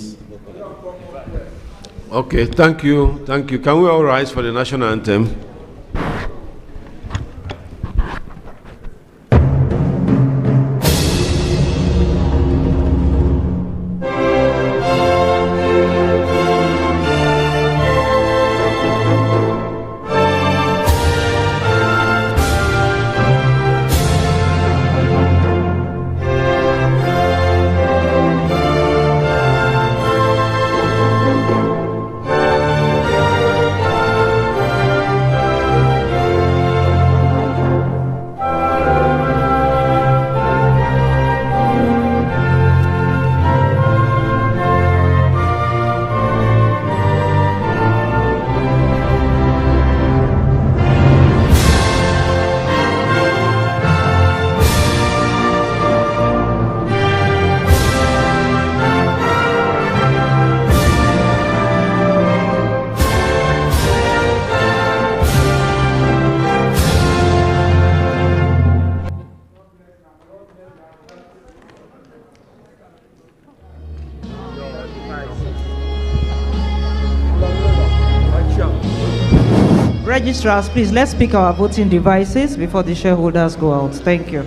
Okay, thank you. Thank you. Can we all rise for the national anthem? Registrars, please, let's pick our voting devices before the shareholders go out. Thank you.